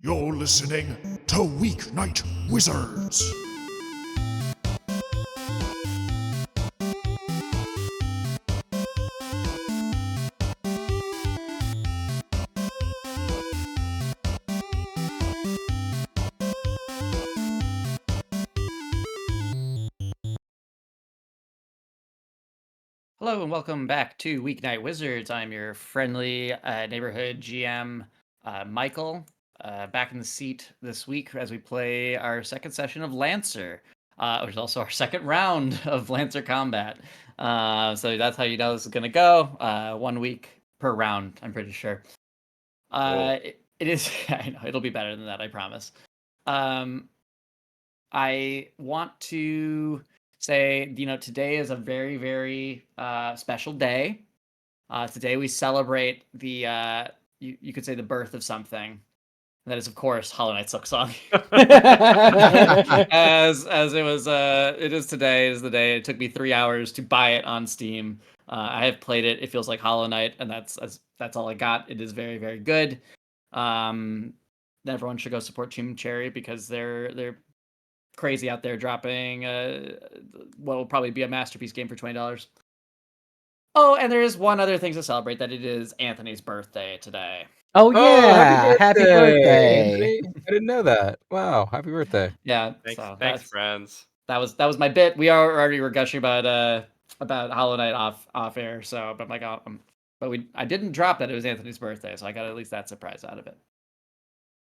You're listening to Weeknight Wizards. Hello and welcome back to Weeknight Wizards. I'm your friendly neighborhood GM, Michael, back in the seat this week as we play our second session of Lancer, which is also our second round of Lancer combat. So that's how you know this is going to go. 1 week per round, I'm pretty sure. It is, I know, it'll be better than that, I promise. I want to say, today is a very, very special day. Today we celebrate the, you could say the birth of something. That is, of course, Hollow Knight Silksong. as it is today. It is the day. It took me 3 hours to buy it on Steam. I have played it. It feels like Hollow Knight, and that's all I got. It is very, very good. Everyone should go support Team Cherry because they're crazy out there dropping what will probably be a masterpiece game for $20. Oh, and there is one other thing to celebrate, that it is Anthony's birthday today. Oh yeah, happy birthday. Anthony. I didn't know that. Wow, happy birthday. Yeah, Thanks, friends. That was my bit. We already were gushing about Hollow Knight off air, so but I'm like, I didn't drop that it was Anthony's birthday, so I got at least that surprise out of it.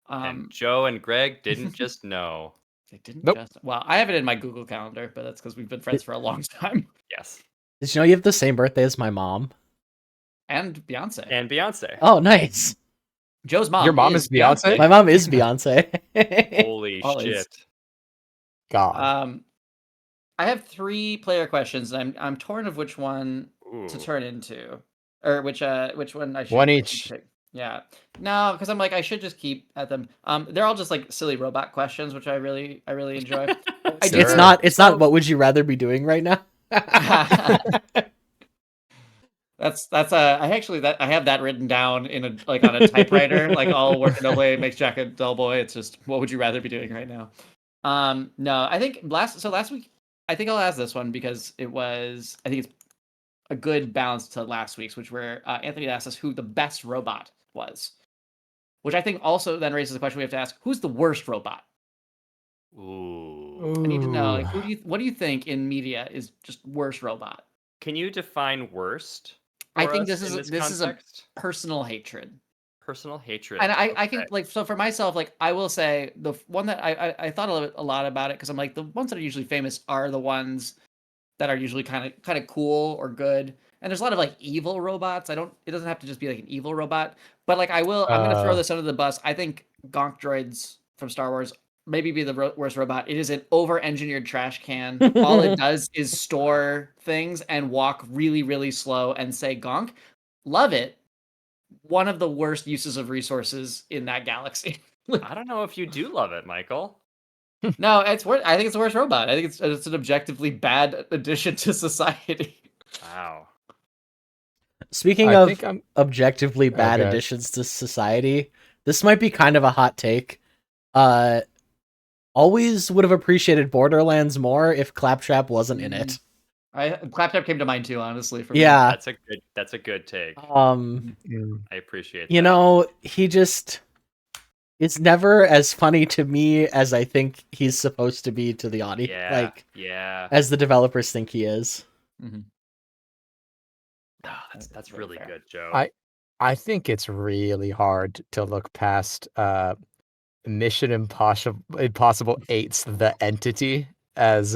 And Joe and Greg didn't just know. They didn't Nope. Well, I have it in my Google Calendar, but that's because we've been friends for a long time. Yes. Did you know you have the same birthday as my mom? And Beyonce. And Beyonce. Oh, nice. Joe's mom. Your mom is Beyonce? My mom is Beyonce. Holy Always. shit. God. I have 3 player questions, and I'm torn of which one to turn into, or which one I should. One each. Pick. Yeah. No, because I'm like, I should just keep at them. They're all just like silly robot questions, which I really enjoy. It's not what would you rather be doing right now? That's I have that written down in a on a typewriter, like all work no way makes Jack a dull boy. It's just, what would you rather be doing right now? No, I think last week, I think I'll ask this one because I think it's a good balance to last week's, which where Anthony asked us who the best robot was, which I think also then raises the question we have to ask: who's the worst robot? Ooh. I need to know, like, what do you think in media is just worst robot? Can you define worst? I think this in is a personal hatred. Personal hatred. And I can, like, so for myself, like, I will say the one that I thought a lot about it, because I'm like, the ones that are usually famous are the ones that are usually kind of cool or good. And there's a lot of like evil robots. It doesn't have to just be like an evil robot, but like I'm gonna throw this under the bus. I think Gonk droids from Star Wars maybe be the worst robot. It is an over-engineered trash can. All it does is store things and walk really, really slow and say Gonk. Love it. One of the worst uses of resources in that galaxy. I don't know if you do love it, Michael. No, I think it's the worst robot. I think it's an objectively bad addition to society. Wow. Speaking of objectively bad additions to society, this might be kind of a hot take. Always would have appreciated Borderlands more if Claptrap wasn't in it. Claptrap came to mind too, honestly. For me. That's a good take. I appreciate that. You know, it's never as funny to me as I think he's supposed to be to the audience. As the developers think he is. Mm-hmm. Oh, that's really fair. Good, Joe. I think it's really hard to look past Mission Impossible 8's The Entity as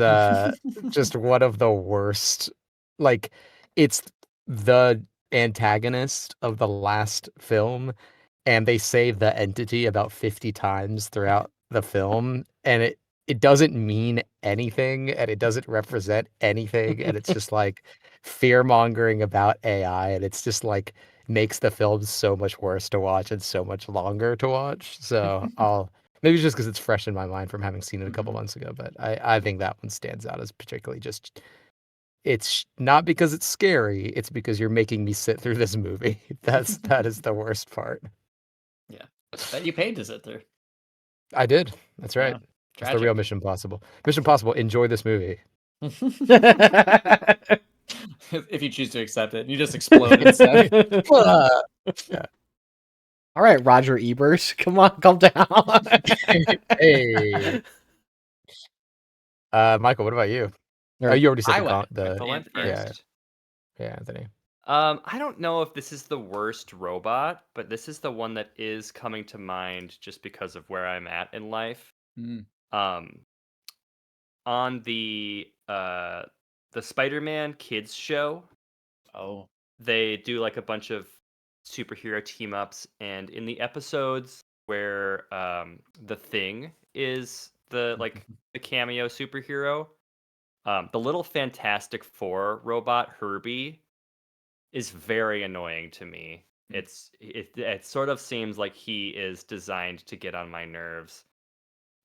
just one of the worst. Like, it's the antagonist of the last film, and they say The Entity about 50 times throughout the film, and it doesn't mean anything, and it doesn't represent anything, and it's just like fear-mongering about AI, and it's just like makes the film so much worse to watch and so much longer to watch. So maybe just because it's fresh in my mind from having seen it a couple months ago, but I think that one stands out as particularly just, it's not because it's scary, it's because you're making me sit through this movie. That is the worst part. Yeah, that you paid to sit through. I did. That's right. Yeah. It's the real Mission Impossible. Mission Impossible, enjoy this movie. If you choose to accept it, you just explode instead. Yeah. All right, Roger Ebert, come on, calm down. Hey. Michael, what about you? Oh, you already said I the went first. Yeah, Anthony. I don't know if this is the worst robot, but this is the one that is coming to mind just because of where I'm at in life. On the Spider-Man kids show, they do like a bunch of superhero team ups, and in the episodes where the Thing is the cameo superhero, the little Fantastic Four robot Herbie is very annoying to me. It sort of seems like he is designed to get on my nerves.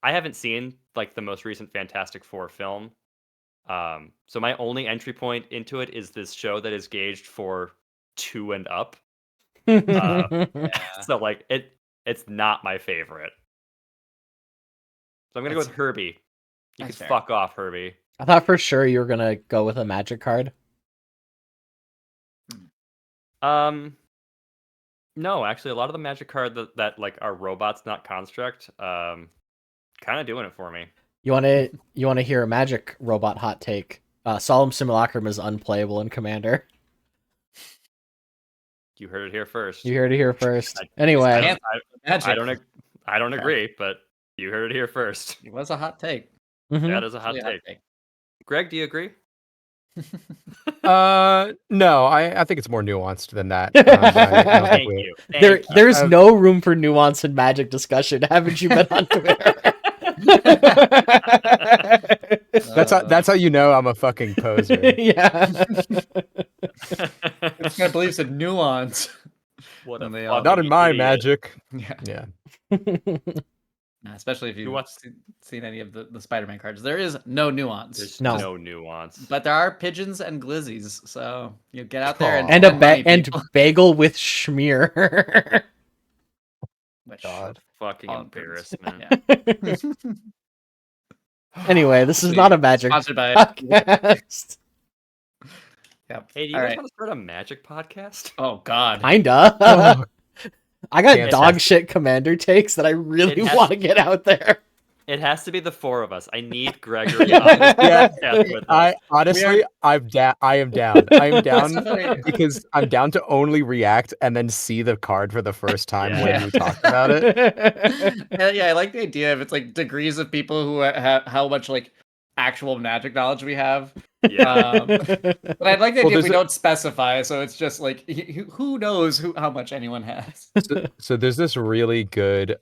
I haven't seen like the most recent Fantastic Four film. So my only entry point into it is this show that is gauged for 2 and up. So like it's not my favorite. So I'm gonna go with Herbie. You can fuck off, Herbie. I thought for sure you were gonna go with a magic card. No, actually, a lot of the magic cards that like are robots, not construct, kind of doing it for me. You want to hear a magic robot hot take? Solemn Simulacrum is unplayable in Commander. You heard it here first. You heard it here first. Anyway, I don't agree, but you heard it here first. It was a hot take. That is a hot take. Greg, do you agree? No, I think it's more nuanced than that. Thank you. There's no room for nuance in magic discussion. Haven't you been on Twitter? That's how you know I'm a fucking poser. Yeah. This guy believes in nuance. What not in my magic. Yeah. Especially if you've seen any of the Spider-Man cards. There is no nuance. There's no nuance. But there are pigeons and glizzies, so you get out there and bagel with schmear. God, fucking embarrassment. Anyway, this is not a magic podcast. Yep. Hey, do you guys want to start a magic podcast? Oh God, kinda. I got dog shit Commander takes that I really want to get out there. It has to be the 4 of us. I need Gregory on this podcast with us. I am down. I am down because I'm down to only react and then see the card for the first time when we talk about it. Yeah, I like the idea of it's like degrees of people who have how much like actual magic knowledge we have. Yeah. But I'd like the idea if we don't specify, so it's just like who knows how much anyone has. So there's this really good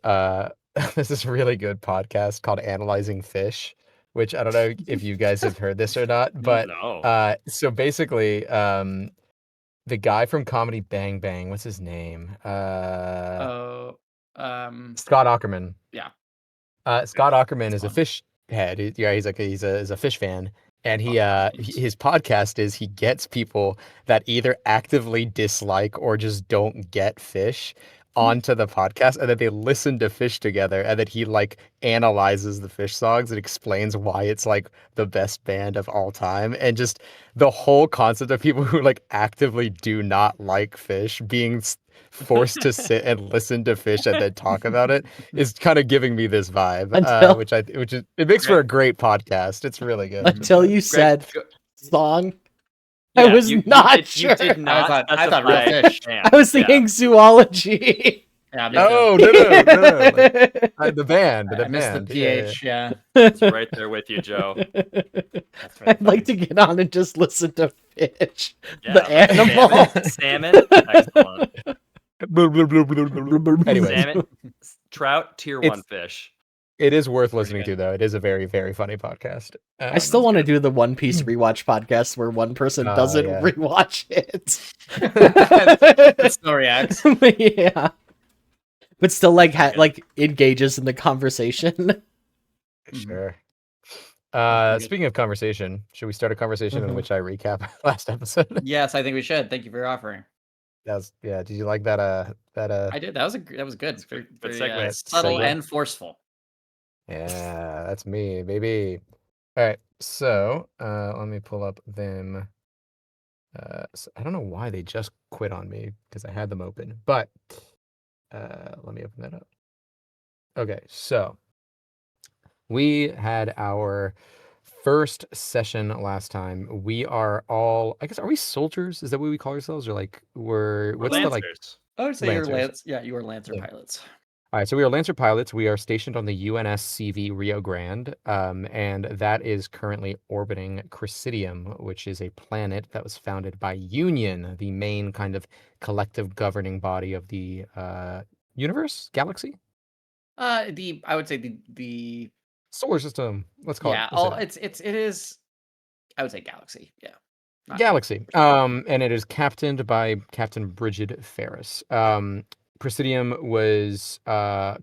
podcast called Analyzing Fish, which I don't know if you guys have heard this or not, but so basically the guy from Comedy Bang Bang, what's his name? Scott Aukerman. Yeah. Scott Aukerman is a fish head. He's a fish fan. And his podcast is he gets people that either actively dislike or just don't get fish onto the podcast, and then they listen to Fish together, and then he like analyzes the Fish songs and explains why it's like the best band of all time. And just the whole concept of people who like actively do not like Fish being forced to sit and listen to Fish and then talk about it is kind of giving me this vibe, it makes for a great podcast. It's really good. Until you said song, I was not sure. You did not. I thought real fish. I was thinking zoology. Yeah, no. The band. I missed the PH. Yeah. It's right there with you, Joe. That's right. I'd like to get on and just listen to Fish, Yeah, the animal. Salmon. Excellent. Anyway, Salmon, trout, tier 1 fish. It is worth listening to, though. It is a very, very funny podcast. I still want to do the One Piece rewatch podcast where one person doesn't rewatch it. Still reacts. Yeah. But still like engages in the conversation. Sure. Speaking of conversation, should we start a conversation in which I recap last episode? Yes, I think we should. Thank you for your offering. Did you like that? I did. That was good. Very, segue. subtle and forceful. Yeah, that's me, baby. All right, so let me pull up them. So I don't know why they just quit on me because I had them open, but let me open that up. Okay, so we had our first session last time. We are all, I guess, are we soldiers? Is that what we call ourselves? Or like, what's the like Lancers. I would say Lancers? you were Lancer Yeah. pilots. All right, so we are Lancer pilots. We are stationed on the UNSCV Rio Grande, and that is currently orbiting Chrysidium, which is a planet that was founded by Union, the main kind of collective governing body of the universe, galaxy, I would say the solar system. Let's call it. yeah. Let's say Oh, that. it is. I would say galaxy. Yeah. Not Galaxy. And it is captained by Captain Bridget Ferris. Presidium was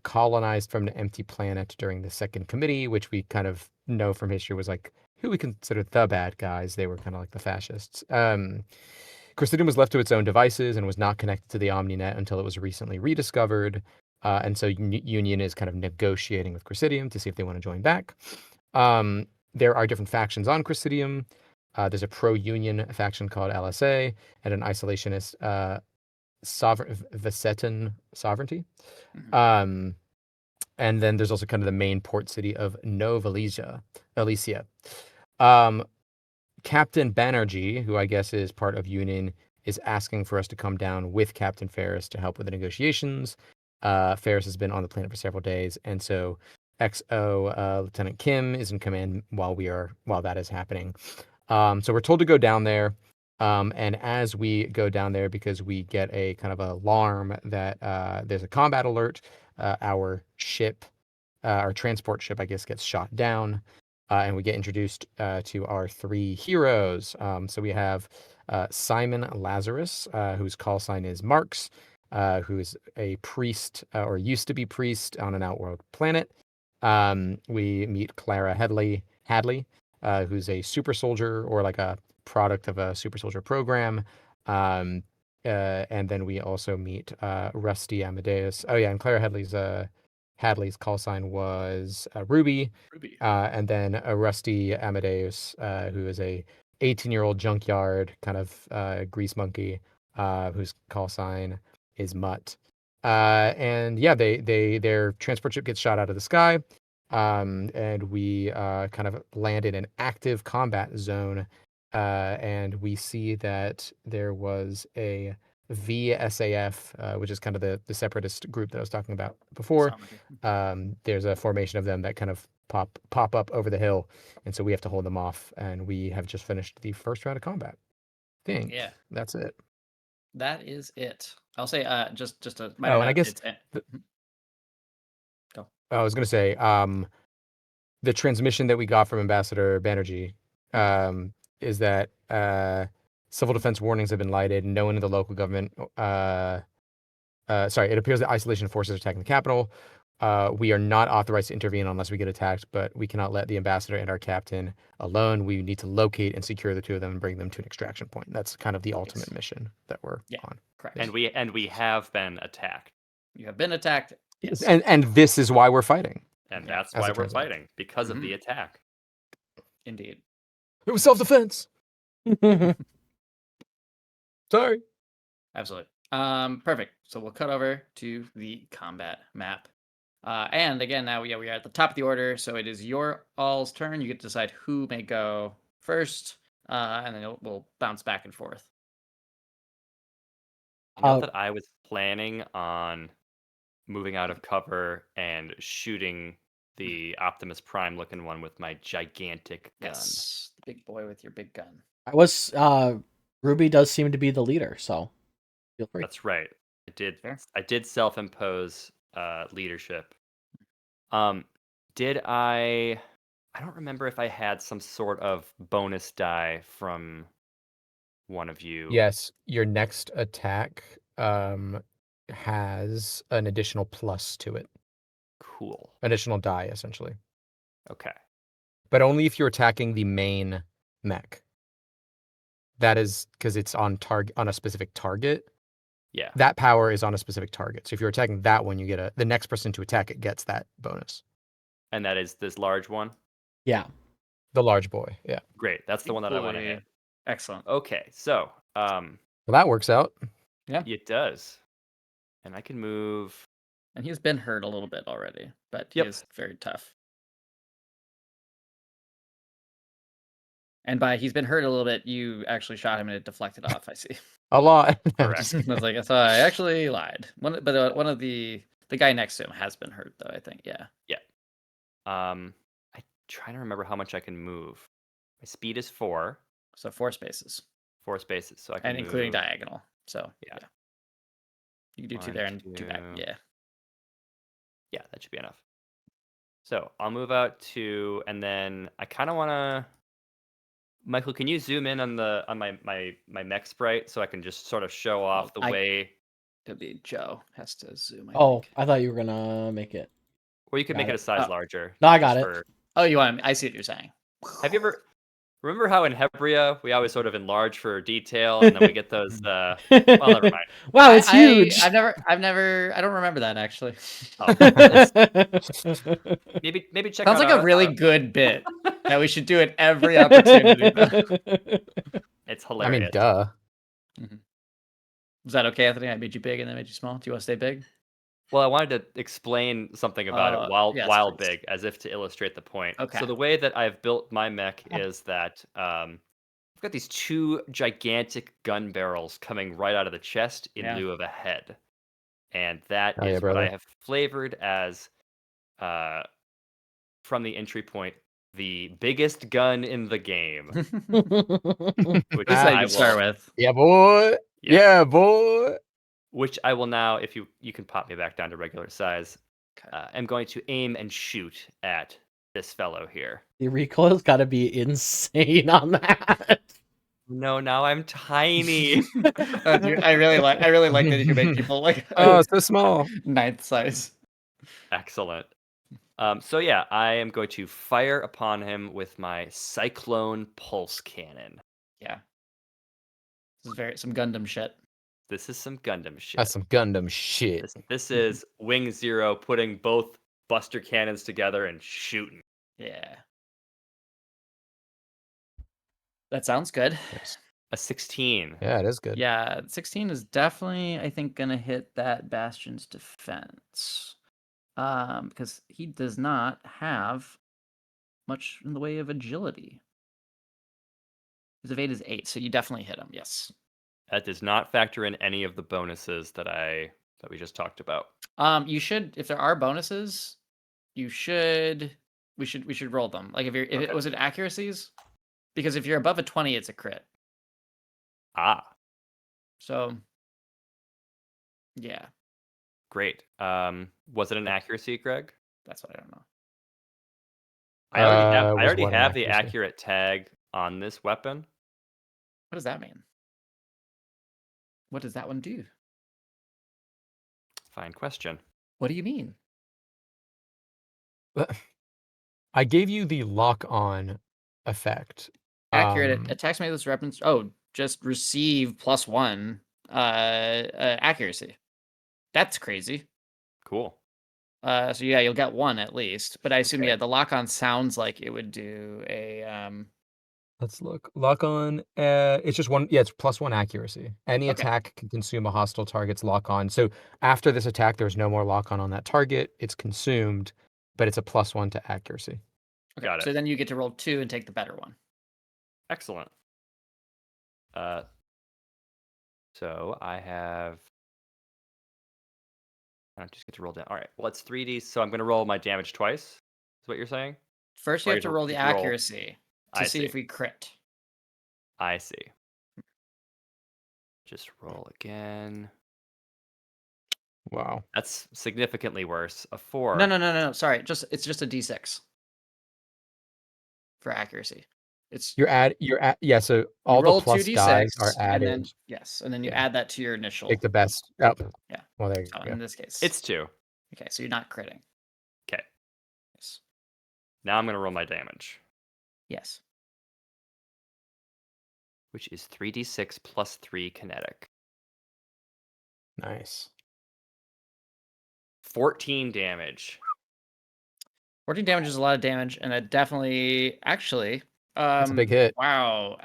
colonized from an empty planet during the Second Committee, which we kind of know from history was like who we consider the bad guys. They were kind of like the fascists. Presidium was left to its own devices and was not connected to the OmniNet until it was recently rediscovered. And so Union is kind of negotiating with Presidium to see if they want to join back. There are different factions on Presidium. There's a pro-union faction called LSA and an isolationist Vasetan sovereignty. Mhm. And then there's also kind of the main port city of Nova Alicia. Captain Banerjee, who I guess is part of Union, is asking for us to come down with Captain Ferris to help with the negotiations. Ferris has been on the planet for several days, and so XO Lieutenant Kim is in command while that is happening. So we're told to go down there. And as we go down there, because we get a kind of alarm that there's a combat alert, our ship, our transport ship, I guess, gets shot down. And we get introduced to our three heroes. So we have Simon Lazarus, whose call sign is Marx, who is a priest or used to be priest on an outworld planet. We meet Clara Hadley, who's a super soldier or like a product of a super soldier program. And then we also meet Rusty Amadeus. Oh yeah, and Clara Hadley's call sign was Ruby. Ruby. And then a Rusty Amadeus, who is a 18-year-old junkyard kind of grease monkey, whose call sign is Mutt. And yeah, their transport ship gets shot out of the sky. And we kind of land in an active combat zone. And we see that there was a VSAF, which is kind of the separatist group that I was talking about before. There's a formation of them that kind of pop up over the hill, and so we have to hold them off. And we have just finished the first round of combat. Yeah, that's it. That is it. I'll say just a. Oh, and I guess go. I was gonna say the transmission that we got from Ambassador Banerjee is that civil defense warnings have been lighted. No one in the local government. It appears that isolation forces are attacking the capital. We are not authorized to intervene unless we get attacked, but we cannot let the ambassador and our captain alone. We need to locate and secure the two of them and bring them to an extraction point. That's kind of the ultimate mission that we're on. Correct. And we have been attacked. You have been attacked. Yes. And this is why we're fighting. And that's why we're fighting, because of the attack. Indeed. It was self-defense. Sorry. Absolutely. Perfect. So we'll cut over to the combat map. And again, now we are at the top of the order, so it is your all's turn. You get to decide who may go first, and then we'll bounce back and forth. You know that I was planning on moving out of cover and shooting the Optimus Prime looking one with my gigantic gun. Yes, the big boy with your big gun. I was Ruby does seem to be the leader, so feel free. That's right. I did self-impose leadership. Did I don't remember if I had some sort of bonus die from one of you. Yes, your next attack has an additional plus to it. Cool. Additional die, essentially. Okay. But only if you're attacking the main mech. That is because it's on a specific target. Yeah. That power is on a specific target. So if you're attacking that one, you get the next person to attack it gets that bonus. And that is this large one? Yeah. The large boy. Yeah. Great. That's the one that I want to Boy. hit. Excellent. Okay, so Well, that works out. it does. And I can move. And he's been hurt a little bit already, but he Yep. is very tough. And by he's been hurt a little bit, you actually shot him and it deflected off. I see. A lot. Correct. I was like, so I actually lied. One of the guy next to him has been hurt though. I think, yeah. I'm trying to remember how much I can move. My speed is 4. So 4 spaces, 4 spaces, so I can and including move. diagonal. So Yeah. you can do 2 1, there and 2 back. 2. Yeah. Yeah, that should be enough. So I'll move out 2, and then I kind of want to. Michael, can you zoom in on my mech sprite so I can just sort of show off the way? It'll be Joe has to zoom. I Oh, think. I thought you were gonna make it. Or you could Got make it a it. size Oh. larger. No, I got just it. Oh, you want? I see what you're saying. Have you ever remember how in Hebria we always sort of enlarge for detail, and then we get those? Well, never mind. Wow, it's huge. I don't remember that actually. Oh, maybe check Sounds out like a really good bit that we should do at every opportunity. It's I hilarious. mean, duh. Was that okay, Anthony? I made you big and then made you small. Do you want to stay big? Well, I wanted to explain something about it yes, while please. big, as if to illustrate the point. Okay. So the way that I've built my mech is that I've got these 2 gigantic gun barrels coming right out of the chest in Yeah. lieu of a head, and that Oh, yeah, is what I brother. have flavored as, from the entry point, the biggest gun in the game, which This is how I you start will, with. Yeah, boy. Yeah. Yeah, boy. which I will now, if you can pop me back down to regular size, Okay. I'm going to aim and shoot at this fellow here. The recoil's got to be insane on that. No, now I'm tiny. Dude, I really like that you can make people like Oh, so small. 9th size. Excellent. So yeah, I am going to fire upon him with my Cyclone Pulse Cannon. Yeah. This is some Gundam shit. This is some Gundam shit. That's some Gundam shit. This is Wing Zero putting both Buster Cannons together and shooting. Yeah. That sounds good. A 16. Yeah, it is good. Yeah, 16 is definitely, I think, gonna hit that Bastion's defense. Because he does not have much in the way of agility. His evade is 8, so you definitely hit him. Yes. That does not factor in any of the bonuses that we just talked about. You should, if there are bonuses, we should roll them. Like if Okay. was it accuracies? Because if you're above a 20, it's a crit. Ah, So yeah, great. Was it an accuracy, Greg? that's what I don't know. I already was what an have the accuracy? accurate tag on this weapon. What does that mean? What does that one do? Fine question. What do you mean? I gave you the lock-on effect. Accurate attacks made with this weapon. Oh, just receive +1 accuracy. That's crazy. Cool. So yeah, you'll get 1 at least. But I assume Okay. the lock-on sounds like it would do a Let's look. Lock-on, it's just one. Yeah, it's +1 accuracy. Any Okay. attack can consume a hostile target's lock-on. So after this attack, there's no more lock-on on that target. It's consumed, but it's a +1 to accuracy. Okay. Got it. So then you get to roll 2 and take the better one. Excellent. So I have. I just get to roll down. All right. Well, it's 3D, so I'm going to roll my damage twice. Is what you're saying? First, you Or have to roll the you roll- accuracy to I see see. if we crit. I see. Just roll again. Wow. That's significantly worse. A 4. No. Sorry, it's just a D6 for accuracy. It's Yeah. So you all the roll plus 2d6 dice are and then added. and then you Yeah. add that to your initial. Take the best. Oh. Yeah. Well, there you So go. in this case, It's 2. okay. So you're not critting. Okay. Yes. Now I'm going to roll my damage, Yes. which is 3d6 plus 3 kinetic. Nice. 14 damage. 14 damage is a lot of damage, and it definitely actually. That's a big hit. Wow.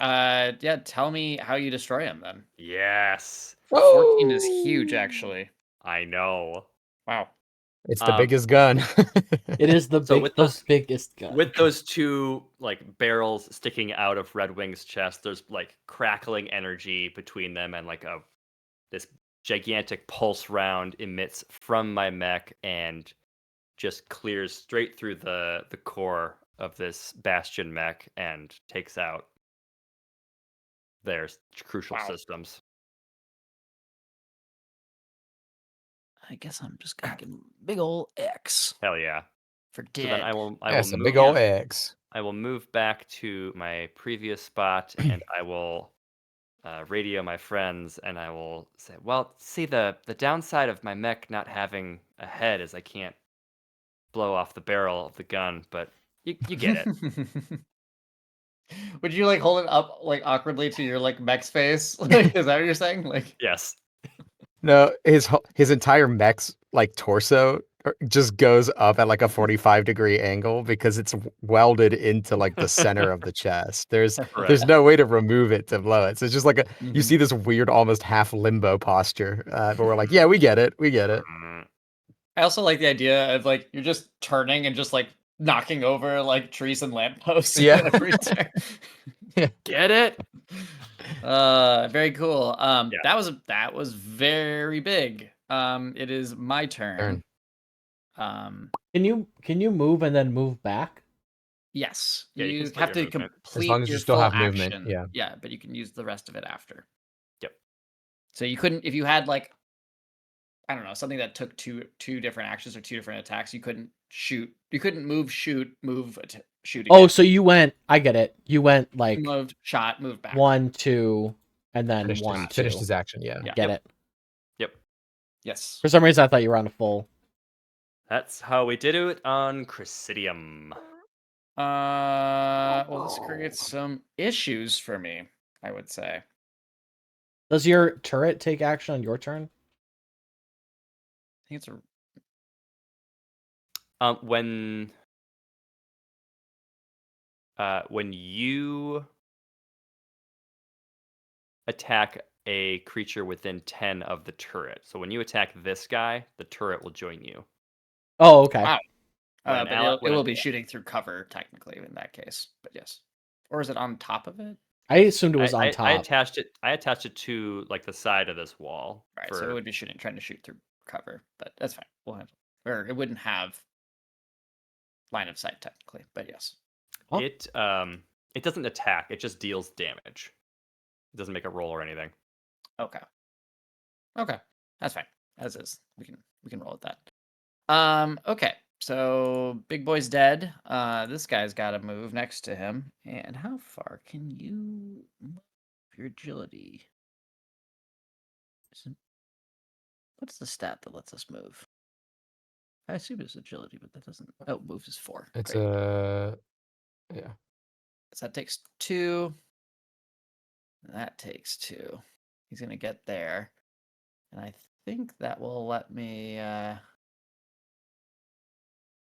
Yeah. Tell me how you destroy him then. Yes. 14 is huge, actually. I know. Wow. It's the biggest gun. It is the So with those biggest gun. with those two like barrels sticking out of Red Wing's chest, there's like crackling energy between them, and like this gigantic pulse round emits from my mech and just clears straight through the core of this Bastion mech and takes out their crucial systems. I guess I'm just gonna give him a big old X Hell yeah. for So dead. then I will That's a move, big old X. I will move back to my previous spot and I will radio my friends and I will say, well, see, the downside of my mech not having a head is I can't blow off the barrel of the gun, but you get it. Would you like hold it up like awkwardly to your like mech's face? Like, is that what you're saying? Like, Yes. No, his entire mech's like torso just goes up at like a 45-degree angle because it's welded into like the center of the chest. There's no way to remove it to blow it. So it's just like you see this weird almost half limbo posture. But we're like, yeah, we get it. We get it. I also like the idea of like you're just turning and just like knocking over like trees and lampposts. Yeah. Every turn. Get it? Very cool. Yeah. That was very big. It is my turn. Can you move and then move back? Yes. Yeah, you you can split have your to movement. complete As long as your you still full have action. movement, yeah. Yeah, but you can use the rest of it after. Yep. So you couldn't if you had like I don't know, something that took two different actions or two different attacks, you couldn't shoot. You couldn't move, shoot, move, shoot again. Oh, so you went, I get it. You went like moved, shot, moved back. 1, 2, and then Finished 1, 2. finished his action, yeah. Get it. Yep. Yes. For some reason I thought you were on a full. That's how we did it on Chrysidium. Well, this creates some issues for me, I would say. Does your turret take action on your turn? I think it's when you attack a creature within 10 of the turret. So when you attack this guy, the turret will join you. Oh, okay. Wow. When But it will be shooting through cover technically in that case. But yes. Or is it on top of it? I assumed it was on top. I attached it to like the side of this wall. Right, so it would be trying to shoot through cover, but that's fine. We'll have, or it wouldn't have line of sight technically, but yes. Huh? It doesn't attack, it just deals damage. It doesn't make a roll or anything. Okay. That's fine. As is. We can roll with that. Okay. So big boy's dead. This guy's got to move next to him. And how far can you move your agility? What's the stat that lets us move? I assume it's agility, but that doesn't. Oh, moves is 4. It's Great. yeah. So that takes 2. That takes 2. He's gonna get there, and I think that will let me. I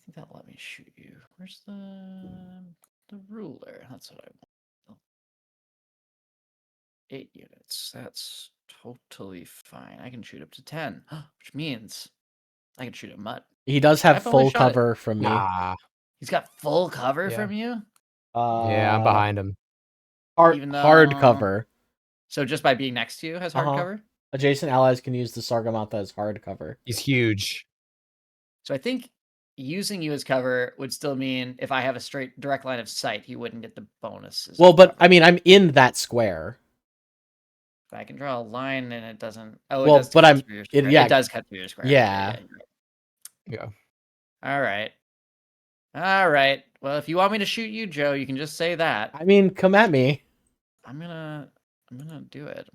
think that'll let me shoot you. Where's the ruler? That's what I want. 8 units. That's totally fine. I can shoot up to 10, which means I can shoot at Mutt. He does have I've only full shot it. cover from me. Ah, He's got full cover Yeah. from you. yeah, I'm behind him. Hard cover. So just by being next to you has hard cover. Adjacent allies can use the Sargamantha as hard cover. He's huge. So I think using you as cover would still mean if I have a straight direct line of sight, he wouldn't get the bonuses. Well, but I mean, I'm in that square. I can draw a line and it doesn't. Oh, well, it does. But I'm. It does cut through your square. Yeah. Yeah. All right. Well, if you want me to shoot you, Joe, you can just say that. I mean, come at me. I'm gonna do it.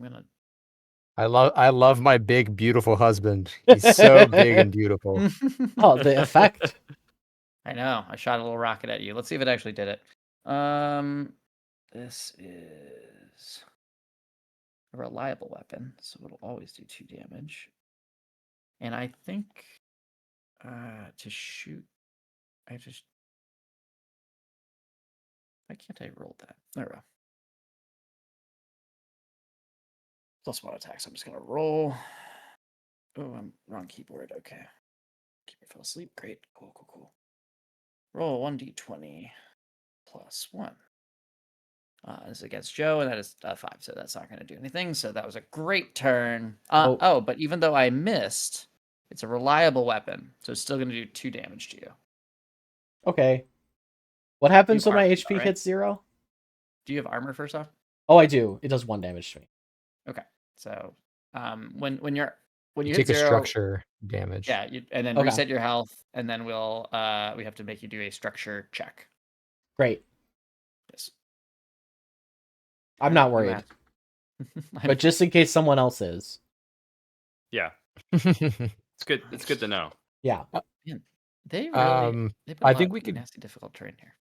I love my big beautiful husband. He's so big and beautiful. Oh, the effect. I know. I shot a little rocket at you. Let's see if it actually did it. This is a reliable weapon, so it'll always do 2 damage. And I think to shoot, I just Why can't I roll that? There we go. +1 attack, so I'm just gonna roll. Oh, I'm wrong keyboard. Okay. Keyboard fell asleep. Great. Cool. Roll 1d20 +1. This is against Joe, and that is 5, so that's not going to do anything. So that was a great turn. But even though I missed, it's a reliable weapon, so it's still going to do 2 damage to you. Okay. What happens when my armor, HP right? hits 0? Do you have armor first off? Oh, I do. It does 1 damage to me. Okay. So when you You hit take a 0, structure damage. yeah, and then reset your health, and then we have to make you do a structure check. Great. Yes. I'm not worried. But just in case someone else is. Yeah. It's good. It's good to know. Yeah. Man, they really they put a I lot think of we could. nasty difficult terrain here.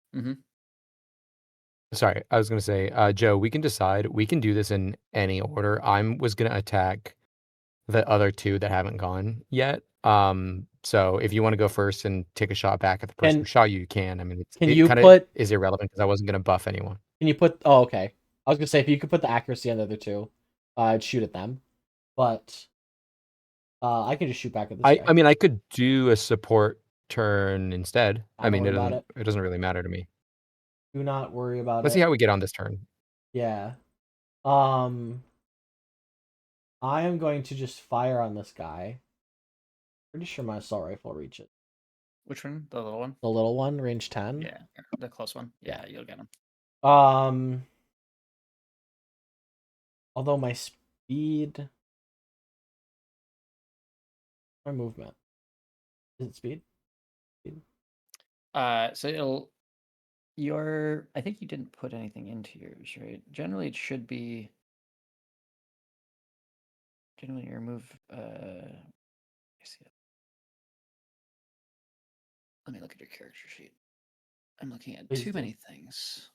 Sorry, I was gonna say, Joe, we can decide. We can do this in any order. Was gonna attack the other 2 that haven't gone yet. So if you want to go first and take a shot back at the person who shot you, you can. I mean, it kind of is irrelevant because I wasn't gonna buff anyone. Can you put? Oh, okay. I was gonna say if you could put the accuracy on the other 2, I'd shoot at them. But I can just shoot back at this guy. I mean, I could do a support turn instead. I mean, it doesn't really matter to me. Do not worry about it. Let's see how we get on this turn. Yeah. I am going to just fire on this guy. Pretty sure my assault rifle reaches. Which one? The little one? The little one, range 10? Yeah, the close one. Yeah, you'll get him. Although my speed... My movement. Is it speed? So I think you didn't put anything into yours, right? Generally, it should be... Generally, your move... Let me look at your character sheet. I'm looking at too many things.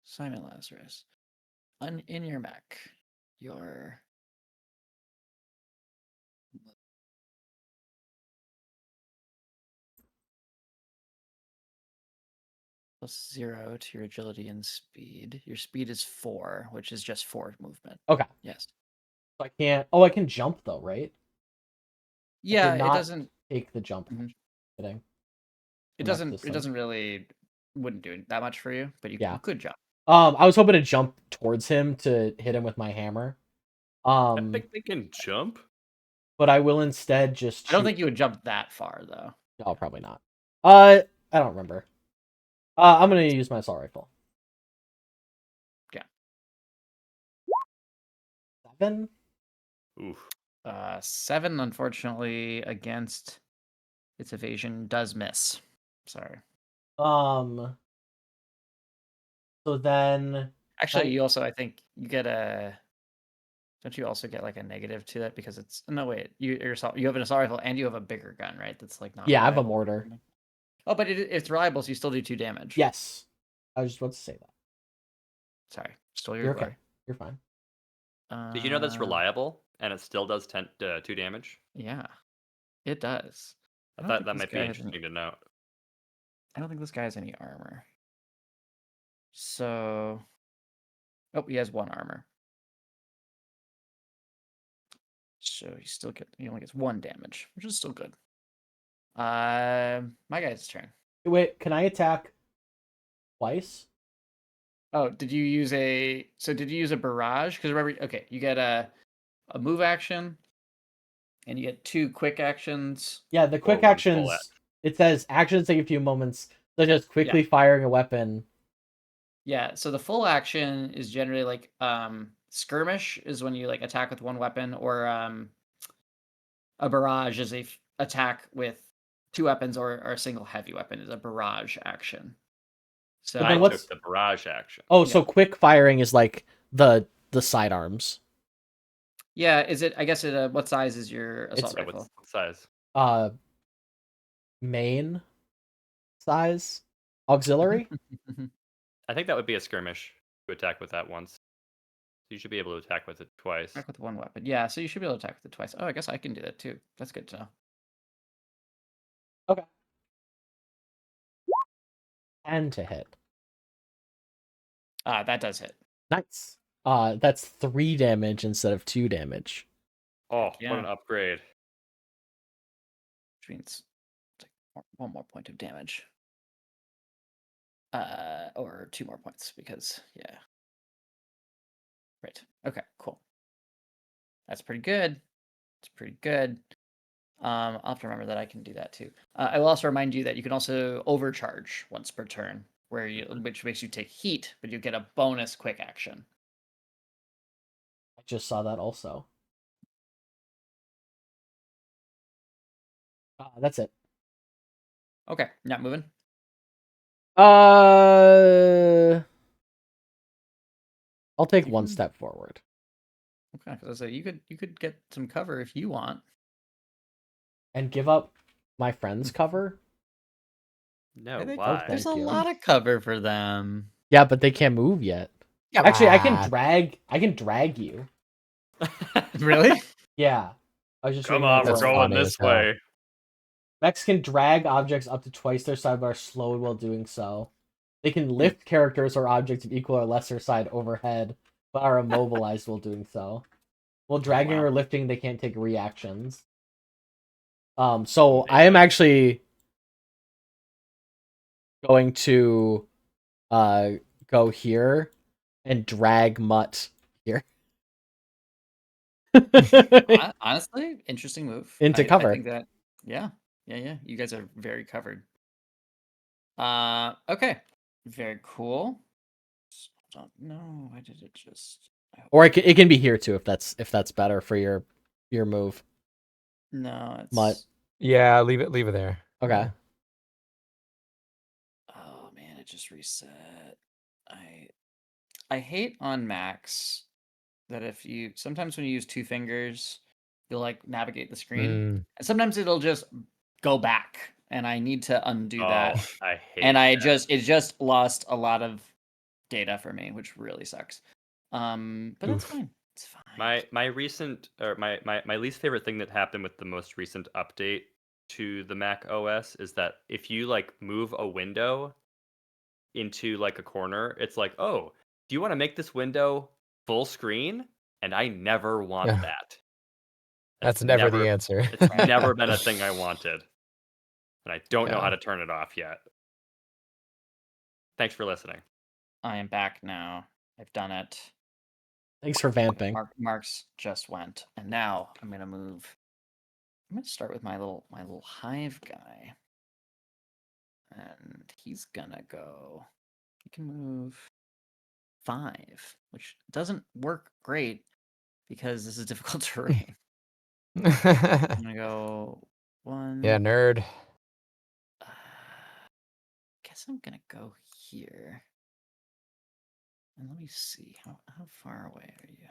Simon Lazarus. In your mech, your... +0 to your agility and speed. Your speed is 4, which is just 4 movement. Okay. Yes. So I can't... Oh, I can jump though, right? Yeah, it doesn't take the jump. Kidding. It doesn't really wouldn't do that much for you, but you could jump. I was hoping to jump towards him to hit him with my hammer. I think they can jump. But I will instead just I don't think you would jump that far though. No, probably not. I don't remember. I'm gonna use my assault rifle. Yeah. 7? Oof. 7, unfortunately, against its evasion does miss. Sorry. So then actually you also, I think you get don't you also get like a negative to that because it's no wait, you have an assault rifle and you have a bigger gun, right? That's like not I have a mortar. Oh, but it's reliable, so you still do 2 damage. Yes. I was just about to say that. Sorry. Stole your You're okay. You're fine. Did you know that's reliable and it still does 2 damage? Yeah. It does. I thought that might be interesting to note. I don't think this guy has any armor. So he has 1 armor. So he only gets 1 damage, which is still good. My guy's turn. Wait, can I attack twice? Oh, did you use a barrage? Because remember, okay, you get a move action, and you get 2 quick actions. Yeah, the quick actions. It says actions take a few moments, such as quickly firing a weapon. Yeah, so the full action is generally like skirmish is when you like attack with 1 weapon, or a barrage is a attack with 2 weapons, or a single heavy weapon is a barrage action. So I took the barrage action. Oh, so quick firing is like the sidearms. Yeah, is it? I guess it. What size is your assault rifle? What size? Main size, auxiliary. I think that would be a skirmish to attack with that once. So you should be able to attack with it twice. Attack with 1 weapon. Yeah, so you should be able to attack with it twice. Oh, I guess I can do that too. That's good to know. Okay. 10 to hit. That does hit. Nice. That's 3 damage instead of 2 damage. Oh, Yeah. what an upgrade. Which means it's like one more point of damage. Or 2 more points because yeah. Right. Okay, cool. That's pretty good. It's pretty good. I'll have to remember that I can do that too. I will also remind you that you can also overcharge once per turn, which makes you take heat, but you get a bonus quick action. I just saw that also. That's it. Okay, not moving. I'll take You one can- step forward. Okay, because I say you could get some cover if you want. And give up my friend's cover? No, I think why? there's a Thank you. lot of cover for them. Yeah, but they can't move yet. Come Actually, I on. can drag you. Really? Yeah. I was just Come reading on, that we're That's earlier. going funny as this hell. way. Mechs can drag objects up to twice their side but are slowed while doing so. They can lift characters or objects of equal or lesser side overhead, but are immobilized while doing so. While dragging Wow. or lifting, they can't take reactions. So I am Amazing. actually going to go here and drag Mutt here. Honestly, interesting move. Into I cover. think that, yeah. You guys are very covered. Okay. Very cool. No, I did it just. Or it can be here too if that's better for your move. No, it's. Mutt. Yeah, leave it there. Okay. Yeah. Oh man, it just reset. I hate on Max that if you sometimes when you use 2 fingers, you'll like navigate the screen, Mm. and sometimes it'll just go back, and I need to undo that. Oh, I hate And that. it just lost a lot of data for me, which really sucks. But it's Oof. fine. It's fine. My recent or my least favorite thing that happened with the most recent update to the Mac OS is that if you like move a window into like a corner, it's like, oh, do you want to make this window full screen? And I never want Yeah. that. That's never the answer. It's never been a thing I wanted. And I don't know Yeah. how to turn it off yet. Thanks for listening. I am back now. I've done it. Thanks for vamping. Marks just went, and now I'm gonna move. I'm gonna start with my little hive guy, and he's gonna go. He can move 5, which doesn't work great because this is difficult terrain. I'm gonna go 1. Yeah, nerd. Guess I'm gonna go here. And let me see how far away are you?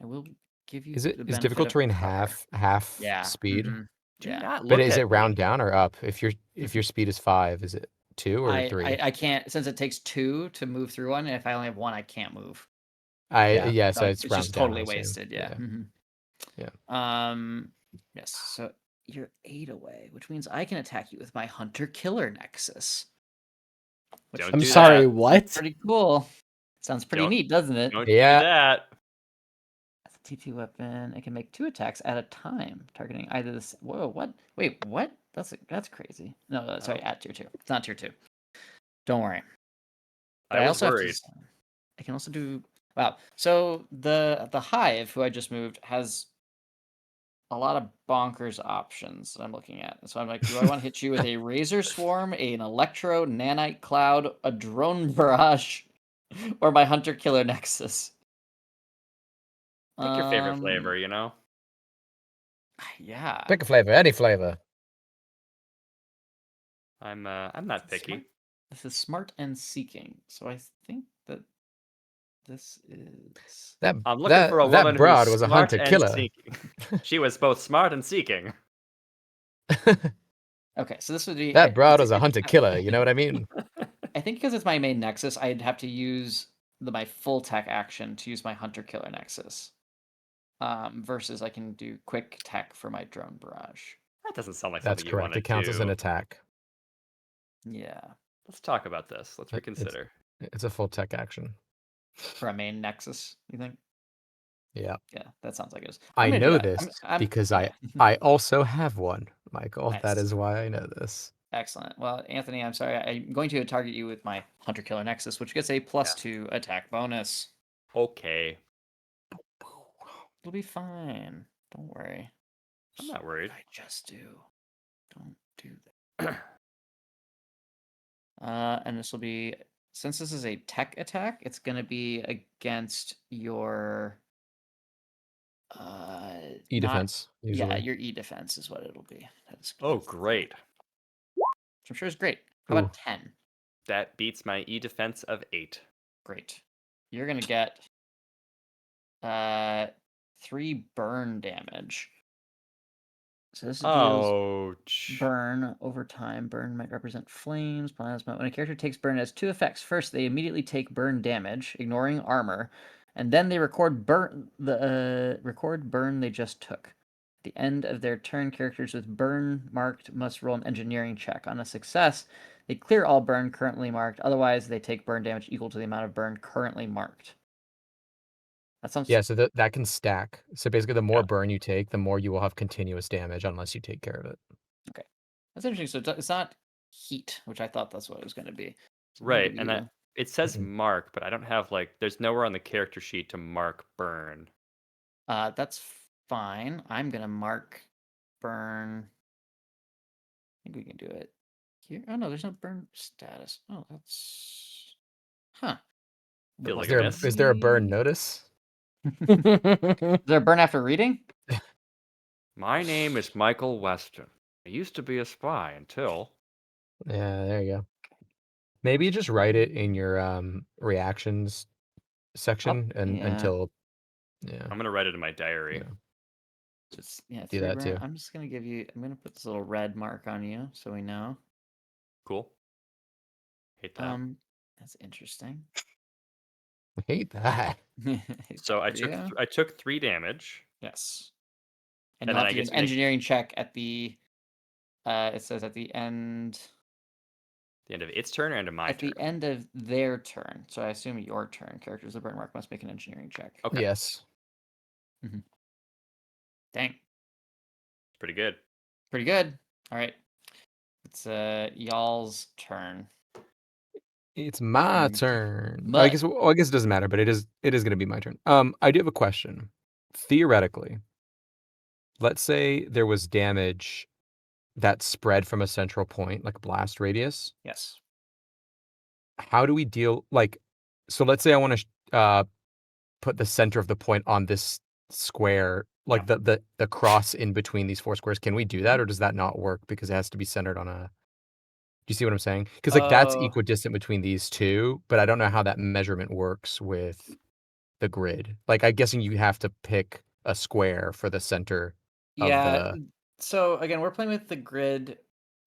I will give you. Is the difficult benefit of terrain cover. half Yeah. speed? mhm, Do Yeah. not But look is at it round me. down or up? If your speed is 5, is it 2 or 3? I can't, since it takes 2 to move through one. If I only have 1, I can't move. Yeah, So so it's it's round just down, totally I assume. wasted. Yeah. Yeah. Yes. So you're 8 away, which means I can attack you with my Hunter Killer Nexus. Which Don't I'm do sorry, that. what? pretty cool. Sounds pretty Don't- neat, doesn't it? Don't Yeah. do that. That's a T2 weapon. It can make 2 attacks at a time, targeting either this. Whoa, what? Wait, what? That's crazy. No, sorry, Oh. at tier 2. It's not tier 2. Don't worry. But I was also have worried. I can also do. Wow. So the hive, who I just moved, has a lot of bonkers options that I'm looking at. So I'm like, do I want to hit you with a razor swarm, an electro nanite cloud, a drone barrage, or my hunter killer nexus? Pick your favorite flavor, you know? Yeah. Pick a flavor, any flavor. I'm not picky. This is smart and seeking. So I think that this is. I'm looking for a that woman broad who's was a smart hunter and killer. seeking. She was both smart and seeking. Okay, so this would be. That broad was a hunter killer, you know what I mean? I think because it's my main nexus, I'd have to use my full tech action to use my hunter killer nexus. Versus I can do quick tech for my drone barrage. That doesn't sound like That's something you want correct. to It counts as an do. attack. Yeah. Let's talk about this. Let's reconsider. It's a full tech action. for a main Nexus, you think? Yeah. Yeah, that sounds like it is. I gonna do know that. this because yeah. I also have one, Michael. That Nice. is why I know this. Excellent. Well, Anthony, I'm sorry. I'm going to target you with my Hunter Killer Nexus, which gets a +2 attack bonus. Okay. It'll be fine. Don't worry. I'm not worried. I just do. Don't do that. And this will be, since this is a tech attack, it's going to be against your E not- defense usually. Yeah, your E defense is what it'll be. Oh, great. Which I'm sure is great. How about 10? That beats my E defense of 8. Great. You're gonna get 3 burn damage. So this deals Ouch. burn over time. Burn might represent flames, plasma. When a character takes burn, it has 2 effects. First, they immediately take burn damage, ignoring armor, and then they record burn they just took. At the end of their turn, characters with burn marked must roll an engineering check. On a success, they clear all burn currently marked. Otherwise, they take burn damage equal to the amount of burn currently marked. That sounds Yeah, so that can stack. So basically, the more Yeah. burn you take, the more you will have continuous damage unless you take care of it. that's interesting. So it's not heat, which I thought that's what it was going to be. So I'm gonna Right, give and you- it says Mhm. mark, but I don't have there's nowhere on the character sheet to mark burn. That's fine. I'm gonna mark burn. I think we can do it here. Oh no, there's no burn status. Oh, that's Feels like Is a there miss. is there a burn notice? Is there a burn after reading? My name is Michael Weston. I used to be a spy until. Yeah, there you go. Maybe just write it in your reactions section and yeah. until yeah. I'm gonna write it in my diary. Yeah. Just Do 3 that burn. too. I'm just gonna give you. I'm gonna put this little red mark on you so we know. Cool. Hate that. That's interesting. I hate that. So I Yeah. took 3 damage. Yes. And And you'll then have I to do get an to make- engineering check at the. It says at the end. The end of its turn or end of my At turn? the end of their turn, so I assume your turn, characters with burn mark must make an engineering check. Okay. Yes. Dang, Pretty good. pretty good. All right, it's y'all's turn. It's my Mm. turn. I But- guess it doesn't matter, but it is going to be my turn. I do have a question. Theoretically, let's say there was damage that spread from a central point, like a blast radius. Yes. How do we deal so let's say I want to put the center of the point on this square, like the cross in between these 4 squares. Can we do that, or does that not work because it has to be centered on a Do you see what I'm saying? Because that's Oh. equidistant between these two, but I don't know how that measurement works with the grid. Like, I'm guessing you have to pick a square for the center of Yeah. the. So again, we're playing with the grid.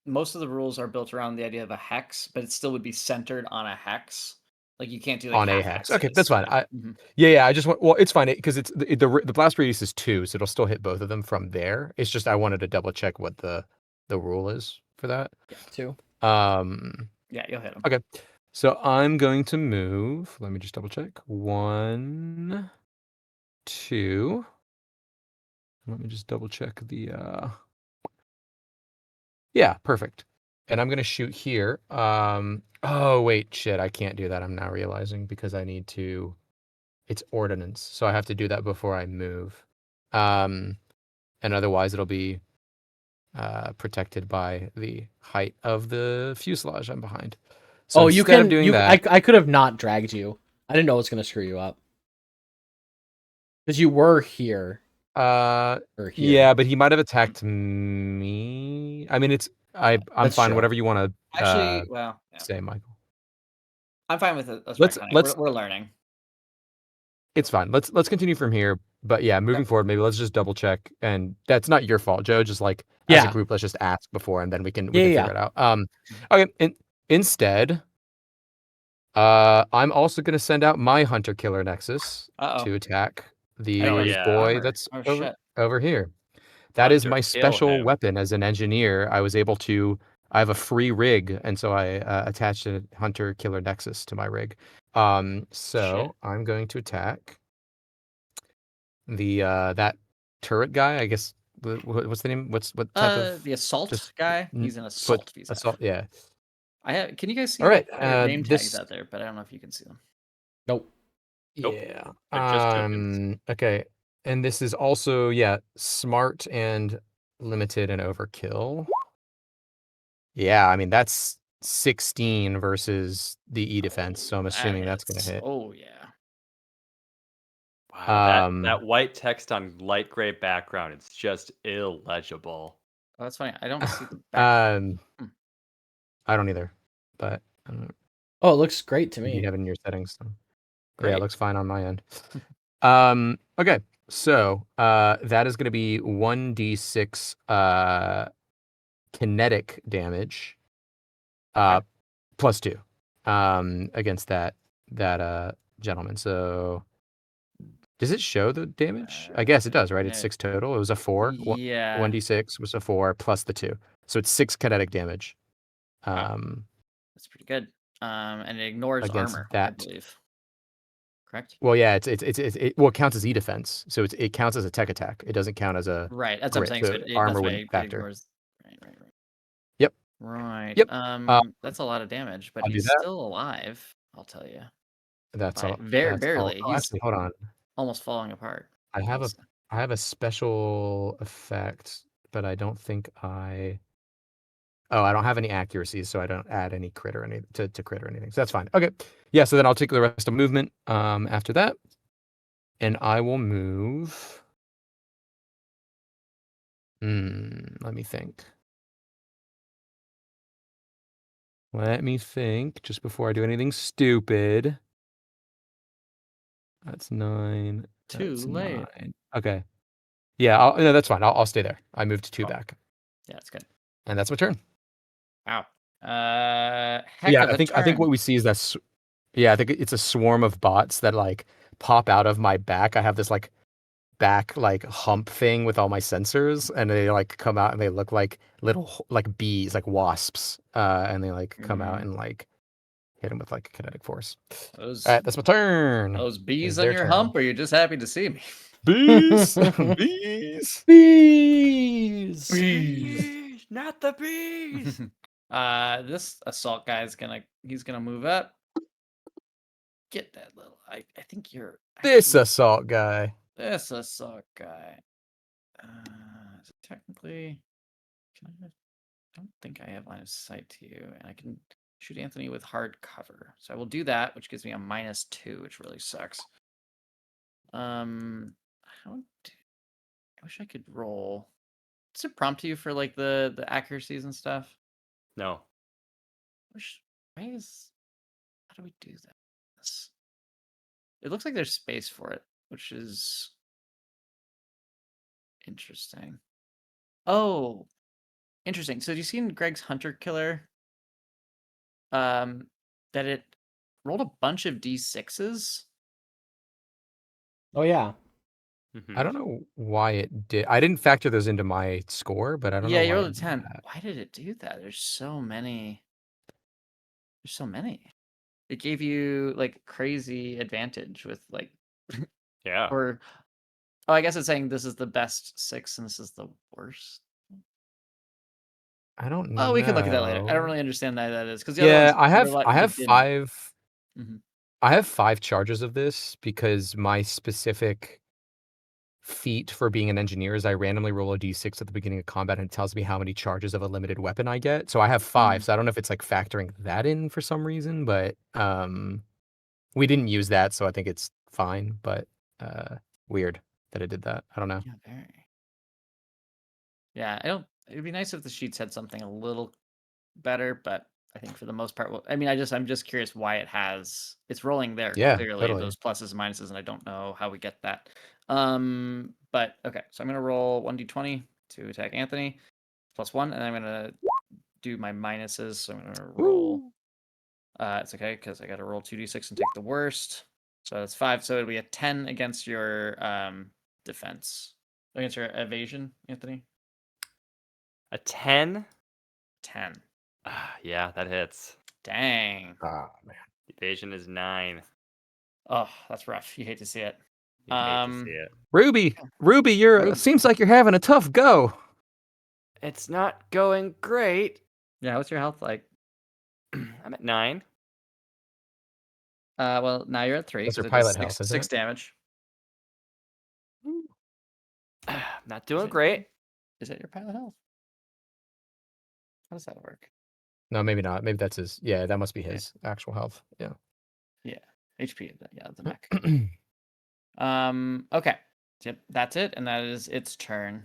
Most of the rules are built around the idea of a hex, but it still would be centered on a hex. Like you can't do like On a half hex. hexes. Okay, that's fine. Yeah. Yeah. I just want. Well, it's fine because it's the blast radius is 2, so it'll still hit both of them from there. It's just I wanted to double check what the rule is for that. Yeah, 2. Yeah, you'll hit them. Okay. So I'm going to move. Let me just double check. 1, 2. Let me just double check the. Yeah, perfect. And I'm gonna shoot here. Oh wait, shit! I can't do that. I'm now realizing because I need to. It's ordnance, so I have to do that before I move. And otherwise it'll be protected by the height of the fuselage I'm behind. So you instead can. of doing that, I could have not dragged you. I didn't know it was gonna screw you up. Because you were here. Or here. yeah, but he might have attacked me. I mean, I'm That's fine. true. Whatever you want to Actually, well, yeah. say, Michael. I'm fine with it. Let's- We're learning. It's fine. Let's continue from here. But yeah, moving forward, maybe let's just double check. And that's not your fault, Joe. Just like as a Yeah. group, let's just ask before, and then we can Yeah, figure it out. Okay. Instead, I'm also going to send out my Hunter Killer Nexus Uh-oh. to attack the Hell yeah. boy Armor. that's Oh, over, shit. over here. That is Hunter, my kill special him. weapon as an engineer. I was able to I have a free rig, and so I attached a Hunter Killer Nexus to my rig. So I'm going to attack the that turret guy. I guess what's the name? What type of The assault just guy. n- He's an foot assault VSAF. assault? Yeah. I have. Can you guys see All right. their name tags This out there? But I don't know if you can see them. Nope. Nope. yeah. They're just tokens. Okay. And this is also smart and limited and overkill. Yeah, I mean that's 16 versus the E defense, so I'm assuming that's gonna hit. Oh yeah. Wow, that white text on light gray background, it's just illegible. Oh, that's funny. I don't see the back. Hmm. I don't either, but I don't know. Oh, it looks great to Maybe you me. have it in your settings. So. Yeah, Great. it looks fine on my end. Okay, so that is going to be 1d6 kinetic damage, Okay. plus 2, against that gentleman. So does it show the damage? I guess it does, right? It's 6 total. It was a 4. Yeah. 1d6 was a 4 plus the 2, so it's 6 kinetic damage. Wow. That's pretty good. And it ignores Against armor, I that. believe. Correct? Well, yeah, it counts as E defense, so it counts as a tech attack. It doesn't count as a Right. That's what I'm crit, saying. so So that's armor why wouldn't it factor. ignores. Right. Yep. Right. Yep. That's a lot of damage, but I'll do he's that. still alive. I'll tell you. That's By all. very That's all. barely. Oh, He's actually, hold on. almost falling apart. I have a special effect, but I don't think I. Oh, I don't have any accuracies, so I don't add any crit or any to crit or anything. So that's fine. Okay. Yeah. So then I'll take the rest of movement after that, and I will move. Let me think. Let me think just before I do anything stupid. That's 9. Too That's late. 9. Okay. Yeah, no, that's fine. I'll stay there. I moved 2 back. Yeah, it's good. And that's my turn. Wow. Heck Yeah, of a I think what turn. we see is that I think it's a swarm of bots that like pop out of my back. I have this like back like hump thing with all my sensors, and they like come out and they look like little like bees, like wasps. And they like come out and like hit them with like a kinetic force. Those All right, that's my turn. those bees It's on their your turn. hump, or you're just happy to see me? Bees, bees, Bees. Bees, not the bees. This assault guy is he's gonna move up. Get that little. I think you're This actually assault guy. this assault guy. Is it technically? I don't think I have line of sight to you, and I can shoot Anthony with hard cover. So I will do that, which gives me a -2, which really sucks. I wish I could roll. Does it prompt you for like the accuracies and stuff? No. How do we do that? It looks like there's space for it, which is interesting. Oh, interesting. So do you see in Greg's Hunter Killer that it rolled a bunch of D6s? Oh yeah. I don't know why it did. I didn't factor those into my score, but I don't know Yeah, you why rolled it a did 10. that. Why did it do that? There's so many. It gave you like crazy advantage with like Yeah. or oh, I guess it's saying this is the best 6 and this is the worst. I don't know. Oh, we can look at that later. I don't really understand why that is because the other ones I there were a have lot I you have didn't. 5 Mhm. I have 5 charges of this because my specific feat for being an engineer is I randomly roll a d6 at the beginning of combat and it tells me how many charges of a limited weapon I get. So I have 5. So I don't know if it's like factoring that in for some reason, but we didn't use that, so I think it's fine, but weird that it did that. I don't know. Yeah, very. Yeah, I don't. It'd be nice if the sheets had something a little better, but I think for the most part, I mean, I'm just curious why it's rolling there Yeah, clearly totally. those pluses and minuses, and I don't know how we get that. But okay, so I'm gonna roll 1d20 to attack Anthony, +1, and I'm gonna do my minuses. So I'm gonna roll. Woo. It's okay because I got to roll 2d6 and take the worst. So that's 5. So it'll be a 10 against your defense, against your evasion, Anthony. A 10? 10. Yeah, that hits. Dang. Ah, man. Evasion is 9. Oh, that's rough. You hate to see it. You hate to see it. Ruby, Ruby. seems like you're having a tough go. It's not going great. Yeah, what's your health like? I'm at 9. Well, now you're at 3 That's because your it does pilot health, isn't 6 it? damage. Not doing it- great. Is it your pilot health? How does that work? No, maybe not. Maybe that's his. Yeah, that must be his actual health. Yeah. Yeah, HP. Yeah, the mech. Okay. Yep, that's it, and that is its turn.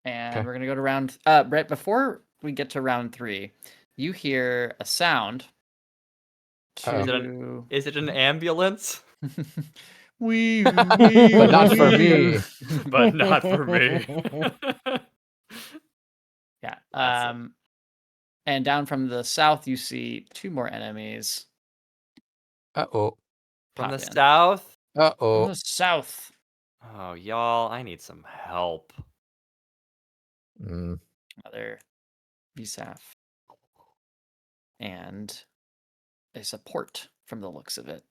And Okay. we're gonna go to round. Right before we get to round 3, you hear a sound. Uh-oh. Is it an ambulance? But But not for me. But not for me. Yeah. That's it. And down from the south, you see 2 more enemies. Uh-oh. From pop the in. south? From Uh-oh. the south. Oh, y'all, I need some help. Mm. Another VSAF. And a support from the looks of it.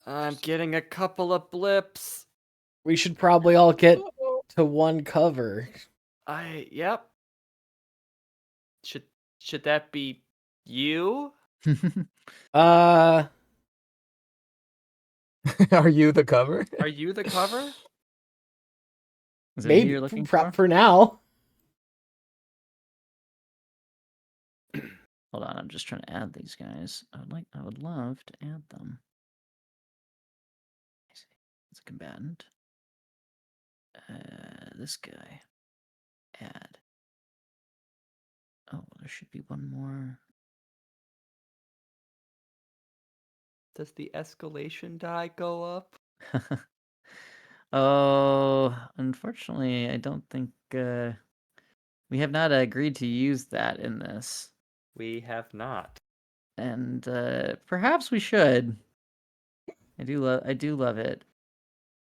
I'm getting a couple of blips. We should probably all get to one cover. Yep. Should that be you? Uh, Are you the cover? Are you the cover? Is it me maybe you're looking for? for now. Hold on, I'm just trying to add these guys. I would love to add them. It's a combatant. This guy. Add. Oh, there should be one more. Does the escalation die go up? Oh, unfortunately, I don't think we have not agreed to use that in this, We have not. and perhaps we should. I do love it,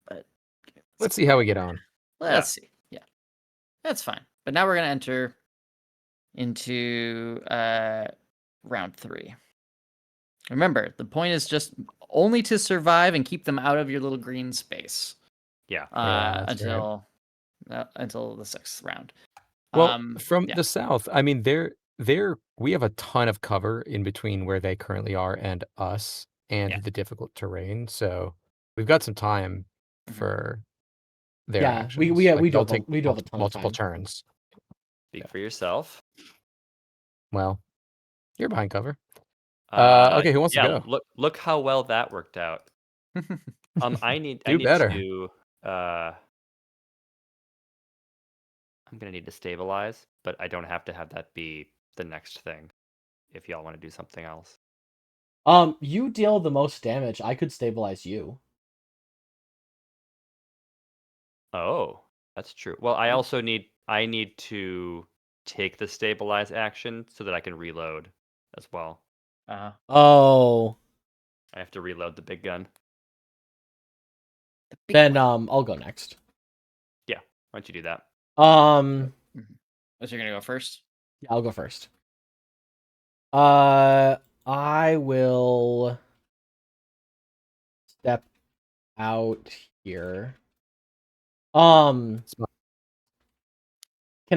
but Let's see how we get on. let's see. Yeah, that's fine. But now we're gonna enter into round 3. Remember, the point is just only to survive and keep them out of your little green space. Yeah. Yeah, that's right. Until the 6th round. Well, from yeah. the south, I mean, we have a ton of cover in between where they currently are and us and Yeah. the difficult terrain. So we've got some time Mhm. for their Yeah, actions. we do they'll have take we do have a ton of multiple time. turns. Speak for yourself. Well, you're behind cover. Okay, who wants to go? Look how well that worked out. I need better. to I'm gonna need to stabilize, but I don't have to have that be the next thing if y'all want to do something else. You deal the most damage. I could stabilize you. Oh, that's true. Well, I need to take the stabilize action so that I can reload as well. Oh, I have to reload the big gun. then I'll go next. Yeah, why don't you do that? So you're gonna go first? Yeah, I'll go first. I will step out here. Do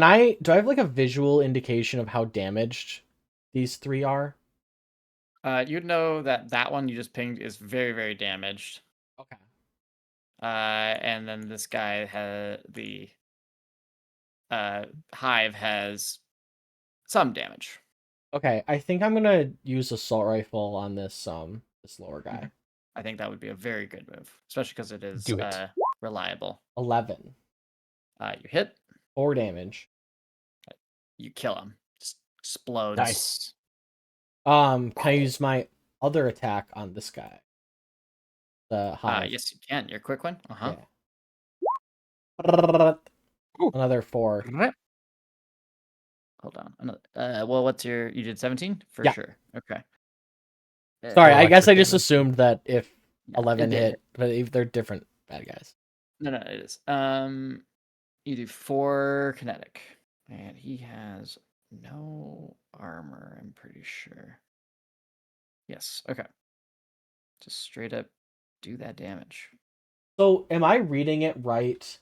I have like a visual indication of how damaged these 3 are? You'd know that one you just pinged is very, very damaged. Okay. And then this guy the hive has some damage. Okay, I think I'm gonna use assault rifle on this lower guy. I think that would be a very good move, especially because it is Do it. reliable. 11. You hit, 4 damage. you kill him. Just explodes. Nice. Can I use my other attack on this guy? The hive. Yes, you can. Your quick one. Yeah. Ooh. Another 4. Hold on. Well, you did 17 for Yeah. sure. Okay. Sorry, I guess I electric just damage. assumed that if Yeah, 11 it did hit, but if they're different bad guys. No, it is. You do 4 kinetic. And he has no armor, I'm pretty sure. Yes, okay. Just straight up do that damage. So, am I reading it right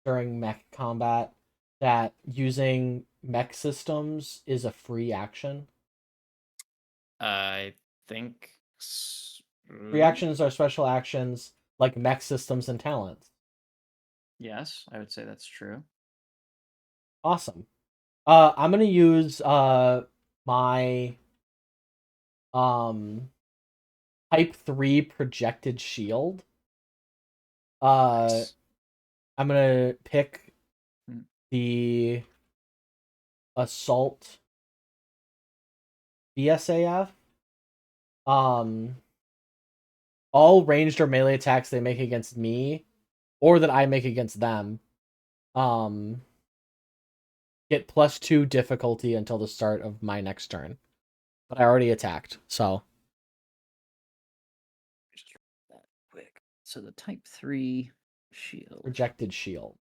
during mech combat that using mech systems is a free action? I think Free actions are special actions like mech systems and talents. yes, I would say that's true. Awesome. I'm gonna use my type 3 projected shield. Nice. I'm gonna pick Hmm. the assault BSAF. All ranged or melee attacks they make against me, or that I make against them, get +2 difficulty until the start of my next turn. But I already attacked, so. Just that quick. So the type 3 shield. Projected shield.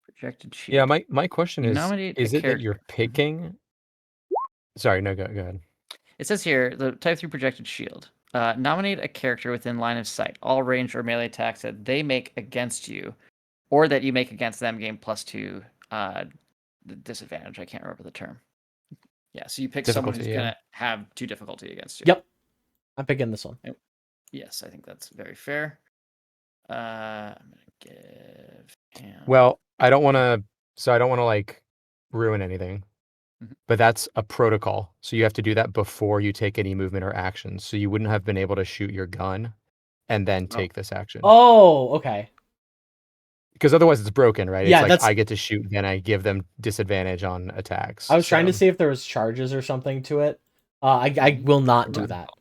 Projected shield. Yeah, my question You is nominate it a that you're character. picking? Sorry, no, go ahead. It says here the type 3 projected shield. Nominate a character within line of sight. All ranged or melee attacks that they make against you, or that you make against them, gain +2 disadvantage. I can't remember the term. Yeah, so you pick someone who's Difficulty, yeah. gonna have 2 difficulty against you. Yep. I'm picking this one. Yes, I think that's very fair. I'm gonna give him. Well, I don't want to like ruin anything. Mhm. But that's a protocol. So you have to do that before you take any movement or actions. So you wouldn't have been able to shoot your gun and then take this action. Oh, okay. Because otherwise it's broken, right? Yeah, It's like that's- I get to shoot, then I give them disadvantage on attacks. I was trying to so- see if there was charges or something to it. I will not do that. Oh,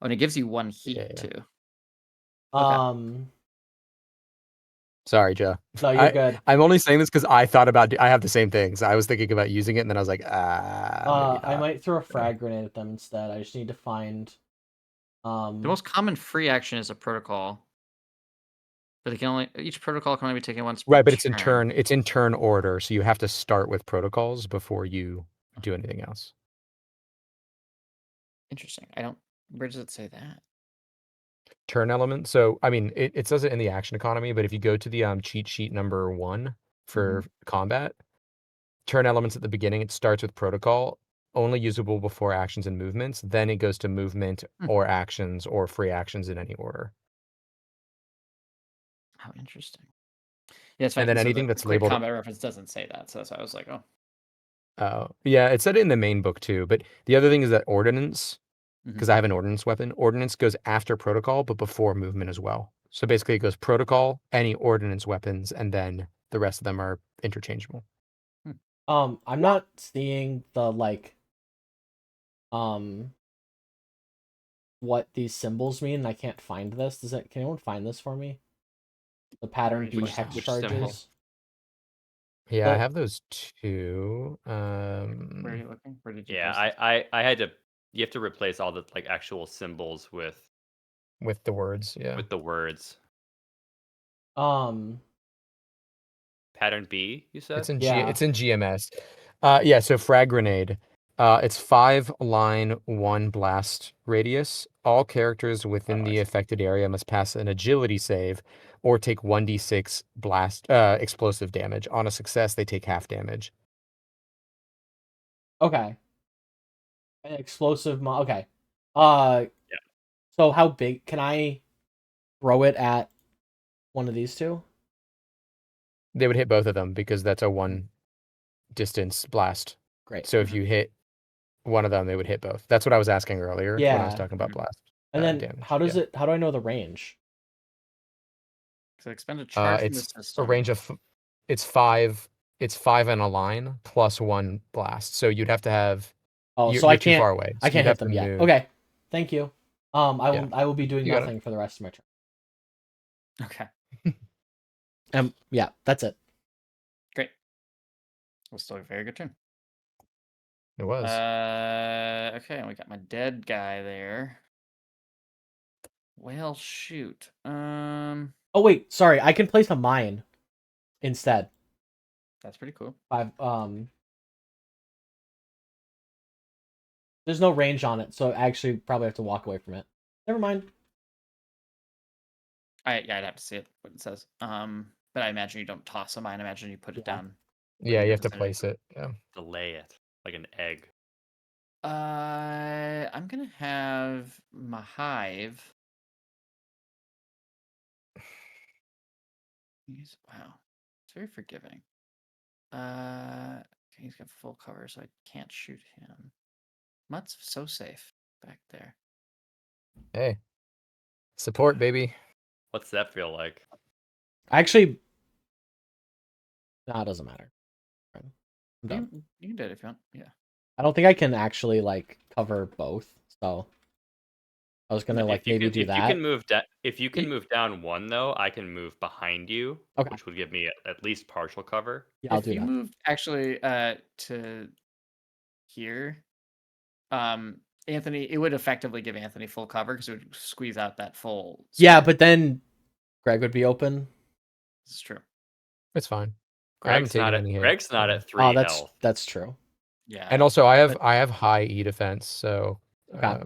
and it gives you 1 heat Yeah. too. Sorry, Joe. No, you're good. I'm only saying this because I thought about. I have the same things. I was thinking about using it, and then I was like, maybe not. I might throw a frag grenade at them instead. I just need to find. The most common free action is a protocol, but it can only each protocol can only be taken once. Per Right, but it's in turn. turn. It's in turn order, so you have to start with protocols before you do anything else. Interesting. I don't. Where does it say that? Turn element. So I mean, it says it in the action economy, but if you go to the cheat sheet number 1 for combat, turn elements at the beginning, it starts with protocol, only usable before actions and movements. Then it goes to movement or actions or free actions in any order. How interesting. Yeah, it's And then anything that's quick labeled combat reference doesn't say that, so that's why I was like, oh. Yeah, it said it in the main book too. But the other thing is that ordnance, because I have an ordnance weapon, ordnance goes after protocol, but before movement as well. So basically it goes protocol, any ordnance weapons, and then the rest of them are interchangeable. I'm not seeing the what these symbols mean. I can't find this. Can anyone find this for me? The pattern B hex charges. symbol? Yeah, I have those too. Where are you looking? Where did you? Yeah, post I had to. You have to replace all the like actual symbols with the words. Yeah. with the words. Um, Pattern B, you said? It's in Yeah. it's in GMS. Yeah, so frag grenade. It's 5 line 1 blast radius. All characters within the affected area must pass an agility save or take 1d6 blast explosive damage. On a success, they take half damage. Okay. An explosive okay. Yeah. So how big can I throw it at one of these two? They would hit both of them because that's a 1 distance blast. Great. So if you hit one of them, they would hit both. That's what I was asking earlier when I was Yeah. talking about blast. And then damage. how do I know the range? So expend a charge from the It's system. a range of it's 5 in a line plus 1 blast. So you'd have to have Oh, you're, so I you're too can't far away. I So can't you'd hit have them to yet. move. Okay. Thank you. Yeah. I will be doing You got it. nothing for the rest of my turn. Okay, Yeah, that's it. great. It was still a very good turn. It was. Okay, and we got my dead guy there. Well, shoot. Oh wait, sorry. I can place a mine instead. That's pretty cool. 5. There's no range on it, so I actually probably have to walk away from it. Never mind. I'd have to see what it says. But I imagine you don't toss them. I imagine you put it Yeah. down. Yeah, in you the have to vicinity. place it. Yeah. Delay it like an egg. I'm gonna have my hive. Wow, it's very forgiving. Okay, he's got full cover, so I can't shoot him. Mutt's so safe back there. Hey, support, baby. What's that feel like? Actually, nah, it doesn't matter. I'm done. You can do it if you want. Yeah. I don't think I can actually like cover both, so I was gonna No, like maybe do if that. you can move if you can Ye- move down one though, I can move behind you, Okay. which would give me at least partial cover. Yeah, I'll If do you that. move actually to here, Anthony, it would effectively give Anthony full cover because it would squeeze out that full. Yeah, square. but then Greg would be open. This is true. It's fine. I haven't taken any hit. Greg's not so- at 3 Oh, health. that's true. Yeah. And also, I have But- I have high E defense, so Okay.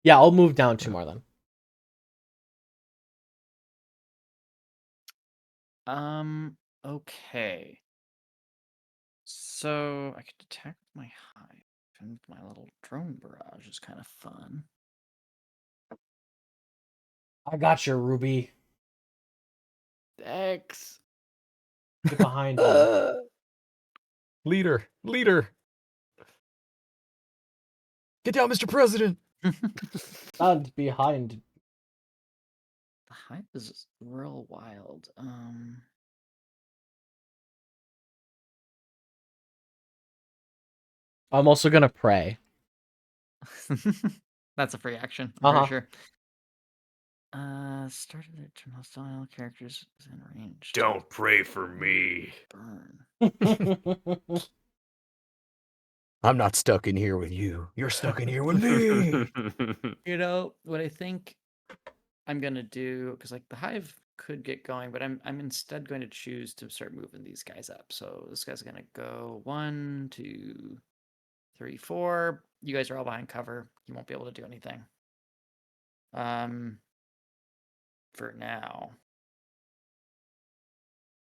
Yeah, I'll move down 2 more then. Okay. So I could attack with my hive and my little drone barrage is kind of fun. I got you, Ruby. Thanks. Get behind me. Leader. Get down, Mr. President. Stand behind. The hive is real wild. I'm also gonna pray. That's a free action. I'm Uh-huh. pretty sure. Started their turn hostile characters is in range. Don't pray for me. Burn. I'm not stuck in here with you. You're stuck in here with me. You know what I think I'm gonna do, because like the hive could get going, but I'm instead going to choose to start moving these guys up. So this guy's gonna go 1, 2, 3, 4. You guys are all behind cover. You won't be able to do anything. For now.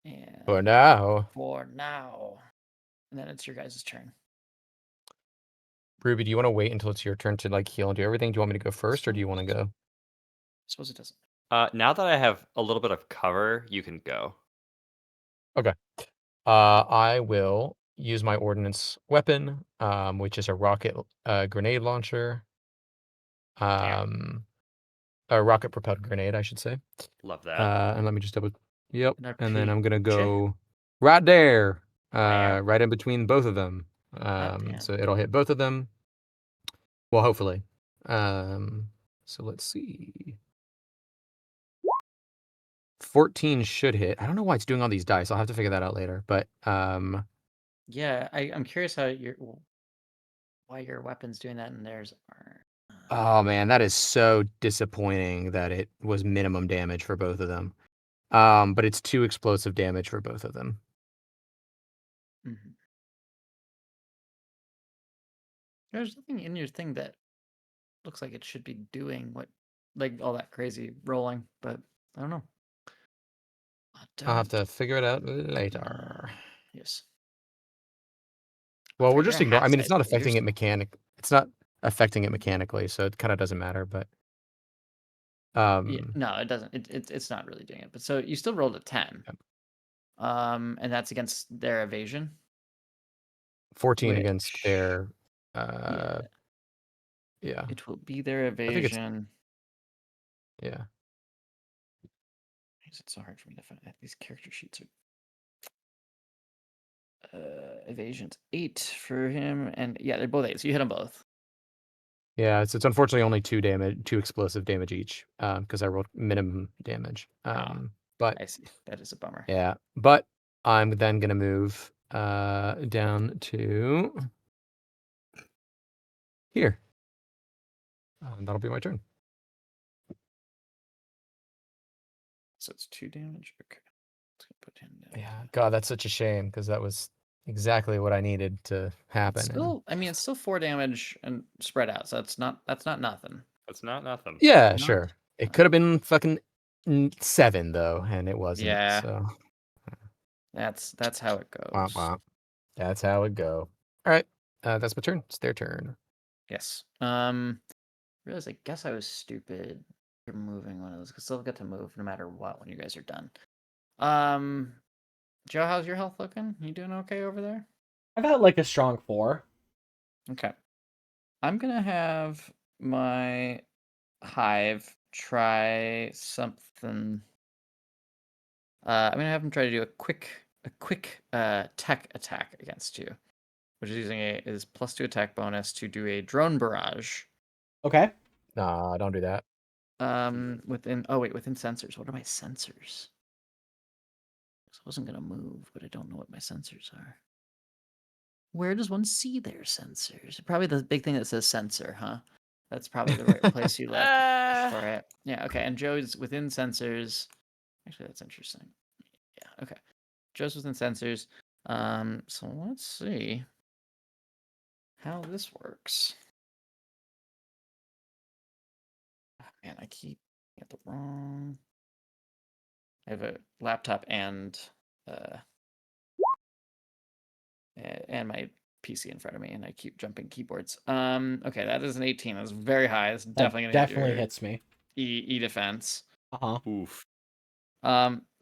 And For now. And then it's your guys' turn. Ruby, do you want to wait until it's your turn to like heal and do everything? Do you want me to go first, or do you want to go? Suppose it doesn't. Now that I have a little bit of cover, you can go. I will use my ordnance weapon, which is a rocket grenade launcher. A rocket propelled grenade, I should say. Love that. And let me just double. Yep. And I And then I'm gonna repeat, check. go right there, There. right in between both of them. damn. So it'll hit both of them. Well, hopefully. So let's see. 14 should hit. I don't know why it's doing all these dice. I'll have to figure that out later. But Yeah, I'm curious why your weapon's doing that and theirs are. oh man, that is so disappointing that it was minimum damage for both of them. But it's 2 explosive damage for both of them. Mhm. There's nothing in your thing that looks like it should be doing like all that crazy rolling, but I don't know. I'll have to figure it out later. Yes. Well, we're You're just a ignoring. I hat mean, it's size, not so you're affecting it It's not affecting it mechanically, so it kind of doesn't matter. But Yeah, no, it doesn't. It's not really doing it. But so you still rolled a 10. Yep. And that's against their evasion. 14 against Which, their. yeah, Yeah. it will be their think it's- evasion. Yeah. Why is it so hard for me to find? These character sheets are. Evasion's 8 for him, and yeah, they're both 8. So you hit them both. Yeah, it's unfortunately only 2 explosive damage each, because I rolled minimum damage. But I see. That is a bummer. yeah, but I'm then gonna move down to here. That'll be my turn. So it's 2 damage. Okay. Put him down. Yeah, God, that's such a shame because that was exactly what I needed to happen. and- Still, I mean, it's still 4 damage and spread out, so that's not nothing. That's not nothing. Yeah, Not sure. It could have been fucking 7 though, and it wasn't. Yeah. So That's how it womp goes. womp. That's how it go. All right, that's my turn. It's their turn. Yes. Realize I guess I was stupid for moving one of those because they'll get to move no matter what when you guys are done. Joe, how's your health looking? You doing okay over there? I got like a strong 4. Okay. I'm gonna have my hive try something. I'm gonna have him try to do a quick tech attack against you, which is using is +2 attack bonus to do a drone barrage. Okay. Nah, don't do that. Within sensors. What are my sensors? I wasn't gonna move, but I don't know what my sensors are. Where does one see their sensors? Probably the big thing that says sensor, huh? That's probably the right place you look for it. Yeah, okay. And Joe's within sensors. Actually, that's interesting. Yeah, okay. Joe's within sensors. So let's see how this works. Oh, man, I keep at the wrong. I have a laptop and my PC in front of me, and I keep jumping keyboards. Okay, that is an 18. That's very high. It's That definitely gonna definitely hit your hits me. E defense. Uh-huh. Oof.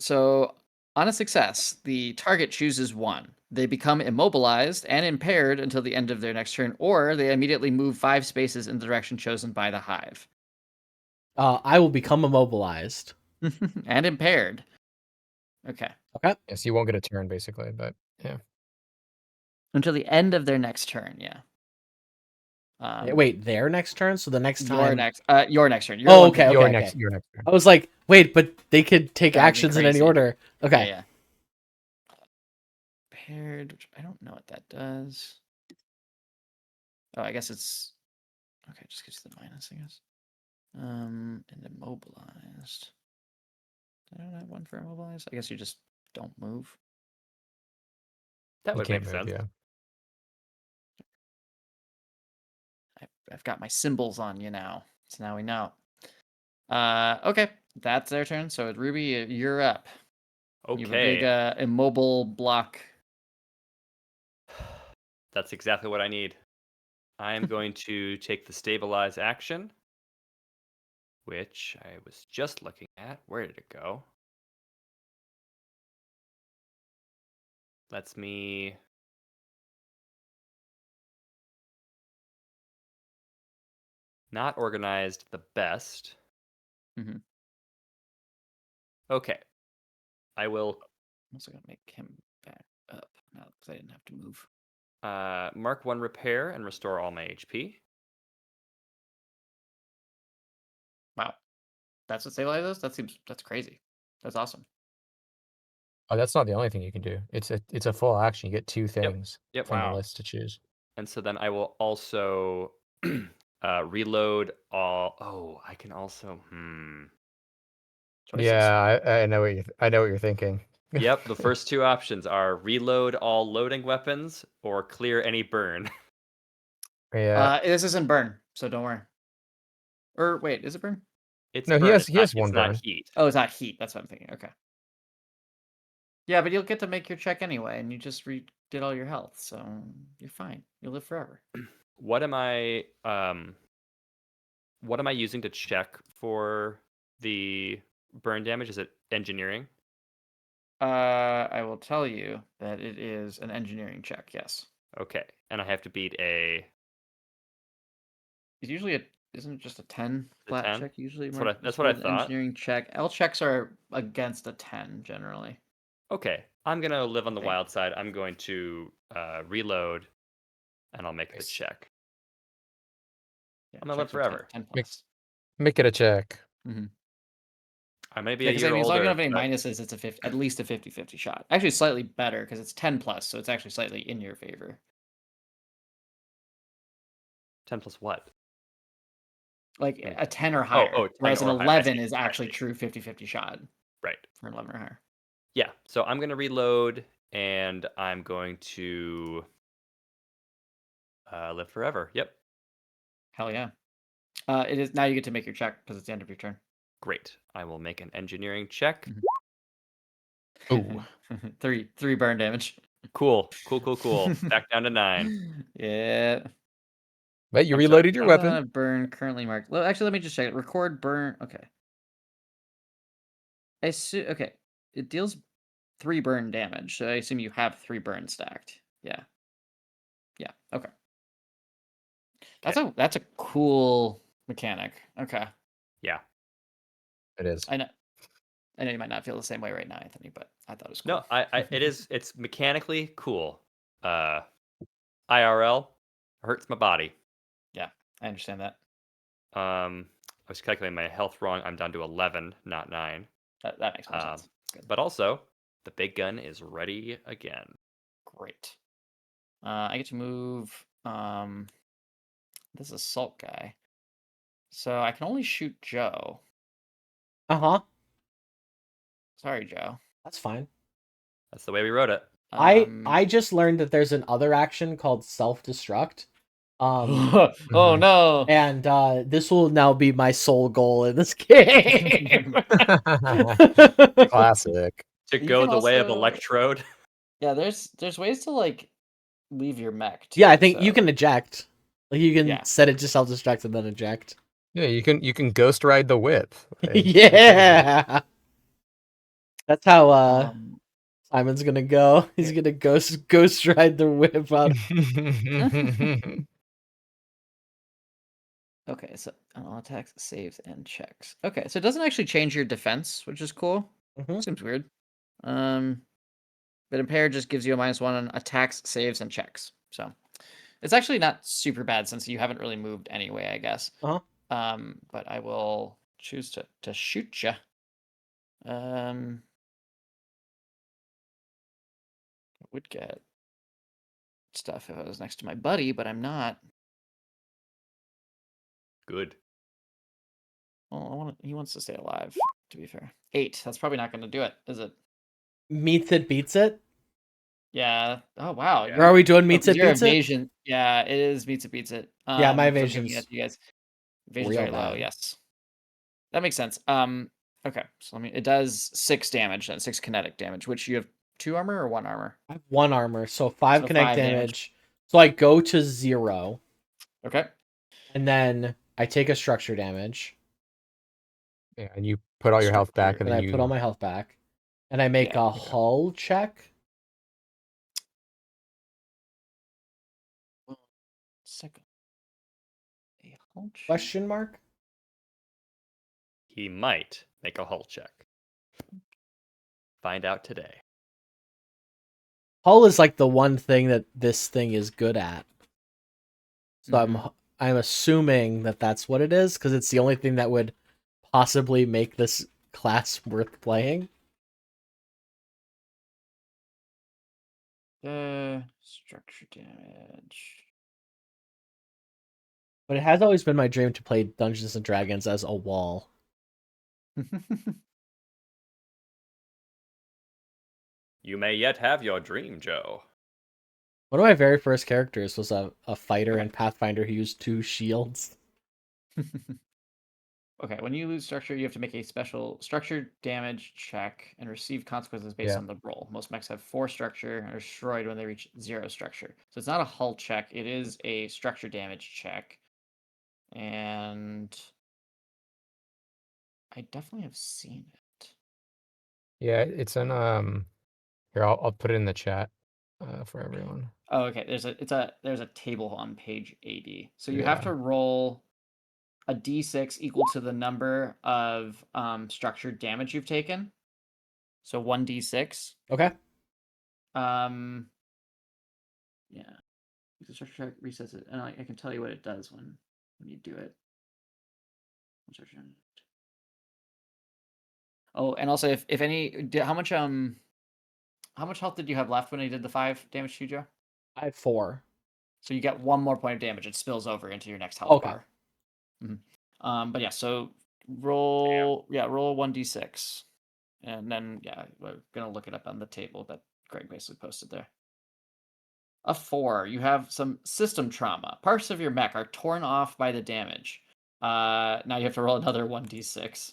So on a success, the target chooses one. They become immobilized and impaired until the end of their next turn, or they immediately move 5 spaces in the direction chosen by the hive. I will become immobilized. And impaired. Okay. Okay. Yes, you won't get a turn basically, but yeah. Until the end of their next turn, yeah. Wait, their next turn? So the next time. Your next turn. You're the one Okay, picking- okay. Your next turn. I was like, wait, but they could take That'd be actions in any crazy. order. Okay. Yeah. Paired, which I don't know what that does. Oh, I guess it's okay. Just gives the minus, I guess. And immobilized. I don't have one for immobilized. I guess you just don't move. That You would can't make move, sense. yeah. I've got my symbols on you now, so now we know. Okay, that's their turn. So Ruby, you're up. You have a big Okay. immobile block. That's exactly what I need. I am going to take the stabilize action, which I was just looking at. Where did it go? Lets me not organized the best. Mhm. Okay. I will I'm also gonna make him back up now because I didn't have to move. mark 1 repair and restore all my HP. Wow, that's what stabilize is. That's crazy. That's awesome. Oh, that's not the only thing you can do. It's a full action. You get 2 things Yep. from Wow. the list to choose. And so then I will also reload all. Oh, I can also. Choices. Yeah, I know what you're thinking. Yep, the first 2 options are reload all loading weapons or clear any burn. Yeah. This isn't burn, so don't worry. Or wait, is it burn? It's No, he burn. has one it's not burn. heat. Oh, it's not heat. That's what I'm thinking. Okay. Yeah, but you'll get to make your check anyway, and you just did all your health, so you're fine. You'll live forever. What am I using to check for the burn damage? Is it engineering? I will tell you that it is an engineering check. Yes. Okay, and I have to beat a It's usually isn't it just a 10 A flat 10? check usually? That's what I an thought. engineering check. L checks are against a 10 generally. Okay, I'm gonna live on the think. wild side. I'm going to reload, and I'll make the Nice. check. Yeah, I'm gonna live checks are 10, forever. 10 Make- plus. Make it a check. I may be Yeah, a because year I mean, as long as you older. don't have any but minuses, it's at least a 50-50 shot. Actually, slightly better because it's 10 plus, so it's actually slightly in your favor. 10 plus what? Like Hmm. a 10 or higher. 10 whereas an or higher. I 11 see, is I actually see. true 50-50 shot Right. for 11 or higher. Yeah, so I'm gonna reload, and I'm going to live forever. Yep, Hell yeah. It is now. You get to make your check because it's the end of your turn. great. I will make an engineering check. Ooh. three burn damage. Cool. Back down to 9. Yeah. But you I'm sorry. reloaded your weapon. Burn currently marked. Actually, let me just check it. Record burn. Okay. Okay. It deals 3 burn damage, so I assume you have 3 burn stacked. Yeah. Yeah. Okay. That's a cool mechanic. Okay. Yeah. It is. I know you might not feel the same way right now, Anthony, but I thought it was cool. No, it's mechanically cool. IRL hurts my body. Yeah, I understand that. I was calculating my health wrong. I'm down to 11, not 9. That makes more sense. Good. But also, the big gun is ready again. Great. I get to move this assault guy. So I can only shoot Joe. Uh-huh. Sorry, Joe. That's fine. That's the way we wrote it. I just learned that there's an other action called self-destruct. Oh no. And this will now be my sole goal in this game. Classic. To You go can the way of also- Electrode. Yeah, there's ways to like leave your mech too, Yeah, I think you so- can eject. Like you can Yeah. set it to self-destruct and then eject. Yeah, you can ghost ride the whip. Like, Yeah. That's how Um, Simon's gonna go. He's gonna ghost ride the whip out. okay, so all attacks, saves, and checks. Okay, so it doesn't actually change your defense, which is cool. Mhm. Seems weird. But impaired just gives you a -1 on attacks, saves, and checks. So it's actually not super bad since you haven't really moved anyway, I guess. Uh-huh. But I will choose to shoot you. I would get stuff if I was next to my buddy, but I'm not. Good. Well, he wants to stay alive, to be fair. 8. That's probably not going to do it, is it? Meets it, beats it. Yeah. Oh, wow. Yeah. Or are we doing meets Because it, your beats it? evasion. Yeah, it is meets it, beats it. Yeah, my 'cause I'm giving evasion's it to you guys. Evasion's real very low, bad. yes. That makes sense. Okay. So it does 6 damage then, 6 kinetic damage, which you have 2 armor or 1 armor? I have 1 armor, so 5 So kinetic 5 damage. So I go to 0, Okay. and then I take a structure damage, Yeah, and you put all your health back, and and then I put all my health back, and I make Yeah, a hull check. Second. A hull check? Question mark? He might make a hull check. Find out today. Hull is like the one thing that this thing is good at. So Mhm. I'm assuming that that's what it is because it's the only thing that would possibly make this class worth playing. Structure damage. But it has always been my dream to play Dungeons and Dragons as a wall. You may yet have your dream, Joe. One of my very first characters was a fighter in Pathfinder who used 2 shields. Okay, when you lose structure, you have to make a special structure damage check and receive consequences based Yeah. on the roll. Most mechs have 4 structure and are destroyed when they reach 0 structure. So it's not a hull check, it is a structure damage check. And I definitely have seen it. Yeah, it's in here, I'll put it in the chat for everyone. Oh, okay. There's a table on page 80. So you have Yeah. to roll a d6 equal to the number of structured damage you've taken. So 1d6. Okay. Yeah. The structure check resets it, and I can tell you what it does when you do it. Oh, and also if any, how much health did you have left when you did the 5 damage to you, Joe? I have 4. So you get 1 more point of damage. It spills over into your next health Okay. bar. But yeah, so roll 1d6. And then, yeah, we're going to look it up on the table that Greg basically posted there. A 4. You have some system trauma. Parts of your mech are torn off by the damage. Now you have to roll another 1d6.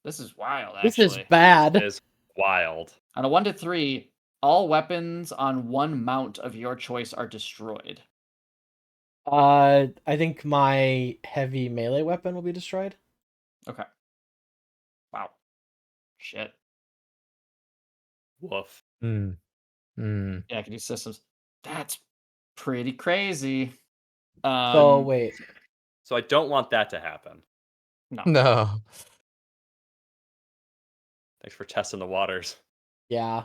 This is wild, This is actually. bad. It is wild. On a 1 to 3, all weapons on one mount of your choice are destroyed. I think my heavy melee weapon will be destroyed. Okay. Wow. Shit. Woof. Hmm. Hmm. Yeah, I can do systems. That's pretty crazy. So wait, So I don't want that to happen. No. No. Thanks for testing the waters. yeah.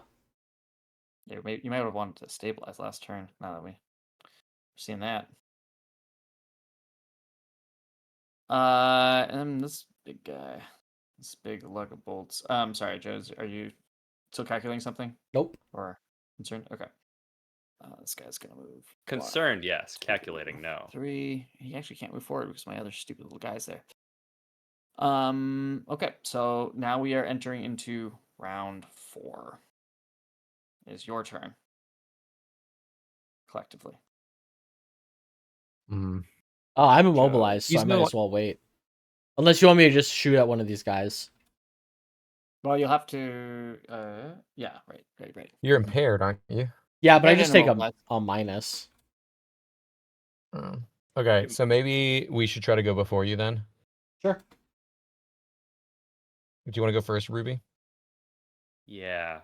You might have wanted to stabilize last turn. Now that we've seen that. And then this big guy, this big lug of bolts. Sorry, Joe. Are you still calculating something Nope. or concerned? Okay. This guy's gonna move. Concerned, yes. Calculating, no. 3. He actually can't move forward because my other stupid little guy's there. Okay, so now we are entering into round 4. It is your turn. Collectively. Hmm. Oh, I'm Joe. immobilized, so He's I might no- as well wait. Unless you want me to just shoot at one of these guys. Well, you'll have to. Yeah, right. You're impaired, aren't you? Yeah, but I And just take immobilized. a minus. Oh. Okay, so maybe we should try to go before you then. Sure. Do you want to go first, Ruby? Yeah.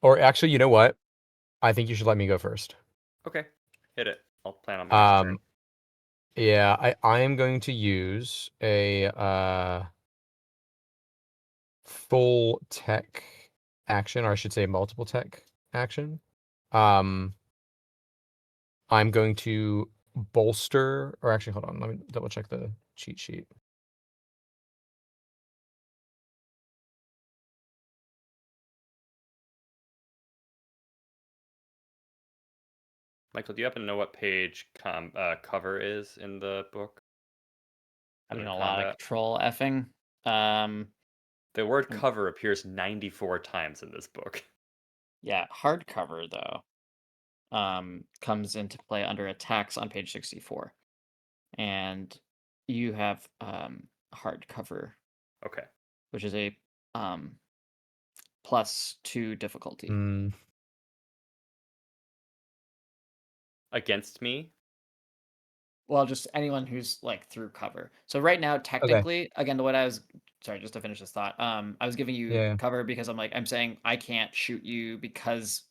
Or actually, you know what? I think you should let me go first. Okay. Hit it. I'll plan on my next turn. Yeah, I am going to use a full tech action, or I should say multiple tech action. I'm going to bolster, or actually, hold on, let me double check the cheat sheet. Michael, do you happen to know what page cover is in the book? I'm doing Under a lot of combat? control effing. The word cover appears 94 times in this book. Yeah, hardcover though comes into play under attacks on page 64. And you have hardcover, Okay. which is a +2 difficulty. Against me? Well, just anyone who's like through cover. So right now, technically, again, the way I was sorry, just to finish this thought, I was giving you Yeah. cover because I'm saying I can't shoot you because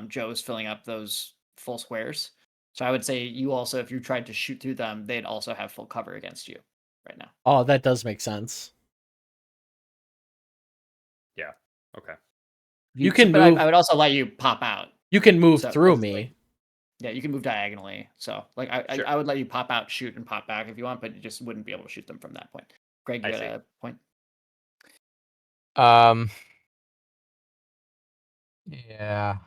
Joe's filling up those full squares. So I would say you also, if you tried to shoot through them, they'd also have full cover against you right now. Oh, that does make sense. Yeah. Okay. You can but move. I would also let you pop out. You can move So through basically- me. Yeah, you can move diagonally. So like Sure. I would let you pop out, shoot, and pop back if you want, but you just wouldn't be able to shoot them from that point. Greg, you I got see. a point? Yeah,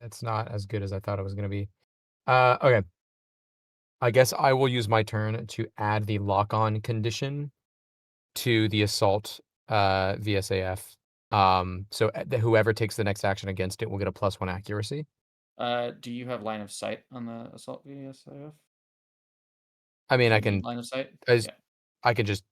that's not as good as I thought it was going to be. Okay. I guess I will use my turn to add the lock-on condition to the assault VSAF. So whoever takes the next action against it will get a +1 accuracy. Do you have line of sight on the assault VSAF? I mean, Do I you can need line of sight. as Yeah, I can just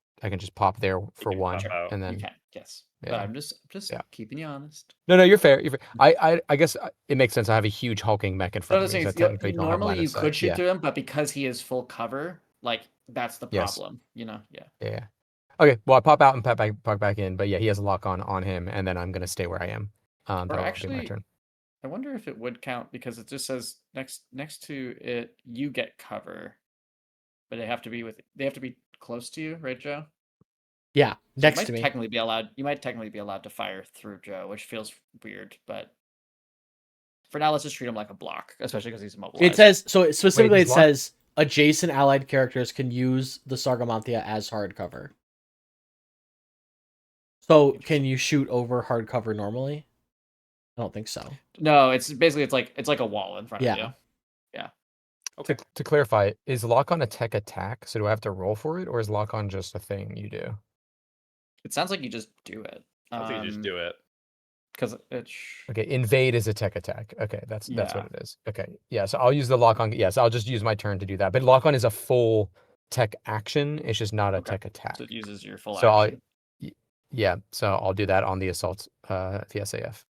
pop there for can one, pop out. and you then can. Yes, but yeah. I'm just Yeah. keeping you honest. No, you're fair. You're fair. I guess it makes sense. I have a huge hulking mech in So front the of me, thing so I is, technically don't have normally line of you sight. could shoot Yeah. through him, but because he is full cover, like that's the Yes. problem. You know? Yeah. Yeah. Okay. Well, I pop out and pop back in, but yeah, he has a lock on him, and then I'm gonna stay where I am. Or That'll be my actually, turn. I wonder if it would count because it just says next to it you get cover, but they have to be close to you, right, Joe? Yeah, So next to me. You might technically be allowed to fire through Joe, which feels weird, but for now, let's just treat him like a block, especially because he's immobilized. It says so specifically. he's It locked? says adjacent allied characters can use the Sargamonthia as hardcover. So can you shoot over hardcover normally? I don't think so. No, it's basically it's like a wall in front of Yeah. you. Yeah. Okay. To clarify, is lock on a tech attack? So do I have to roll for it, or is lock on just a thing you do? It sounds like you just do it. I think you just do it. Because it's Okay, invade is a tech attack. Okay, that's what Yeah. it is. Okay, yeah. So I'll use the lock on. Yes, I'll just use my turn to do that. But lock on is a full tech action. It's just not a Okay. tech attack. So it uses your full So action. yeah. So I'll do that on the assault, the SAF.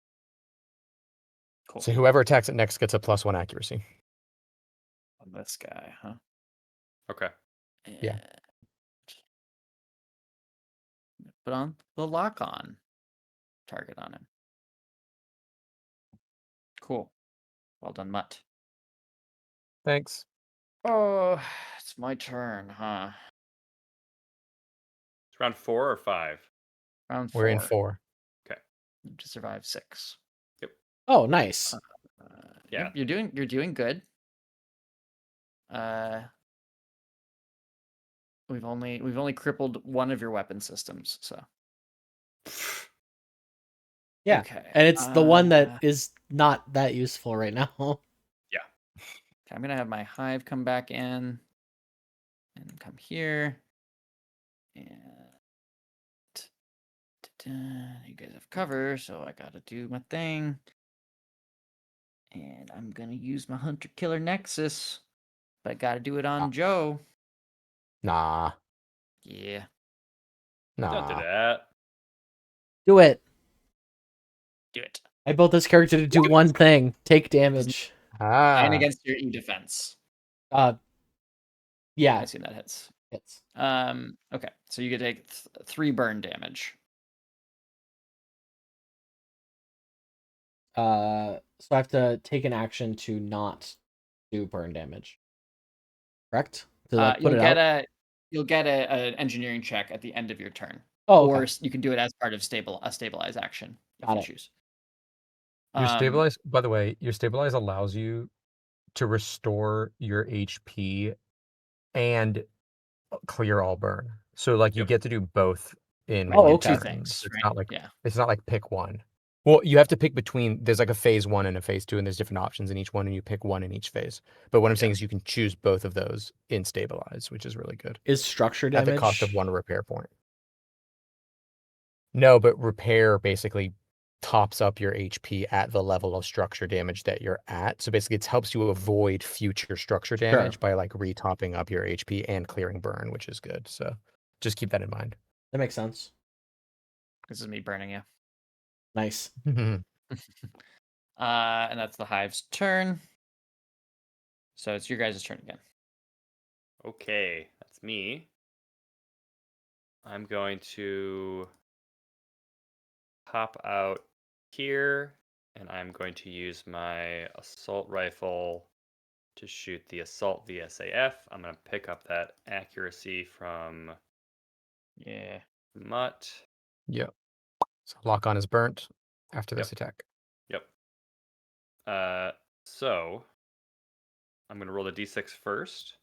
Cool. So whoever attacks it next gets a +1 accuracy. On this guy, huh? Okay. Yeah. Put on the lock on target on him. Cool. Well done, Mutt. Thanks. Oh, it's my turn, huh? It's round 4 or 5? Round 4. We're in 4. Okay. You have to survive 6. Oh, nice. Yeah. Yep, you're doing good. We've only crippled one of your weapon systems, so Yeah. okay. And it's the one that is not that useful right now. Yeah. Okay, I'm gonna have my hive come back in and come here. And you guys have cover, so I gotta do my thing. And I'm gonna use my hunter killer nexus, but I gotta do it on Joe. Nah. Yeah. Don't do Nah. that. Do it. Do it. I built this character to do one thing: take damage. And Ah. against your E defense. Yeah, I assume that hits. hits. Okay, so you can take 3 burn damage. So I have to take an action to not do burn damage. Correct? To like put it out. You'll get an engineering check at the end of your turn. Oh, Or okay. you can do it as part of a stabilize action if Got you it. choose. Your stabilize, by the way, your stabilize allows you to restore your HP and clear all burn. So like you Yep. get to do both in Oh, one okay. Two turn. things, It's right? not like Yeah. it's not like pick one. Well, you have to pick between. There's like a phase 1 and a phase 2, and there's different options in each one, and you pick one in each phase. But what I'm saying is you can choose both of those in stabilize, which is really good. Is structure At damage the cost of 1 repair point. No, but repair basically tops up your HP at the level of structure damage that you're at. So basically it helps you avoid future structure damage by like retopping up your HP and clearing burn, which is good. So just keep that in mind. That makes sense. This is me burning you. Nice. And that's the hive's turn. So it's your guys' turn again. Okay, that's me. I'm going to pop out here, and I'm going to use my assault rifle to shoot the assault VSAF. I'm going to pick up that accuracy from Mutt. Yep. So lock on is burnt after this attack. Yep. So I'm going to roll the d6 first.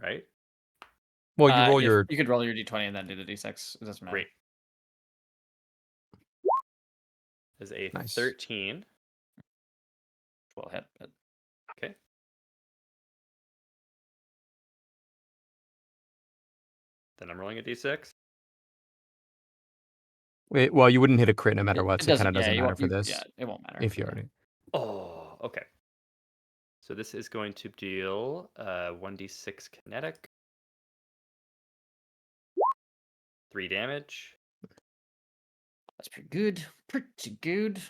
Right? Well, you roll your. You could roll your d20 and then do the d6. It doesn't matter. Great. Is a Nice. 13. Well hit, but Okay. Then I'm rolling a d6. Wait, well, you wouldn't hit a crit no matter what, so it kind of doesn't you matter won't- for this. Yeah, it won't matter. If you already. Oh, okay. So this is going to deal 1d6 kinetic. 3 damage. That's pretty good. Pretty good.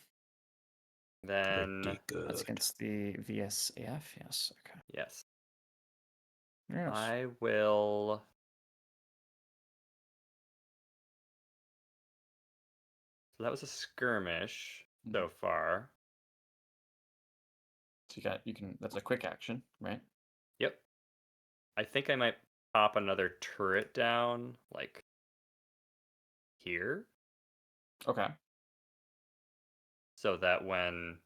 Then That's against the VSAF. Yes. Okay. yes. Very nice. I will So that was a skirmish so far. So that's a quick action, right? Yep. I think I might pop another turret down like here. Okay. So that when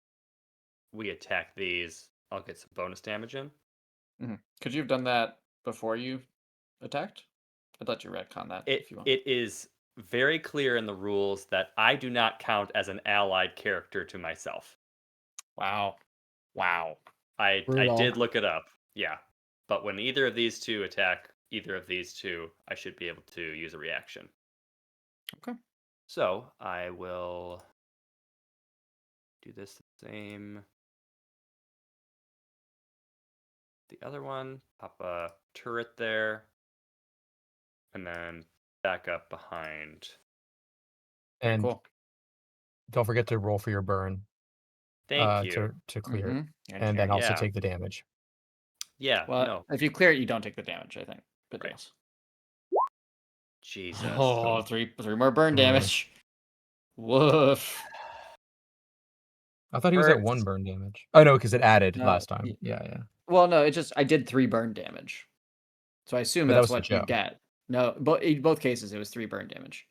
we attack these, I'll get some bonus damage in. Mm-hmm. Could you have done that before you attacked? I'd let you retcon that if you want. It is very clear in the rules that I do not count as an allied character to myself. Wow. Wow. I Brutal. did look it up. Yeah. But when either of these two attack either of these two, I should be able to use a reaction. Okay. So I will do this the same. The other one, pop a turret there, and then back up behind. Very And cool. don't forget to roll for your burn Thank you. to clear it, Mhm. and then also Yeah. take the damage. Yeah, Well, no. if you clear it, you don't take the damage, I think. But Right. yes. Jesus. Oh, three more burn Mm. damage. Woof. I thought he was at Hurts. 1 burn damage. Oh no, because it added No, last time. y- Yeah. Well, no, I did 3 burn damage. So I assume But that that's was to what you Joe. get. No, but in both cases it was 3 burn damage.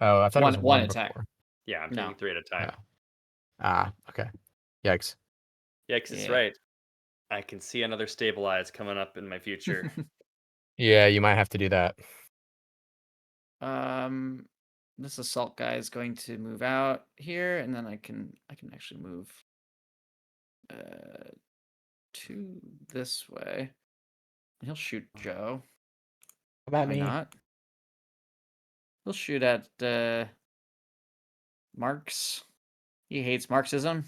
Oh, I thought it was One 1 attack. before. Yeah, I'm No. taking 3 at a time. Okay. Yikes. Yeah, 'cause it's Yeah. right. I can see another stabilize coming up in my future. Yeah, you might have to do that. This assault guy is going to move out here, and then I can actually move to this way. And he'll shoot Joe. How about Why me? not? He'll shoot at Marx. He hates Marxism.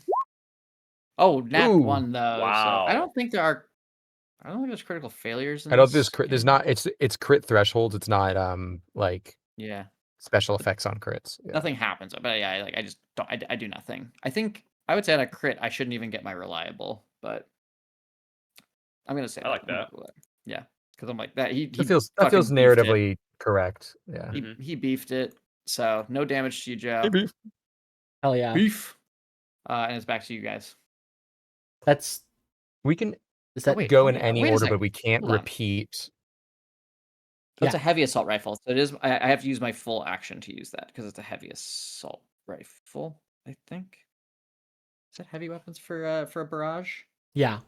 Oh, nat Ooh. 1 though. So I Wow. don't think there's critical failures in I know this there's game. not it's crit thresholds. It's not like Yeah. special effects on crits. Yeah. Nothing happens. But yeah, I just don't. I do nothing. I think I would say on a crit, I shouldn't even get my reliable, but I'm gonna say I like I'm gonna that. go with that. Yeah, because I'm like that. He That feels fucking beefed it. narratively correct. Yeah. He beefed it. So no damage to you, Joe. Maybe. Hell yeah. Beef. And it's back to you guys. That's We can is that wait, go how in many- any wait a order, sec. but we can't Hold on. repeat. That's Yeah. a heavy assault rifle. So it is. I have to use my full action to use that because it's a heavy assault rifle. I think. Is that heavy weapons for a barrage? yeah.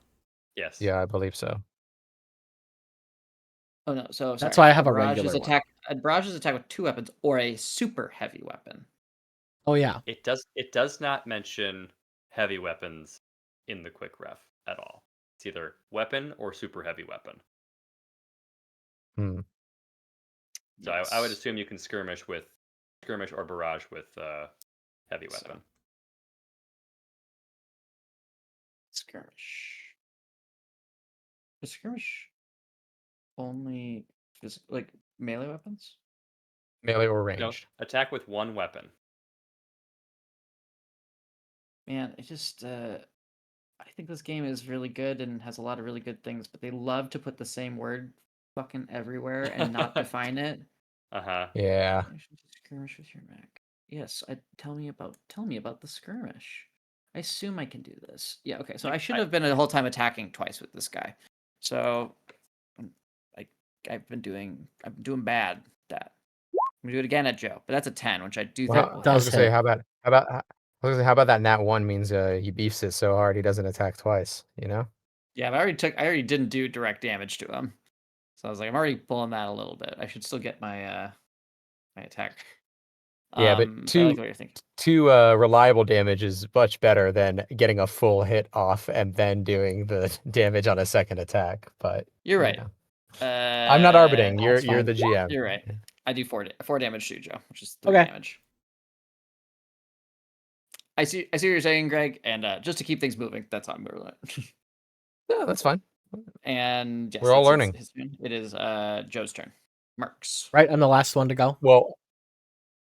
Yes. Yeah, I believe so. Oh no, so sorry. That's why I have a barrage regular is one. attack. A barrage is attack with 2 weapons or a super heavy weapon. Oh yeah. It does not mention heavy weapons in the quick ref at all. It's either weapon or super heavy weapon. Hmm. So I would Yes. assume you can skirmish or barrage with heavy So- weapon. Skirmish. Is skirmish only like melee weapons? Melee or No, ranged. attack with 1 weapon. Man, it just I think this game is really good and has a lot of really good things, but they love to put the same word fucking everywhere and not define it. Uh-huh. Yeah. Skirmish with your mech. Yes, tell me about the skirmish. I assume I can do this. Yeah, okay. So I should have been the whole time attacking twice with this guy. So I'm doing bad at that. I'm gonna do it again at Joe, but that's a 10, which I do Well, think will does I was hit. gonna say, hit. how about that nat 1 means he beefs it so hard he doesn't attack twice, you know? Yeah, but I already didn't do direct damage to him. So I was like, I'm already pulling that a little bit. I should still get my my attack. Yeah, but I like what you're thinking. 2 reliable damage is much better than getting a full hit off and then doing the damage on a second attack. But You're right. know. I'm not arbiting. You're that's fine. the GM. You're right. I do 4 damage to you, Joe, which is 3 Okay. damage. I see what you're saying, Greg, and just to keep things moving, that's how I'm doing it. Yeah, that's fine. And yes, We're all that's learning. his turn. It is Joe's turn. Marks. Right, I'm the last one to go. Well,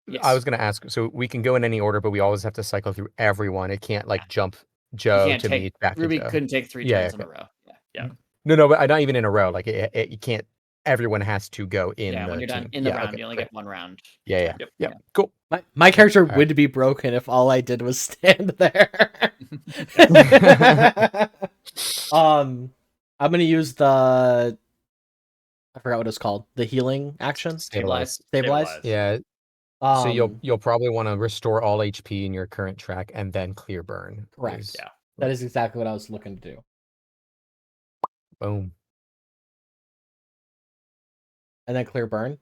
Yes. I was gonna ask. So we can go in any order, but we always have to cycle through everyone. It can't like jump Joe can't to take me back Ruby to Joe. couldn't take 3 Yeah, turns in okay. a row. Yeah. Yeah. No, but not even in a row. Like you can't. Everyone has to go in. Yeah, the when you're done team. in the Yeah, round, okay, you only great. get 1 round. Yeah. Yep. Yeah. Cool. My character All right. would be broken if all I did was stand there. I'm gonna use the I forgot what it's called. The healing action. Stabilize. Stabilize. Yeah. Um, So you'll probably want to restore all HP in your current track and then clear burn. Correct. Yeah. That is exactly what I was looking to do. Boom. And then clear burn.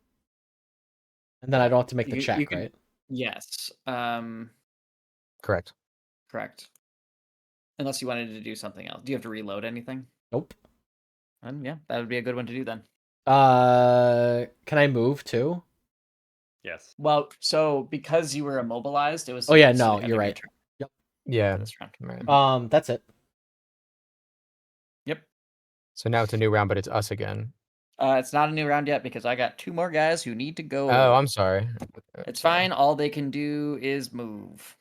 And then I don't have to make the You check, can- right? Yes. Correct. Correct. Unless you wanted to do something else. Do you have to reload anything? Nope. And yeah, that would be a good one to do then. Can I move too? Yes. Well, so because you were immobilized, it was. Oh yeah, supposed to no, be end you're of your right. turn Yeah. for this round. Right. That's it. Yep. So now it's a new round, but it's us again. It's not a new round yet because I got 2 more guys who need to go. Oh, I'm sorry. It's Sorry. fine. All they can do is move.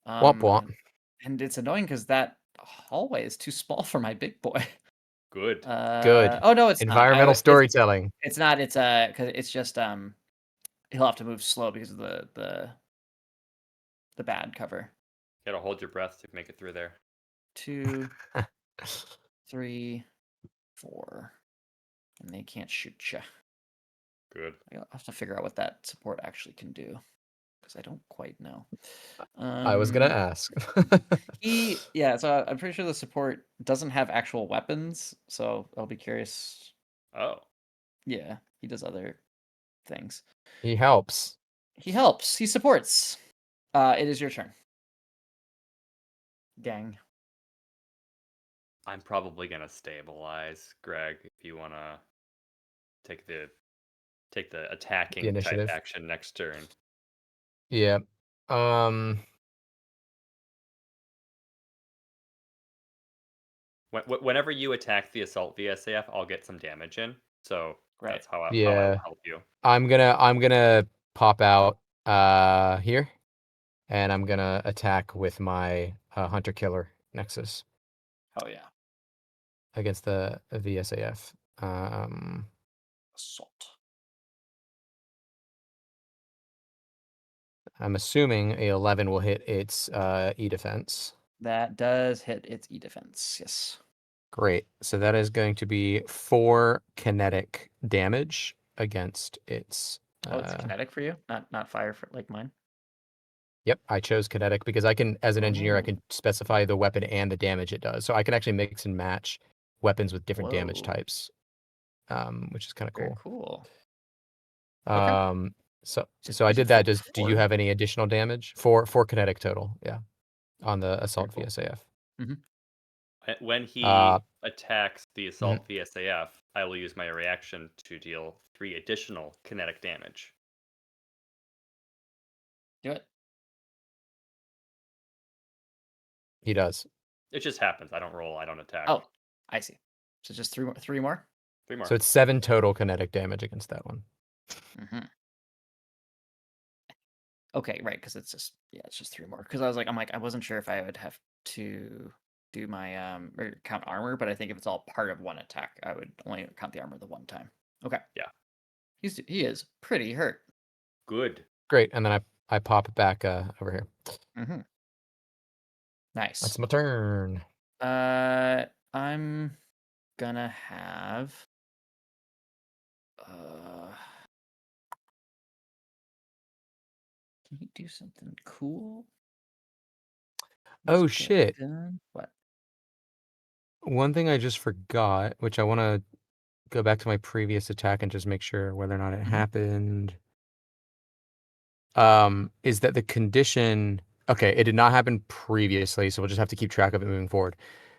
Womp womp. And it's annoying because that hallway is too small for my big boy. Good. Good. Oh no, it's Environmental not. storytelling. It's not. It's because it's just he'll have to move slow because of the bad cover. Gotta hold your breath to make it through there. 2, 3, 4, and they can't shoot you. Good. I'll have to figure out what that support actually can do because I don't quite know. I was gonna ask. So I'm pretty sure the support doesn't have actual weapons, so I'll be curious. Oh. Yeah, he does other things. He helps. He helps. He supports. It is your turn. Gang. I'm probably gonna stabilize, Greg, if you wanna take the attacking type initiative. action next turn. Yeah. Whenever you attack the assault VSAF, I'll get some damage in. So Right. that's how I will Yeah. help you. I'm gonna pop out here, and I'm gonna attack with my hunter killer nexus Oh yeah. against the VSAF. Assault. I'm assuming a 11 will hit its E defense. That does hit its E defense. Yes. Great. So that is going to be 4 kinetic damage against its. Oh, it's kinetic for you, not fire for like mine. Yep, I chose kinetic because I can, as an engineer, I Oh. can specify the weapon and the damage it does. So I can actually mix and match weapons with different damage Whoa. types, which is kind of Very cool. cool. Okay. So I Is it did that. Do you 4? have any additional damage? 4 kinetic total, yeah, on the assault cool. VSAF. When he attacks the assault VSAF, I will use my reaction to deal 3 additional kinetic damage. Do it. He does. It just happens. I don't roll. I don't attack. Oh, I see. So just 3 more. 3 more. 3 more. So it's 7 total kinetic damage against that one. Mm-hmm. Okay, right, because it's just 3 more. Because I wasn't sure if I would have to do my or count armor, but I think if it's all part of one attack, I would only count the armor the one time. Okay. Yeah. He is pretty hurt. Good. Great, and then I pop back over here. Mm-hmm. Nice. That's my turn. I'm gonna have can he do something cool? Oh, He's got a shit. gun. What? One thing I just forgot, which I want to go back to my previous attack and just make sure whether or not it happened, is that the condition... Okay, it did not happen previously, so we'll just have to keep track of it moving forward.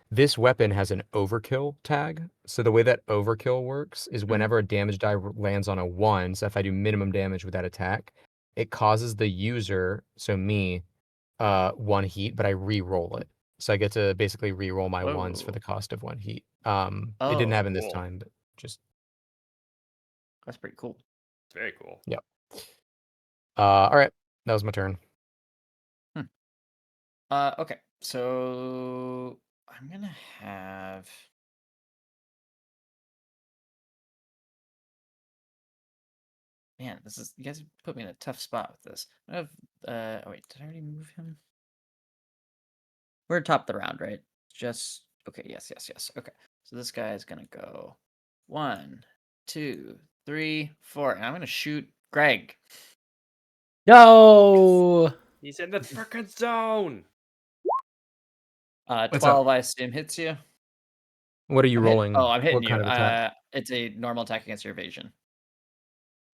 This weapon has an overkill tag. So the way that overkill works is whenever a damage die lands on a 1, so if I do minimum damage with that attack, it causes the user, so me, 1 heat, but I re-roll it. So I get to basically re-roll my 1s for the cost of 1 heat. It didn't happen this cool. time, but just... That's pretty cool. It's very cool. Yep. All right, that was my turn. Okay, so I'm gonna have. Man, you guys put me in a tough spot with this. I have. Oh wait, did I already move him? We're top of the round, right? Just okay. Yes. Okay, so this guy is gonna go 1, 2, 3, 4, and I'm gonna shoot Greg. No. He's in the frickin' zone. 12, I assume, hits you. What are you rolling? I'm hitting what you. kind of attack? It's a normal attack against your evasion.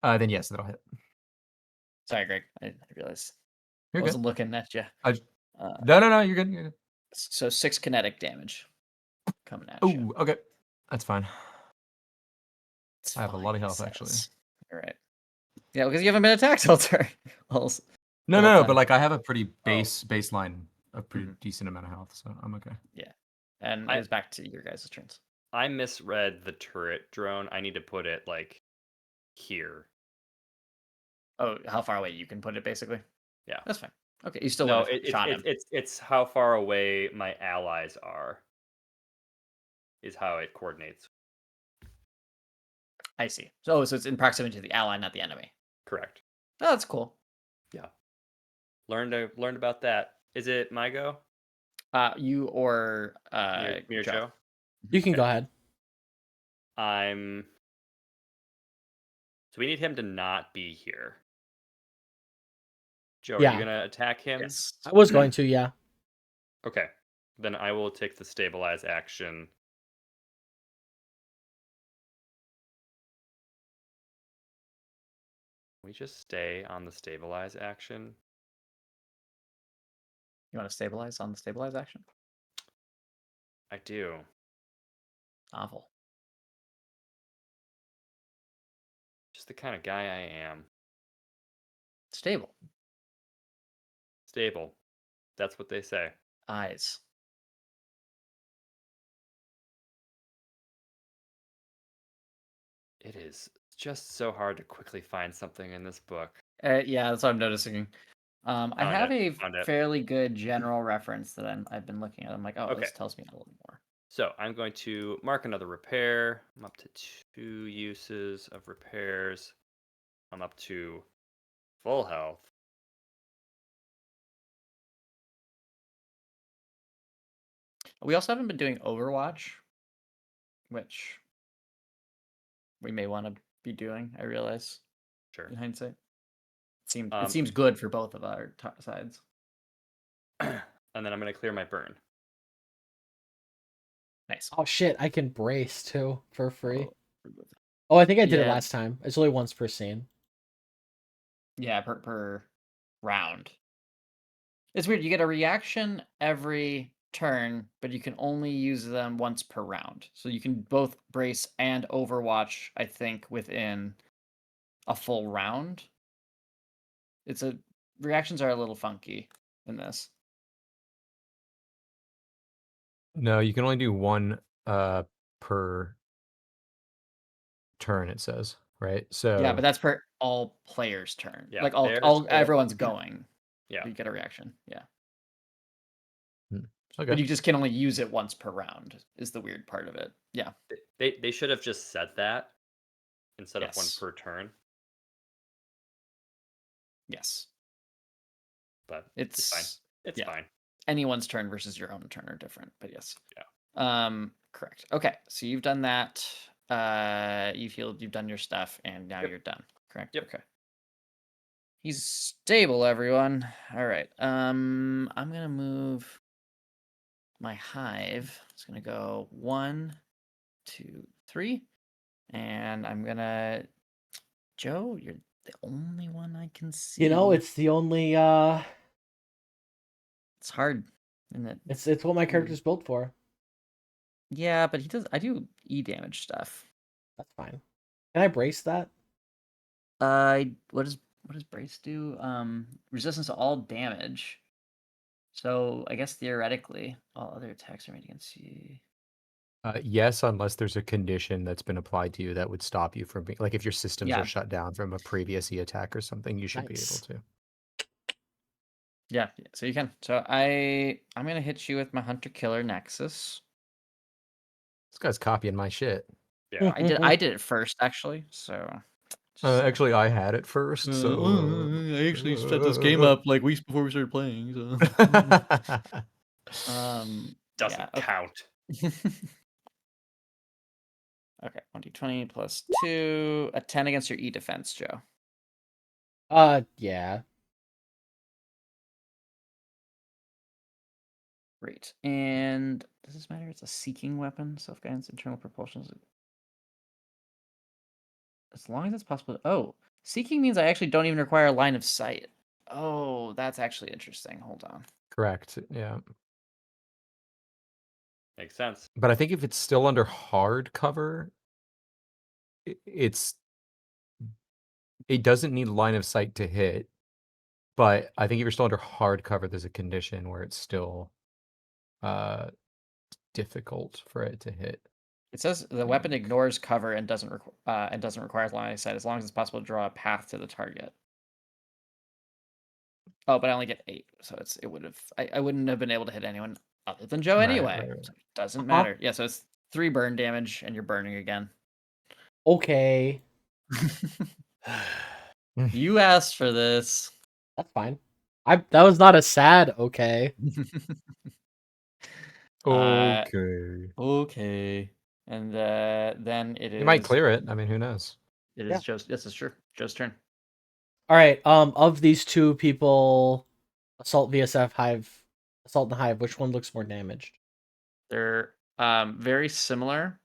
Then yes, that'll hit. Sorry, Greg. I didn't realize. You're I wasn't looking at you. No, you're good. You're good. So 6 kinetic damage coming at you. Oh, okay. That's fine. It's I have a fine, lot of he health, actually. says. All right. Yeah, because you haven't been attacked all turn. Well, No, the no, whole no, time. but like I have a pretty Oh. baseline, a pretty Mhm. decent amount of health, so I'm okay. And it's back to your guys' turns. I misread the turret drone. I need to put it like here. Oh, how far away you can put it, basically? Yeah. That's fine. Okay, you still No, would have shot him. it's how far away my allies are. Is how it coordinates. I see. So it's in proximity to the ally, not the enemy. Correct. Oh, that's cool. Yeah. Learned about that. Is it my go? You or Me or Joe. Joe? You can Okay. go ahead. So we need him to not be here. Joe, are Yeah. you gonna attack him? Yes. I was going to, yeah. Okay. Then I will take the stabilize action. We just stay on the stabilize action. You want to stabilize on the stabilize action? I do. Awful. Just the kind of guy I am. Stable. Stable. That's what they say. Eyes. It is just so hard to quickly find something in this book. Yeah, that's what I'm noticing. I have a Found it. fairly good general reference that I've been looking at. I'm like, oh, Okay. this tells me a little more. So I'm going to mark another repair. I'm up to 2 uses of repairs. I'm up to full health. We also haven't been doing Overwatch, which we may want to be doing. I realize Sure. in hindsight, it Um, seems good for both of our sides. And then I'm going to clear my burn. Nice. Oh shit, I can brace too for free. Oh, Oh, I think I did it Yeah. last time. It's only once per scene. yeah, per round. It's weird. You get a reaction every turn, but you can only use them once per round. So you can both brace and Overwatch, I think, within a full round. Reactions are a little funky in this. No, you can only do one per turn, it says, right? So Yeah, but that's per all players' turn. Yeah, Like fair, that's fair. everyone's going. Yeah. You get a reaction. Yeah. okay. But you just can only use it once per round is the weird part of it. Yeah. They should have just said that instead of one Yes. per turn. Yes. But It's fine. It's yeah. fine. Anyone's turn versus your own turn are different, but yes. Yeah. Correct. Okay, so you've done that. You've done your stuff, and now Yep. you're done. Correct. Yep. Okay. He's stable, everyone. All right. I'm gonna move my hive. It's gonna go 1, 2, 3, and I'm gonna. Joe, you're the only one I can see. You know, it's the only It's hard, isn't it? it's what my character's built for. Yeah, but he does. I do E damage stuff. That's fine. Can I brace that? What does brace do? Resistance to all damage. So I guess theoretically, all other attacks are made against you. Yes, unless there's a condition that's been applied to you that would stop you from being like if your systems Yeah. are shut down from a previous E attack or something, you should Nice. be able to. Yeah, so you can. So I'm gonna hit you with my Hunter Killer Nexus. This guy's copying my shit. Yeah. I did it first actually. So Actually, I had it first, so I actually set this game up like weeks before we started playing. So Doesn't count. Okay, 1d20 plus 2, a 10 against your E defense, Joe. Yeah. Great. And does this matter? It's a seeking weapon. Self-guidance, internal propulsion. As long as it's possible. Oh, seeking means I actually don't even require a line of sight. Oh, that's actually interesting. Hold on. correct. Yeah. Makes sense. But I think if it's still under hard cover, it doesn't need line of sight to hit. But I think if you're still under hard cover, there's a condition where it's still difficult for it to hit. It says the weapon ignores cover and doesn't require line of sight as long as it's possible to draw a path to the target. Oh, but I only get 8, so it would have I wouldn't have been able to hit anyone other than Joe Right, anyway. right. So it doesn't Uh-huh. matter. Yeah, so it's 3 burn damage and you're burning again. Okay, You asked for this. that's fine. That was not a sad okay. Okay. Okay. And then it is. You might clear it. I mean, who knows? It Yeah. is Joe's. This is true. Joe's turn. All right. Of these two people, assault VSF assault and hive, which one looks more damaged? They're very similar.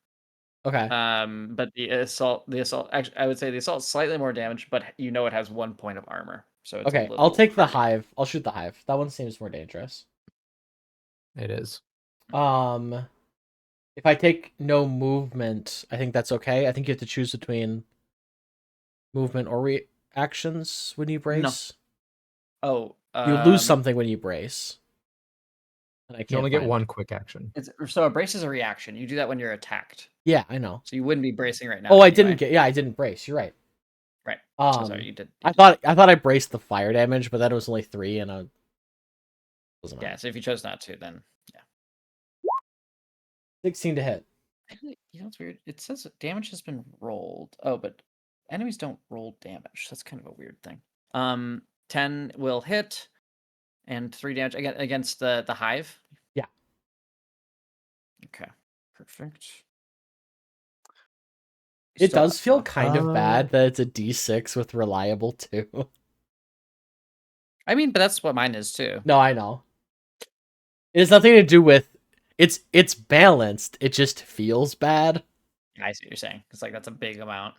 Okay. But the assault. Actually, I would say the assault's slightly more damage, but you know it has 1 point of armor, so it's a Okay. little I'll take the harder. hive. I'll shoot the hive. That one seems more dangerous. It is. If I take no movement, I think that's okay. I think you have to choose between movement or reactions when you brace. Oh, You lose something when you brace. And I can't You only get find- one quick action. So a brace is a reaction. You do that when you're attacked. Yeah, I know. So you wouldn't be bracing right now. Oh, I anyway. didn't get. Yeah, I didn't brace. You're right. Right. Um, Sorry, you did. I thought I braced the fire damage, but that was only 3, and I doesn't matter. Yeah. So if you chose not to, then yeah. 16 to hit. Actually, you know what's weird? It says damage has been rolled. Oh, but enemies don't roll damage. That's kind of a weird thing. 10 will hit, and 3 damage against the hive. Yeah. Okay. Perfect. It Still does feel up. kind of bad that it's a D6 with reliable too. I mean, but that's what mine is too. No, I know. It has nothing to do with it's balanced. It just feels bad. I see what you're saying. It's like that's a big amount.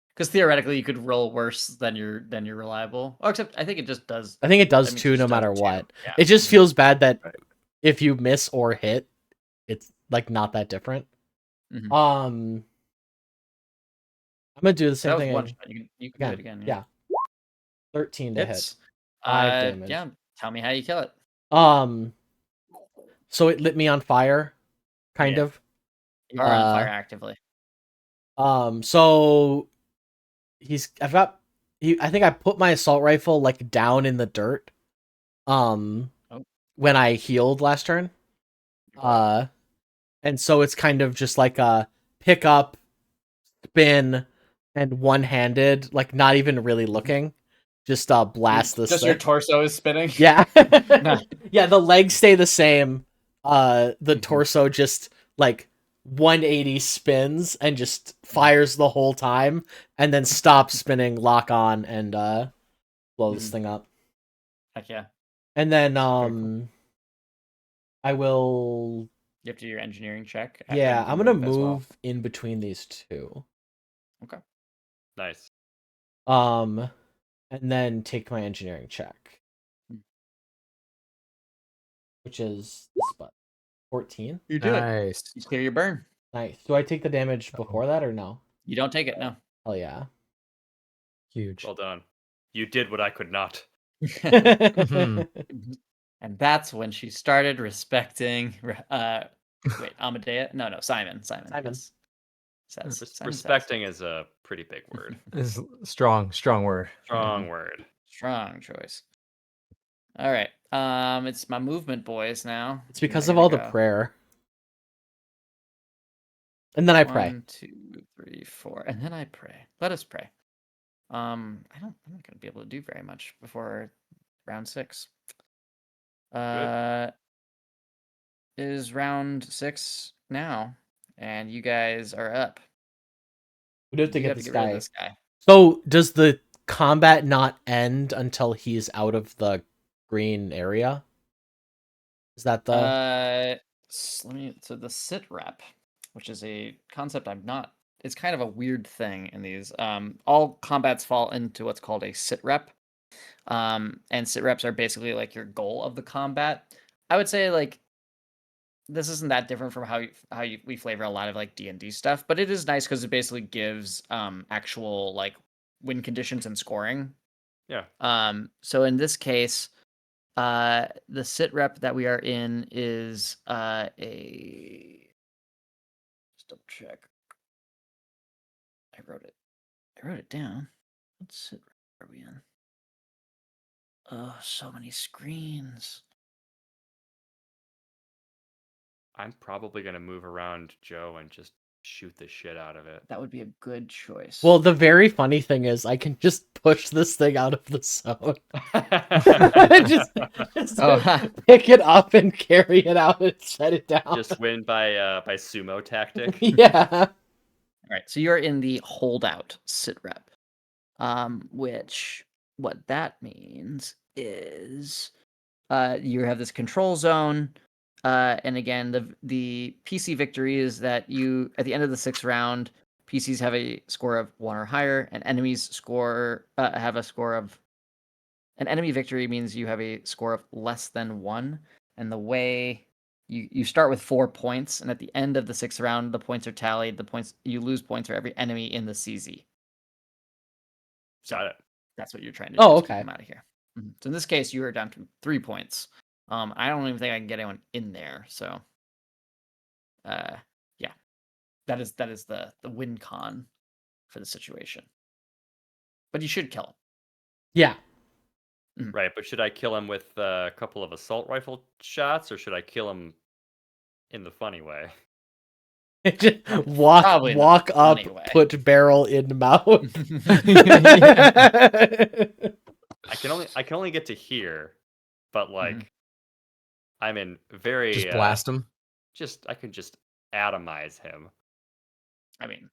Because theoretically, you could roll worse than your reliable. Oh, except I think it just does. I think it does I mean, it too, just no does matter too. what. Yeah. It just feels bad that Right. if you miss or hit, it's like not that different. Mhm. I'm gonna do the same That was thing. one shot. You can do it again. Yeah. 13 to hit. Hits. 5 damage. Yeah. Tell me how you kill it. So it lit me on fire, kind Yeah. of. You are on fire actively. So I think I put my assault rifle like down in the dirt. When I healed last turn. And so it's kind of just like a pick up, spin, and one-handed, like not even really looking. Just blast this Just thing. your torso is spinning. Yeah. Yeah, the legs stay the same. The torso just like 180 spins and just fires the whole time and then stops spinning, lock on, and blow this thing up. Heck yeah. And then cool. I will You have to do your engineering check. Yeah, and I'm gonna as well. move in between these two. Okay. Nice. And then take my engineering check. Which is this button. 14. You do it. Nice. You clear your burn. Nice. Do I take the damage before that or no? You don't take it, no. Hell yeah. Huge. Well done. You did what I could not. And that's when she started respecting wait, Amadea? No, Simon. Simon. Yes. Simon Respecting is a pretty big word. This is strong word. Strong word. Strong choice. All right. It's my movement, boys. Now It's because I of all gotta the go. prayer. And then I pray. 1, 2, 3, 4, and then I pray. Let us pray. I'm not gonna be able to do very much before round 6. Is round 6 now, and you guys are up. We do have to You get have this to get rid of guy. this guy. So does the combat not end until he's out of the green area? Is that the So the sit rep, which is a concept it's kind of a weird thing in these. All combats fall into what's called a sit rep. And sit reps are basically like your goal of the combat. I would say like this isn't that different from we flavor a lot of like D&D stuff, but it is nice because it basically gives actual like win conditions and scoring. Yeah. So in this case, the sit rep that we are in is a just double check. I wrote it down. What sit rep are we in? Oh, so many screens. I'm probably gonna move around Joe and just shoot the shit out of it. That would be a good choice. Well, the very funny thing is, I can just push this thing out of the zone. just Oh, pick it up and carry it out and set it down. Just win by sumo tactic. Yeah. all right. So you're in the holdout sit rep, which what that means is you have this control zone. And again, the PC victory is that you at the end of the 6th round, PCs have a score of 1 or higher, and enemies have a score of. An enemy victory means you have a score of less than 1, and the way you start with 4 points, and at the end of the 6th round, the points are tallied. The points you lose points for every enemy in the CZ. Got it. That's what you're trying to do. Oh, is keep okay. them out of here. So in this case, you are down to 3 points. I don't even think I can get anyone in there. So, yeah, that is the win con for the situation. But you should kill him. Yeah. Right, but should I kill him with a couple of assault rifle shots, or should I kill him in the funny way? Just walk Probably the up, funny way. put barrel in mouth. I can only get to here, but like I'm in very Just blast him. I can just atomize him. I mean,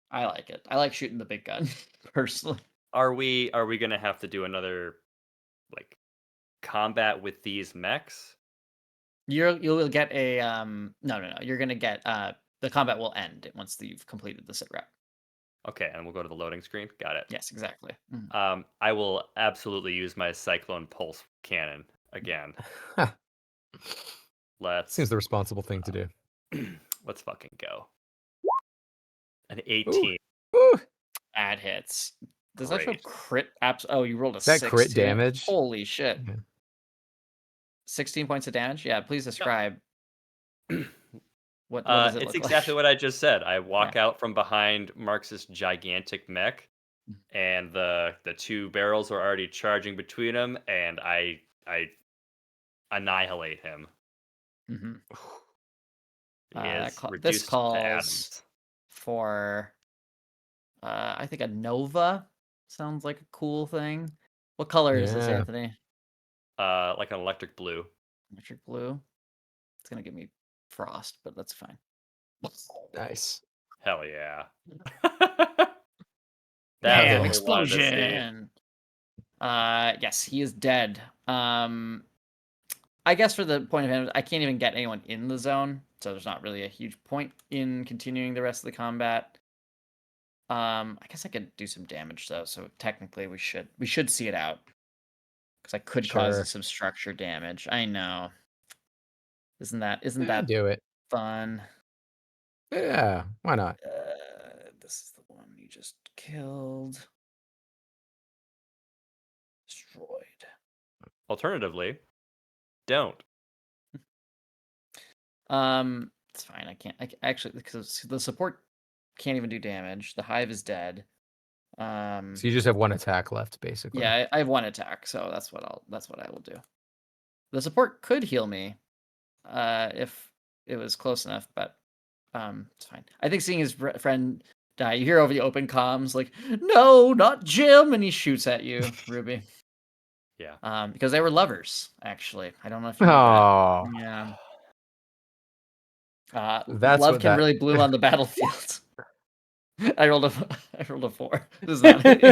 I like it. I like shooting the big gun personally. Are we gonna have to do another like combat with these mechs? You'll get a no. You're gonna get the combat will end once you've completed the sit rep. Okay, and we'll go to the loading screen. Got it. Yes, exactly. I will absolutely use my Cyclone Pulse Cannon again. Seems the responsible thing to do. Let's fucking go. An 18. Ooh. That hits. Does that show Great. crit? Oh, you rolled a That 6 crit too. damage? Holy shit! Yeah. 16 points of damage. Yeah, please describe. What does it It's look exactly like? what I just said. I walk out from behind Marx's gigantic mech, and the 2 barrels are already charging between them, and I annihilate him. Mm-hmm. He is This reduced to calls atoms. for I think a Nova sounds like a cool thing. What color is this, Yeah. Anthony? Like an electric blue. Electric blue. It's gonna give me frost, but that's fine. Nice. Hell yeah. Bam! That's what we wanted to see. Explosion. Yes, he is dead. I guess for the point of him, I can't even get anyone in the zone, so there's not really a huge point in continuing the rest of the combat. I guess I could do some damage though, so technically we should see it out. Because I could Sure. cause some structure damage. I know. Isn't that Do it. fun? Yeah, why not? This is the one you just killed. Destroyed. Alternatively, don't. It's fine. I can't. Actually, because the support can't even do damage. The hive is dead. So you just have one attack left, basically. Yeah, I have 1 attack, so that's what I will do. The support could heal me, if it was close enough, but it's fine. I think seeing his friend die, you hear over the open comms like, "No, not Jim," and he shoots at you, Ruby. Yeah. Because they were lovers, actually. I don't know if you knew Oh, that. Yeah. That's Love what can that- really bloom on the battlefield. I rolled a 4. Does not hit you.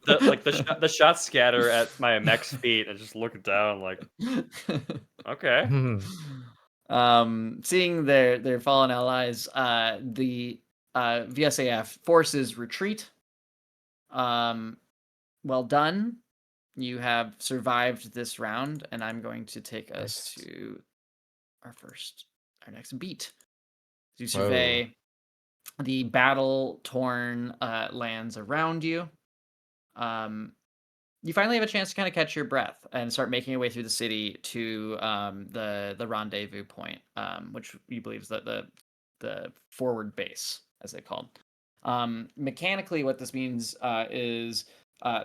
The shots scatter at my mech's feet and just look down like, okay. Seeing their fallen allies, the VSAF forces retreat. Well done. you have survived this round, and I'm going to take us Nice. to our next beat. You Whoa. survey the battle-torn lands around you. You finally have a chance to kind of catch your breath and start making your way through the city to the rendezvous point, which you believe is the forward base, as they called. Mechanically, what this means is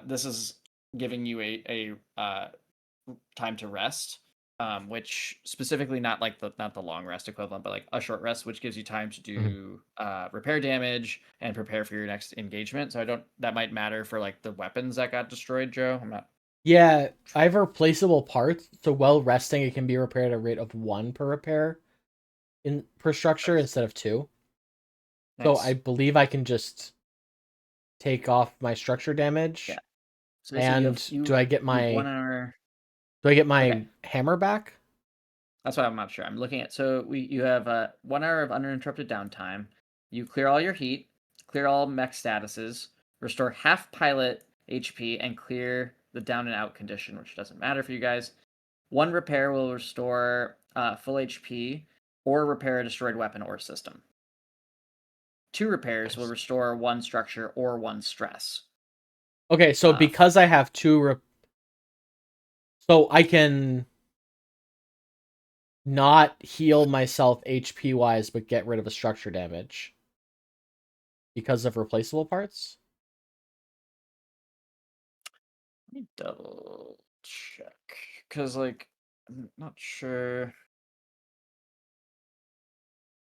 this is giving you a time to rest, which specifically not the long rest equivalent, but like a short rest, which gives you time to do repair damage and prepare for your next engagement. So that might matter for like the weapons that got destroyed, Joe. I'm not. Yeah, I have replaceable parts, so while resting, it can be repaired at a rate of 1 per repair per structure Nice. instead of 2. Nice. So I believe I can just take off my structure damage. Yeah. So And do I get you have my 1 hour? Okay. Hammer back? That's what I'm not sure. I'm looking at. So you have 1 hour of uninterrupted downtime. You clear all your heat, clear all mech statuses, restore half pilot HP, and clear the down and out condition, which doesn't matter for you guys. 1 repair will restore full HP or repair a destroyed weapon or system. 2 repairs will Nice. restore 1 structure or 1 stress. Okay, so because I have 2 so I can not heal myself HP wise, but get rid of a structure damage because of replaceable parts. Let me double check, because like I'm not sure.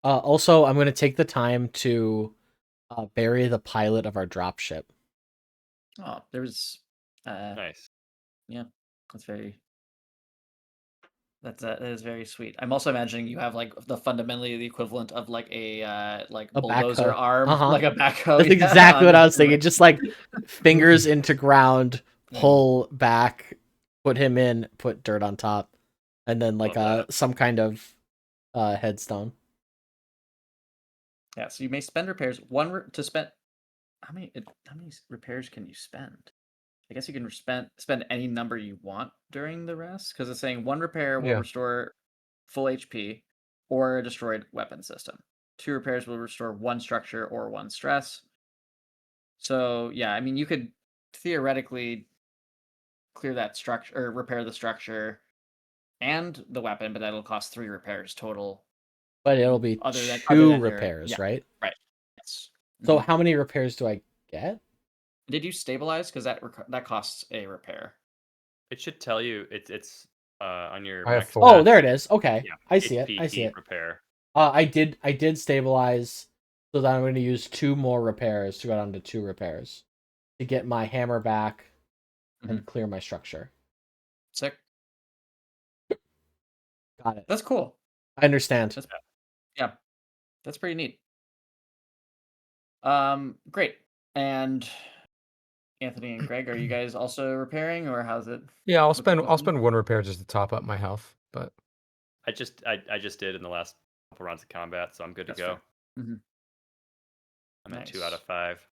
Also, I'm going to take the time to bury the pilot of our dropship. Oh, there's Nice. yeah, that is very sweet. I'm also imagining you have like fundamentally the equivalent of like a bulldozer backhoe. arm, like a backhoe. That's exactly what I was thinking. Just like fingers into ground, pull back, put him in, put dirt on top, and then like some kind of headstone. Yeah, so you may spend repairs to spend. How many repairs can you spend? I guess you can spend any number you want during the rest, because it's saying 1 repair will restore full HP or a destroyed weapon system. 2 repairs will restore 1 structure or 1 stress. So yeah, I mean you could theoretically clear that structure or repair the structure and the weapon, but that'll cost 3 repairs total. But it'll be Other than two repairs, right? Right. Yes. So how many repairs do I get? Did you stabilize? Because that costs a repair. It should tell you it's on your. I have mech 4. Oh, stats. there it is. Okay, Yeah, I see it. HP, I see heat, it. Repair. I did stabilize, so that I'm going to use 2 more repairs to go down to 2 repairs to get my hammer back and clear my structure. Sick. Got it. That's cool. I understand. Yeah, that's pretty neat. Great. And Anthony and Greg, are you guys also repairing, or how's it? Yeah, I'll spend 1 repair just to top up my health, but I just did in the last couple rounds of combat, so I'm good to go. Mm-hmm. I'm at 2 out of 5.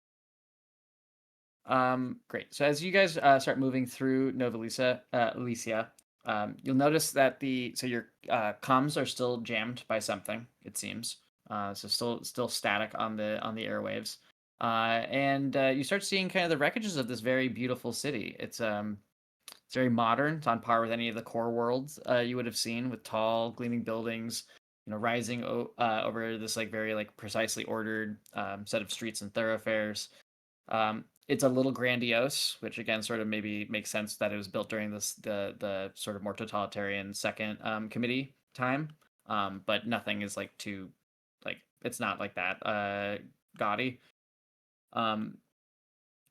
Great. So as you guys start moving through Nova Alicia, you'll notice that your comms are still jammed by something. It seems so still static on the airwaves, and you start seeing kind of the wreckages of this very beautiful city. It's very modern. It's on par with any of the core worlds you would have seen, with tall, gleaming buildings, rising over this like very like precisely ordered set of streets and thoroughfares. It's a little grandiose, which again sort of maybe makes sense that it was built during the sort of more totalitarian second committee time. But nothing is like too like it's not like that gaudy.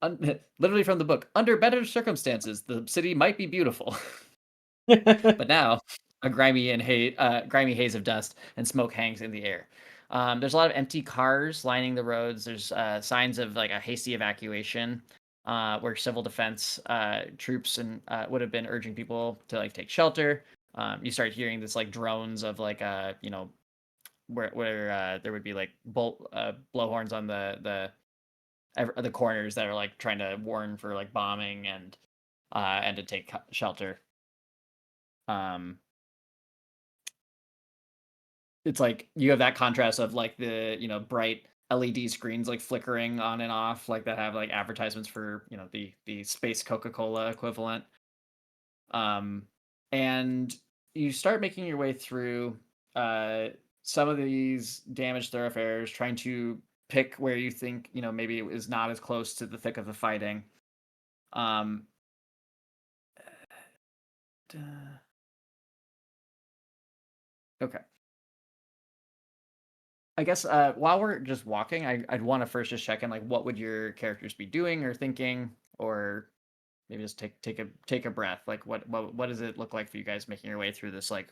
Literally from the book, under better circumstances, the city might be beautiful. But now a grimy haze of dust and smoke hangs in the air. There's a lot of empty cars lining the roads. There's signs of like a hasty evacuation, where civil defense troops and would have been urging people to like take shelter. You start hearing this like drones of like where there would be like blowhorns on the corners that are like trying to warn for like bombing, and and to take shelter. It's like you have that contrast of like the bright LED screens like flickering on and off, like that have like advertisements for the space Coca-Cola equivalent. And you start making your way through some of these damaged thoroughfares, trying to pick where you think maybe it is not as close to the thick of the fighting. Okay. I guess while we're just walking, I'd want to first just check in, like, what would your characters be doing or thinking, or maybe just take a breath. Like, what does it look like for you guys making your way through this like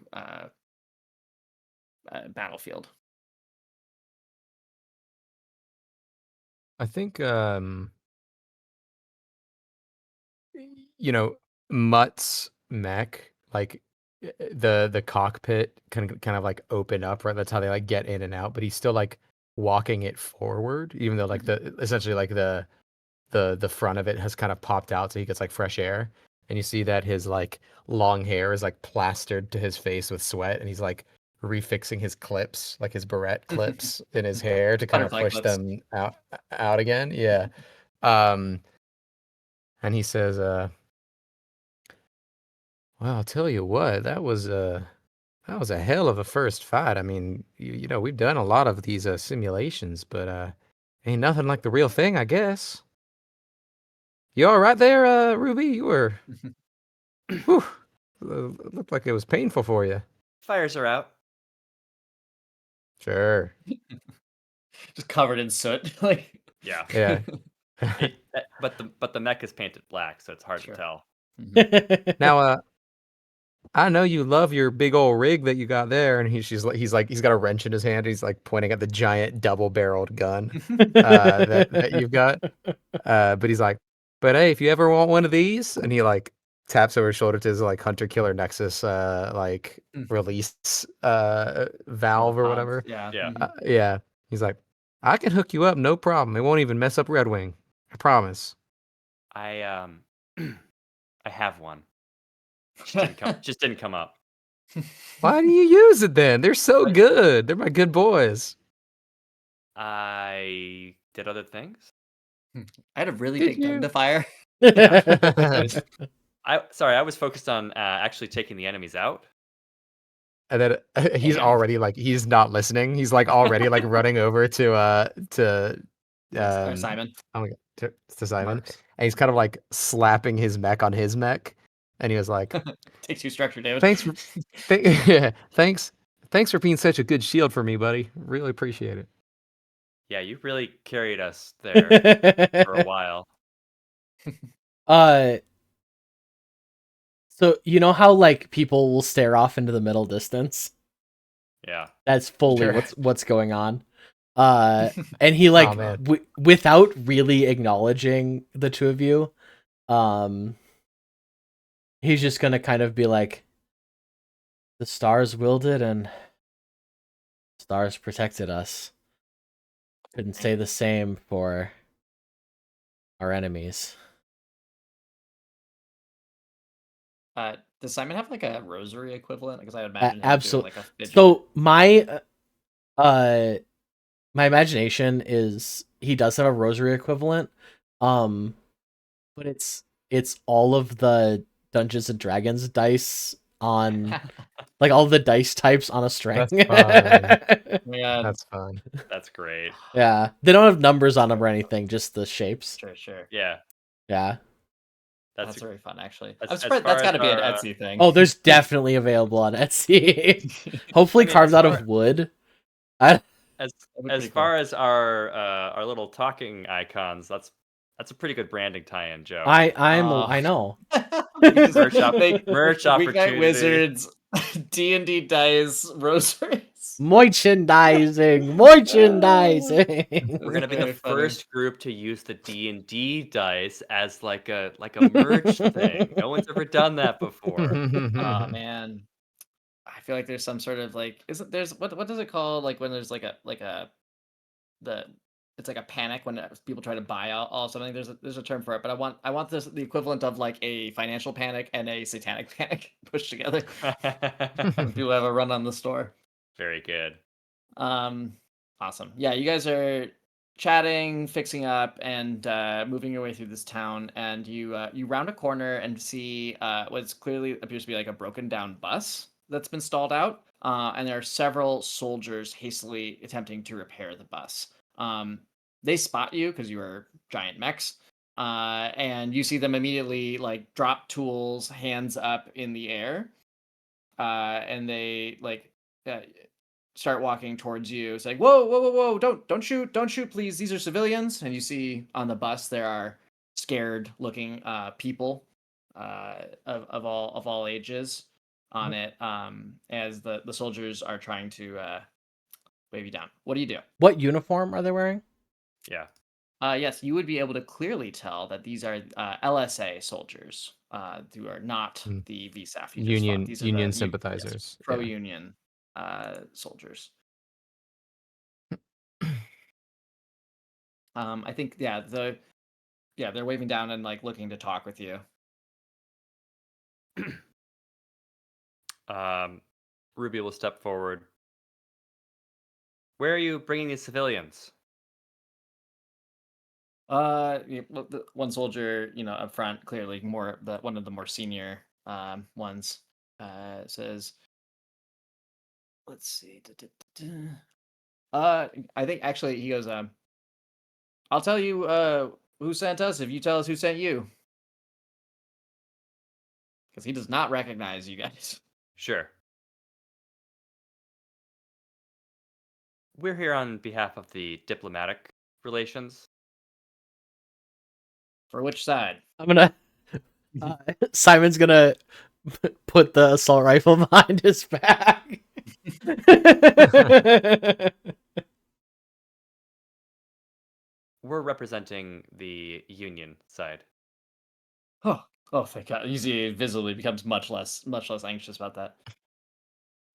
battlefield? I think Mutt's mech, like the cockpit kind of like open up, right? That's how they like get in and out, but he's still like walking it forward, even though like the essentially like the front of it has kind of popped out so he gets like fresh air. And you see that his like long hair is like plastered to his face with sweat, and he's like refixing his clips, like his barrette clips in his hair to kind of Butterfly push clips. them out again. Yeah. And he says, well, I'll tell you what, that was a hell of a first fight. I mean, we've done a lot of these simulations, but ain't nothing like the real thing, I guess. You all right there, Ruby? You were whew, looked like it was painful for you. Fires are out. Sure. Just covered in soot. Like, Yeah. Yeah. But the mech is painted black, so it's hard Sure. to tell. Now, I know you love your big old rig that you got there, and he's got a wrench in his hand. He's like pointing at the giant double-barreled gun that you've got. But he's like, but hey, if you ever want one of these, and he like taps over his shoulder to his like Hunter Killer Nexus like release valve or whatever. Yeah. Yeah. Yeah. He's like, I can hook you up, no problem. It won't even mess up Red Wing. I promise. I I have one. Just didn't come up. Why do you use it then? They're so good. They're my good boys. I did other things. I had a really Did big gun you? to fire. I was focused on actually taking the enemies out. And then he's Damn. already like he's not listening. He's like already like running over to Simon. oh my God, to Simon, Marks. and he's kind of like slapping his mech on his mech, and he was like, Takes 2 structure damage. "Thanks, yeah, thanks for being such a good shield for me, buddy. Really appreciate it." Yeah, you really carried us there for a while. So you know how like people will stare off into the middle distance? Yeah. That's fully Sure. what's going on. And he like man. without really acknowledging the two of you, he's just gonna kind of be like, the stars willed it and stars protected us. Couldn't say the same for our enemies. Does Simon have like a rosary equivalent? Because I would imagine him doing, Absolutely. like a fidget. So my imagination is he does have a rosary equivalent, but it's all of the Dungeons and Dragons dice on like all the dice types on a string. That's fun. Yeah, That's fun. That's great. Yeah, they don't have numbers on them or anything, just the shapes. sure. Yeah. Yeah. That's very fun, actually. As- I'm as surprised far that's got to as be an our, Etsy thing. Oh, there's definitely available on Etsy. Hopefully I mean, carved as out far- of wood. As pretty far as our little talking icons, that's a pretty good branding tie-in, Joe. I know. Merch Weeknight opportunity. Wizards, D&D dice, rosaries. Merchandising. We're gonna be Very the funny. first group to use the D&D dice as like a merch thing. No one's ever done that before. Oh man, I feel like there's some sort of like, isn't there's what does it call, like when there's like a the it's like a panic when people try to buy all something. There's a term for it, but I want this the equivalent of like a financial panic and a satanic panic pushed together. When people have a run on the store. Very good. Awesome. Yeah, you guys are chatting, fixing up, and moving your way through this town, and you round a corner and see what's clearly appears to be like a broken down bus that's been stalled out, and there are several soldiers hastily attempting to repair the bus. They spot you because you are giant mechs, and you see them immediately like drop tools, hands up in the air, and they like start walking towards you. It's like, whoa, whoa, whoa, whoa! Don't shoot, please. These are civilians. And you see on the bus there are scared-looking people of all ages on it. As the soldiers are trying to wave you down. What do you do? What uniform are they wearing? Yeah. Yes, you would be able to clearly tell that these are LSA soldiers who are not the VSAF. You just fought. These are Union the sympathizers. Yeah. pro-union soldiers. I think they're waving down and like looking to talk with you. Ruby will step forward. Where are you bringing these civilians? The one soldier, up front, clearly one of the more senior ones, says, "Let's see. I think actually he goes, I'll tell you who sent us if you tell us who sent you." Because he does not recognize you guys. Sure. We're here on behalf of the diplomatic relations. For which side? I'm gonna. Simon's gonna put the assault rifle behind his back. We're representing the Union side. Oh, thank God. You see, it visibly becomes much less anxious about that.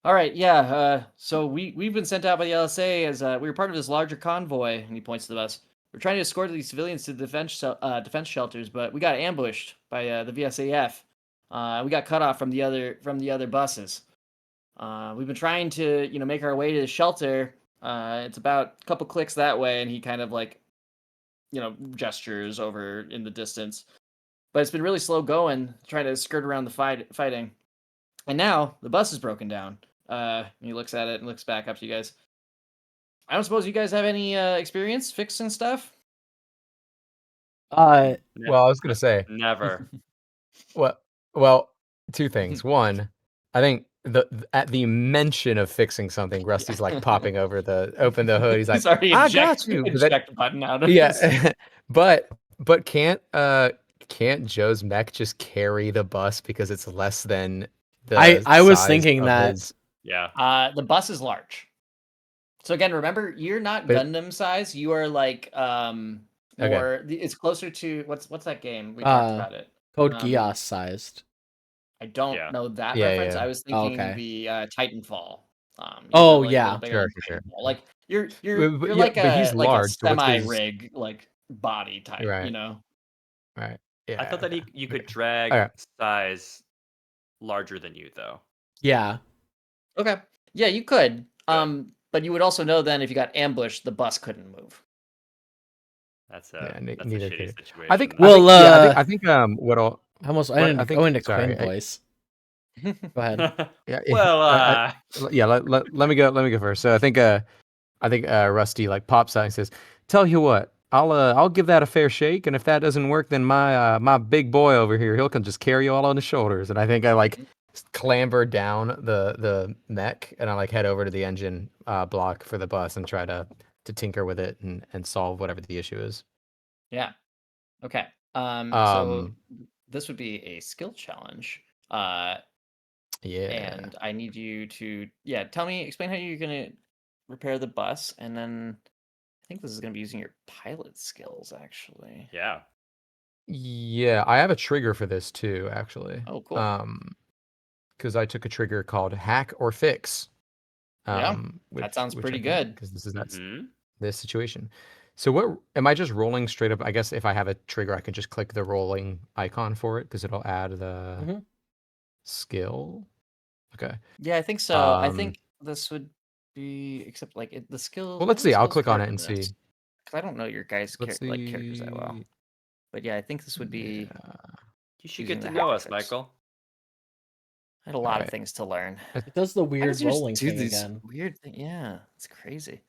All right, yeah. So we've been sent out by the LSA as we were part of this larger convoy, and he points to the bus. We're trying to escort these civilians to the defense shelters, but we got ambushed by the VSAF. We got cut off from the other buses. We've been trying to make our way to the shelter. It's about a couple clicks that way, and he kind of like gestures over in the distance. But it's been really slow going, trying to skirt around the fighting. And now the bus is broken down. He looks at it and looks back up to you guys. I don't suppose you guys have any experience fixing stuff? Well, I was gonna say Never. well, two things. One, I think at the mention of fixing something, Rusty's like popping open the hood. He's like, already I got you. eject button out of Yeah, but can't Joe's mech just carry the bus because it's less than the I was size thinking of that. his- Yeah. The bus is large. So again, remember, you're not Gundam size. You are like more. It's closer to what's that game? We talked about it. Code Geass sized. I don't know that Yeah, reference. yeah. I was thinking Okay. the Titanfall. Oh, like, a yeah. little bigger than Sure. Titanfall. Like you're But like but he's a large, so what's his- semi-rig like body type. Right. Right. Yeah. I thought that you could drag Alright. size larger than you, though. Yeah. Okay. Yeah, you could. But you would also know then if you got ambushed, the bus couldn't move. That's Yeah, a neither shitty could. situation. I think. Well, I think I didn't go into sorry, Quinn voice. Go ahead. Yeah. Well, Yeah. Let me go first. So I think Rusty like pops out and says, "Tell you what, I'll give that a fair shake, and if that doesn't work, then my big boy over here, he'll can just carry you all on his shoulders." And I think I like clamber down the mech, and I like head over to the engine block for the bus and try to tinker with it and solve whatever the issue is. Yeah. Okay. So this would be a skill challenge. Yeah. And I need you to explain how you're gonna repair the bus, and then I think this is gonna be using your pilot skills actually. yeah. Yeah, I have a trigger for this too, actually. Oh, cool. Because I took a trigger called Hack or Fix. Yeah, that sounds pretty good. Because this is Mhm. this situation. So what am I just rolling straight up? I guess if I have a trigger, I can just click the rolling icon for it because it'll add the Mhm. skill. Okay. Yeah, I think so. I Um, think this would be except like the skills. well, What let's are the see. I'll skills click on card it for and this? see. Because I don't know your guys' Let's like characters that well. see. But yeah, I think this would be Yeah. You should using get to the know hacker us, fix. Michael. I had a All lot of right. things to learn. It does the Why weird does it just rolling do thing these again. weird thing? Yeah, it's crazy.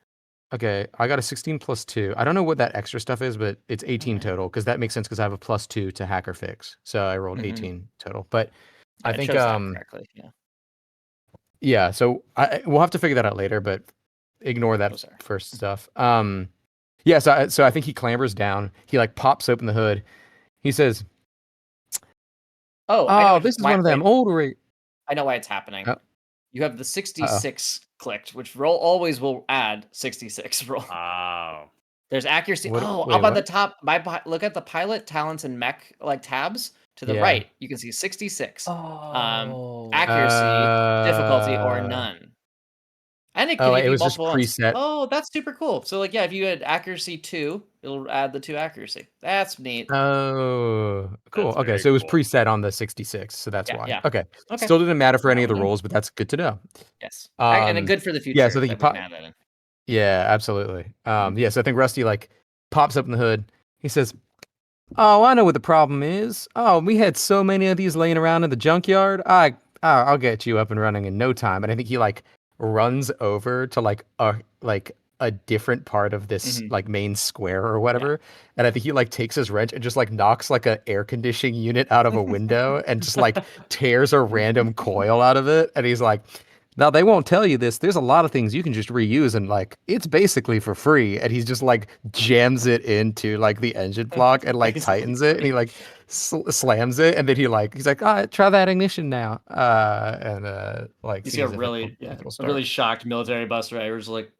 Okay, I got a 16 plus 2. I don't know what that extra stuff is, but it's 18 Alright. total because that makes sense because I have a plus 2 to hacker fix. So I rolled Mhm. 18 total. But I Yeah, it think chose that correctly. Yeah. yeah, so we'll have to figure that out later, but ignore that Oh, sorry. first stuff. Yeah, so I think he clambers down. He like pops open the hood. He says, Oh, "Oh, this is one of them old I know why it's happening. Oh, You have the uh-oh. 66 clicked, which always will add 66 roll. Wow. There's accuracy. What? Oh, Wait, up on the what? top, look at the pilot, talents, and mech like tabs to the Yeah. right. You can see 66. Oh. Accuracy, difficulty, or none. And it Oh, can it be was just multiple ones. preset. Oh, that's super cool. So like, yeah, if you had accuracy 2, it'll add the 2 accuracy. That's neat. Oh, cool. That's Okay, very so it was cool. preset on the 66, so that's Yeah, why. yeah. Okay, Okay. still didn't matter for any Now of the we know. rolls, but that's good to know. Yes. And good for the Yeah, future so I think he that we can pop. add that in. Yeah, absolutely. Mhm. Yeah, so I think Rusty like pops up in the hood. He says, "Oh, I know what the problem is. Oh, we had so many of these laying around in the junkyard. I'll get you up and running in no time." And I think he like runs over to like a different part of this Mhm. like main square or Yeah. whatever. And I think he like takes his wrench and just like knocks like a air conditioning unit out of a window and just like tears a random coil out of it. And he's like, "Now they won't tell you this. There's a lot of things you can just reuse and like it's basically for free." And he's just like jams it into like the engine block and like Basically tightens it and he free. like slams it and then he's like, "Ah, try that ignition now." Like You see a sees if really it'll a really start. shocked military bus driver who's like,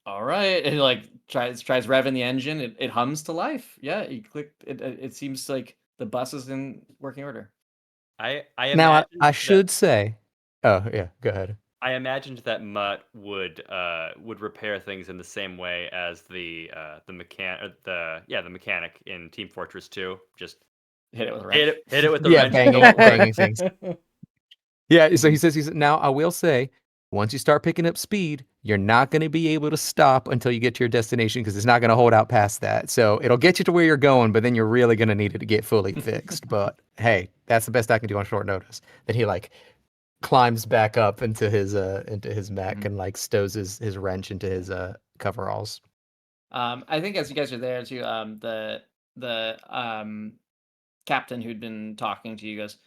"All right," and he like tries revving the engine. It hums to life. Yeah, you click. It seems like the bus is in working order. I Now imagined I that should say, oh yeah, go ahead. I imagined that Mutt would repair things in the same way as the mechanic in Team Fortress 2. Just Hit it with a wrench. hit it with the Yeah, wrench and it won't work. banging things. Yeah, so he says now I will say, once you start picking up speed, you're not going to be able to stop until you get to your destination because it's not going to hold out past that. So it'll get you to where you're going, but then you're really going to need it to get fully fixed. But hey, that's the best I can do on short notice. Then he like climbs back up into his mech Mhm. and like stows his wrench into his coveralls. I think as you guys are there too, the captain who'd been talking to you goes,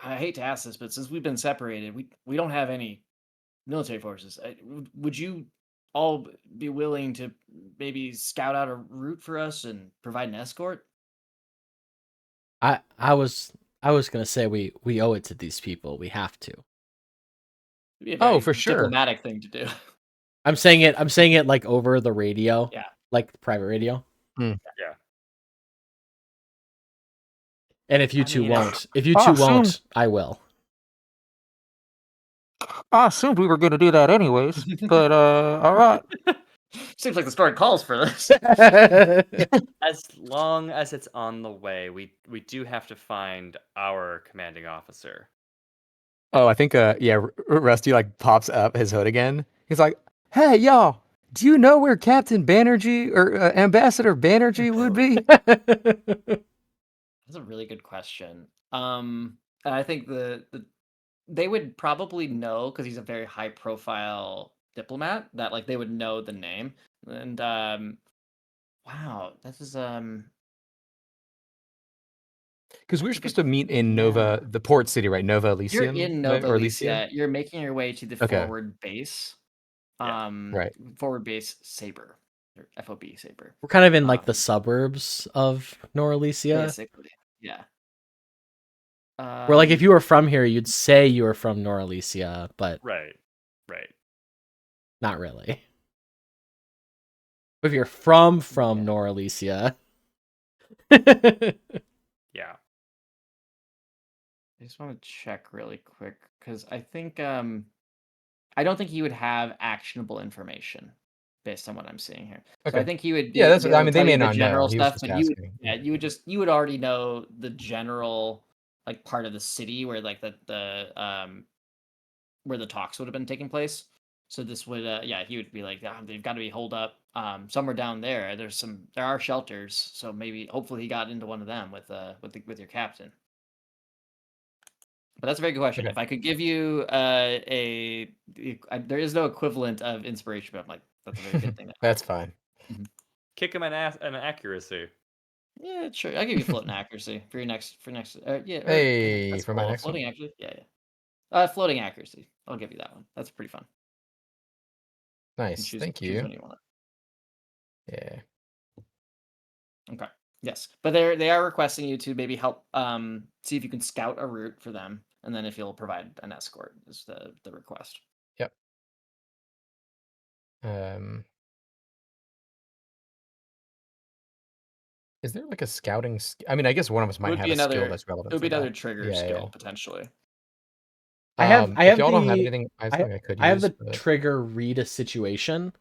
I hate to ask this, but since we've been separated, we don't have any military forces. Would you all be willing to maybe scout out a route for us and provide an escort? I was gonna say we owe it to these people. We have to. It'd be a Oh, very for sure. diplomatic thing to do. I'm saying it like over the radio. Yeah. Like the private radio. Yeah. And if you I two mean, won't, if you I two assumed won't, I will. we were going to do that anyways. But all right. Seems like the story calls for this. As long as it's on the way, we do have to find our commanding officer. Oh, I think yeah, Rusty like pops up his hood again. He's like, "Hey, y'all, do you know where Captain Banerjee or Ambassador Banerjee would be?" That's a really good question. And I think they would probably know because he's a very high profile diplomat that like they would know the name. And wow, this is Because we were that's a supposed good to meet in yeah. Nova, the port city, right? Nova You're Elysium, in right? Nova Or Elysia? Elysia. You're making your way to the Okay, forward base. Yeah. right. Forward base Saber. Or FOB Saber. We're kind of in like Um the suburbs of Noralesia. basically. Yeah. Where like if Um you were from here, you'd say you were from Noralesia, but Right. Right. not really. If you're from yeah. Noralesia. Yeah. I just want to check really quick because I think I don't think he would have actionable information based on what I'm seeing here. So Okay. I think he would be, Yeah, that's. be I able to mean, they tell may you the not know. general He was stuff, just but asking. you would already know the general like part of the city where like where the talks would have been taking place. So this would he would be like, they've got to be holed up somewhere down there. There are shelters, so maybe hopefully he got into one of them with your captain. But that's a very good question. Okay. If I could give you there is no equivalent of inspiration, but I'm like, that's a very good thing. That's fine. Kick him an accuracy. Yeah, sure. I'll give you floating accuracy for your next Hey, that's for my cool. next one. Floating accuracy. Yeah. Floating accuracy. I'll give you that one. That's pretty fun. You can Nice. Thank choose you. when you want Yeah. it. Okay. Yes. But they are requesting you to maybe help see if you can scout a route for them, and then if you'll provide an escort is the request. Yep. Is there like a scouting? I mean, I guess one of us It might would have be a skill another that's it relevant would be for another that. trigger Yeah, skill yeah. potentially. I have If y'all don't have the anything, I have I, something I could I have use. the but- trigger read a situation.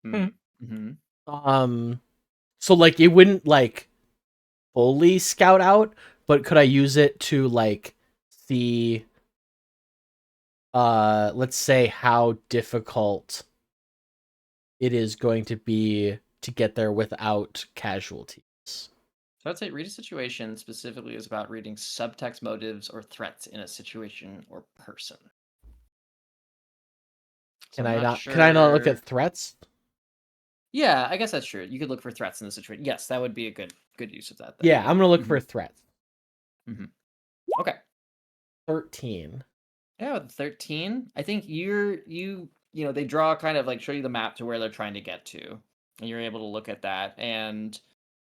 Mm-hmm. So like it wouldn't like fully scout out, but could I use it to like see let's say how difficult it is going to be to get there without casualties. So I'd say read a situation specifically is about reading subtext motives or threats in a situation or person. So Can I'm I not not can I not look sure- at threats? Yeah, I guess that's true. You could look for threats in the situation. Yes, that would be a good use of that. Then. Yeah, I'm gonna look for threats. Okay. 13. Yeah, with 13, I think they draw kind of like show you the map to where they're trying to get to, and you're able to look at that. And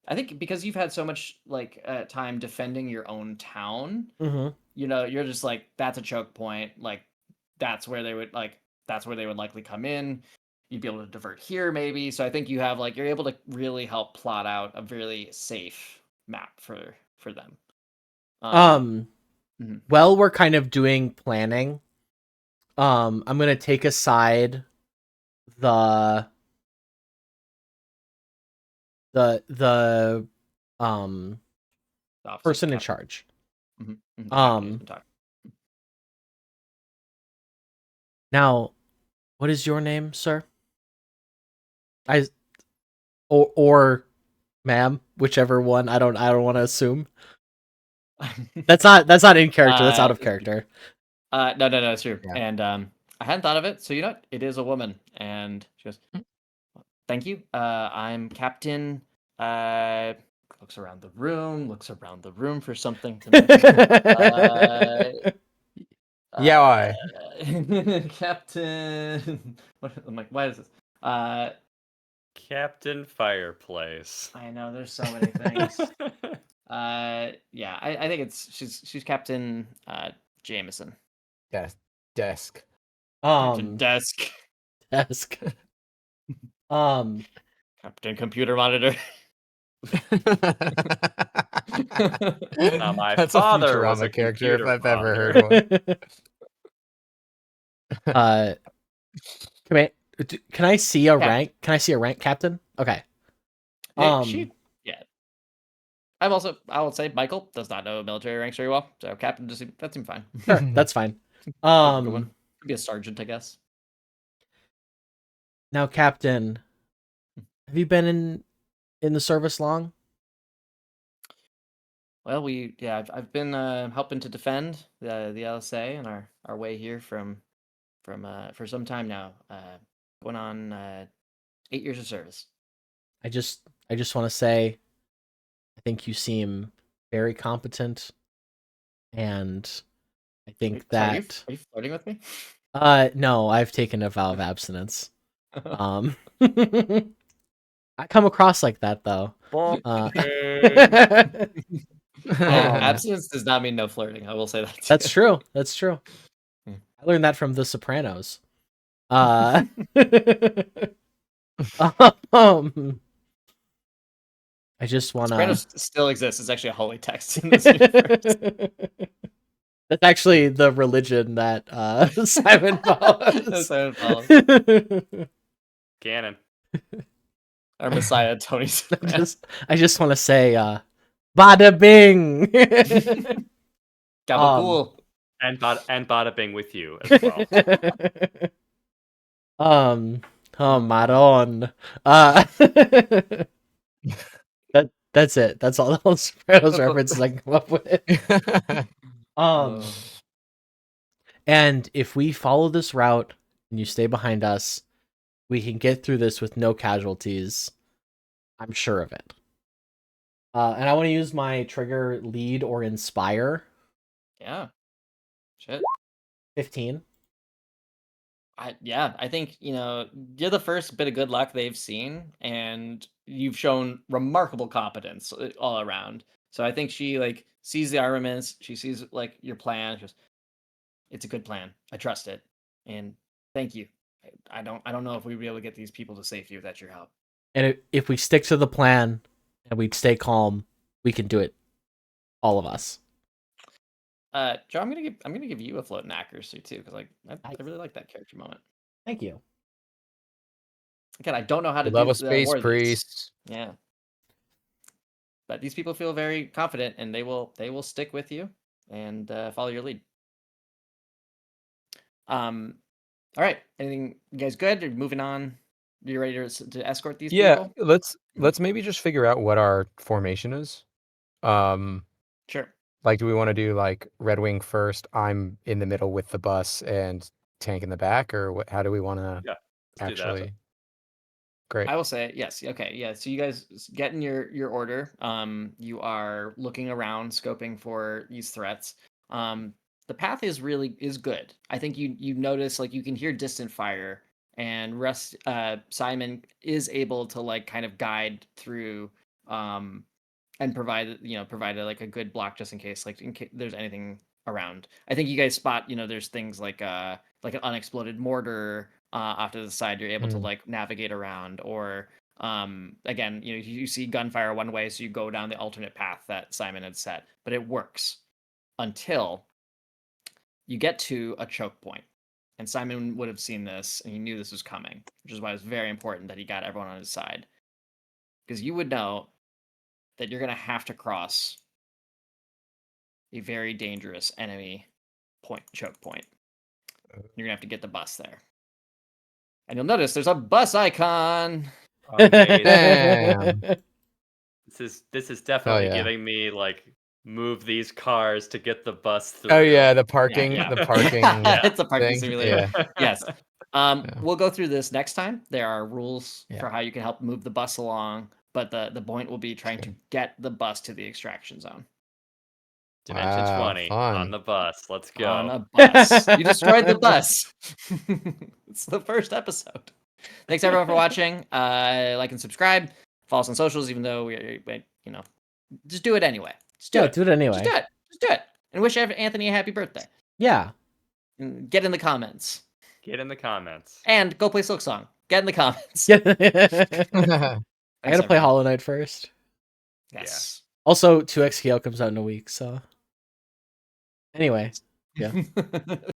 I think because you've had so much like time defending your own town, Mm-hmm. you're just like, that's a choke point. Like that's where they would likely come in. You'd be able to divert here maybe. So I think you have like you're able to really help plot out a really safe map for them. Well, we're kind of doing planning. I'm gonna take aside the the person in captain. charge. The captain who's been talking. Now, what is your name, sir? Or ma'am, whichever one. I don't want to assume. That's not in character. That's out of character. No, it's true. Yeah. And I hadn't thought of it, so you know what? It is a woman. And she goes, "Thank you. I'm Captain." Looks around the room for something to mention. Yeah, why? Captain. I'm like, why is this? Captain Fireplace. I know there's so many things. Yeah, I think she's Captain Jameson. Yes. Desk. Captain Desk. Desk. Captain Computer Monitor. My That's father a was a Futurama character if computer I've ever monitor. heard one. Can I see a Yeah. rank? Can I see a rank, Captain? Okay. Yeah. I will say Michael does not know military ranks very well, so Captain that seemed fine. Sure, that's fine. Good one. Could be a sergeant, I guess. Now, Captain, have you been in the service long? Well, I've been helping to defend the LSA and our way here from for some time now. Going on 8 years of service. I just want to say, I think you seem very competent, and I think that. Are you flirting with me? No, I've taken a vow of abstinence. I come across like that though. Abstinence does not mean no flirting. I will say that. That's true. That's true. Hmm. I learned that from The Sopranos. I just want to. Sopranos still exists. It's actually a holy text in this universe. That's actually the religion that Simon follows. Simon follows. canon. Our Messiah, Tony Soprano. I just want to say, bada bing. Gabagool. And bada bing with you as well. Oh, Maron. That's it. That's all the Sopranos references I can come up with. And if we follow this route and you stay behind us, we can get through this with no casualties. I'm sure of it. And I want to use my trigger lead or inspire. Yeah. Shit. 15. I think, you're the first bit of good luck they've seen, and you've shown remarkable competence all around. So I think she sees the armaments, she sees your plan. It's a good plan. I trust it, and thank you. I don't know if we'd be able to get these people to safety without your help. And if we stick to the plan and we stay calm, we can do it. All of us. Joe, I'm gonna give you a floating accuracy too, because I really like that character moment. Thank you. Again, I don't know how to Love do a space award these. priest. Yeah, but these people feel very confident, and they will stick with you and follow your lead. All right. Anything, you guys good? Are you moving on? You ready to escort these Yeah, people? let's maybe just figure out what our formation is. Sure. Like, do we want to do like Red Wing first? I'm in the middle with the bus and Tank in the back, or what? How do we want to Yeah, let's do that. actually? Great. I will say yes. Okay. Yeah. So you guys get in your order. You are looking around, scoping for these threats. The path is good. I think you notice you can hear distant fire, and Simon is able to kind of guide through, and provide a good block just in case there's anything around. I think you guys spot there's things like an unexploded mortar off to the side. You're able to navigate around, or again you see gunfire one way, so you go down the alternate path that Simon had set, but it works until you get to a choke point. And Simon would have seen this, and he knew this was coming, which is why it's very important that he got everyone on his side, because you would know that you're going to have to cross a very dangerous enemy choke point. You're going to have to get the bus there. And you'll notice there's a bus icon. Amazing. Damn. This is definitely yeah. giving me move these cars to get the bus through. Oh yeah, the parking, Yeah. the parking. It's a parking thing. simulator. Yeah. Yes. We'll go through this next time. There are rules Yeah. for how you can help move the bus along, but the point will be trying to get the bus to the extraction zone. Dimension Wow, 20 fun. on the bus. Let's go. On a bus. You destroyed the bus. It's the first episode. Thanks everyone for watching. Like and subscribe. Follow us on socials, even though we just do it anyway. Just do it. Do it anyway. Just do it. Just do it. And wish Anthony a happy birthday. Yeah. And get in the comments. Get in the comments. And go play Silksong. Get in the comments. I Thanks, gotta play everyone. Hollow Knight first. Yes. Also, 2XKL comes out in a week, so. Anyway, yeah.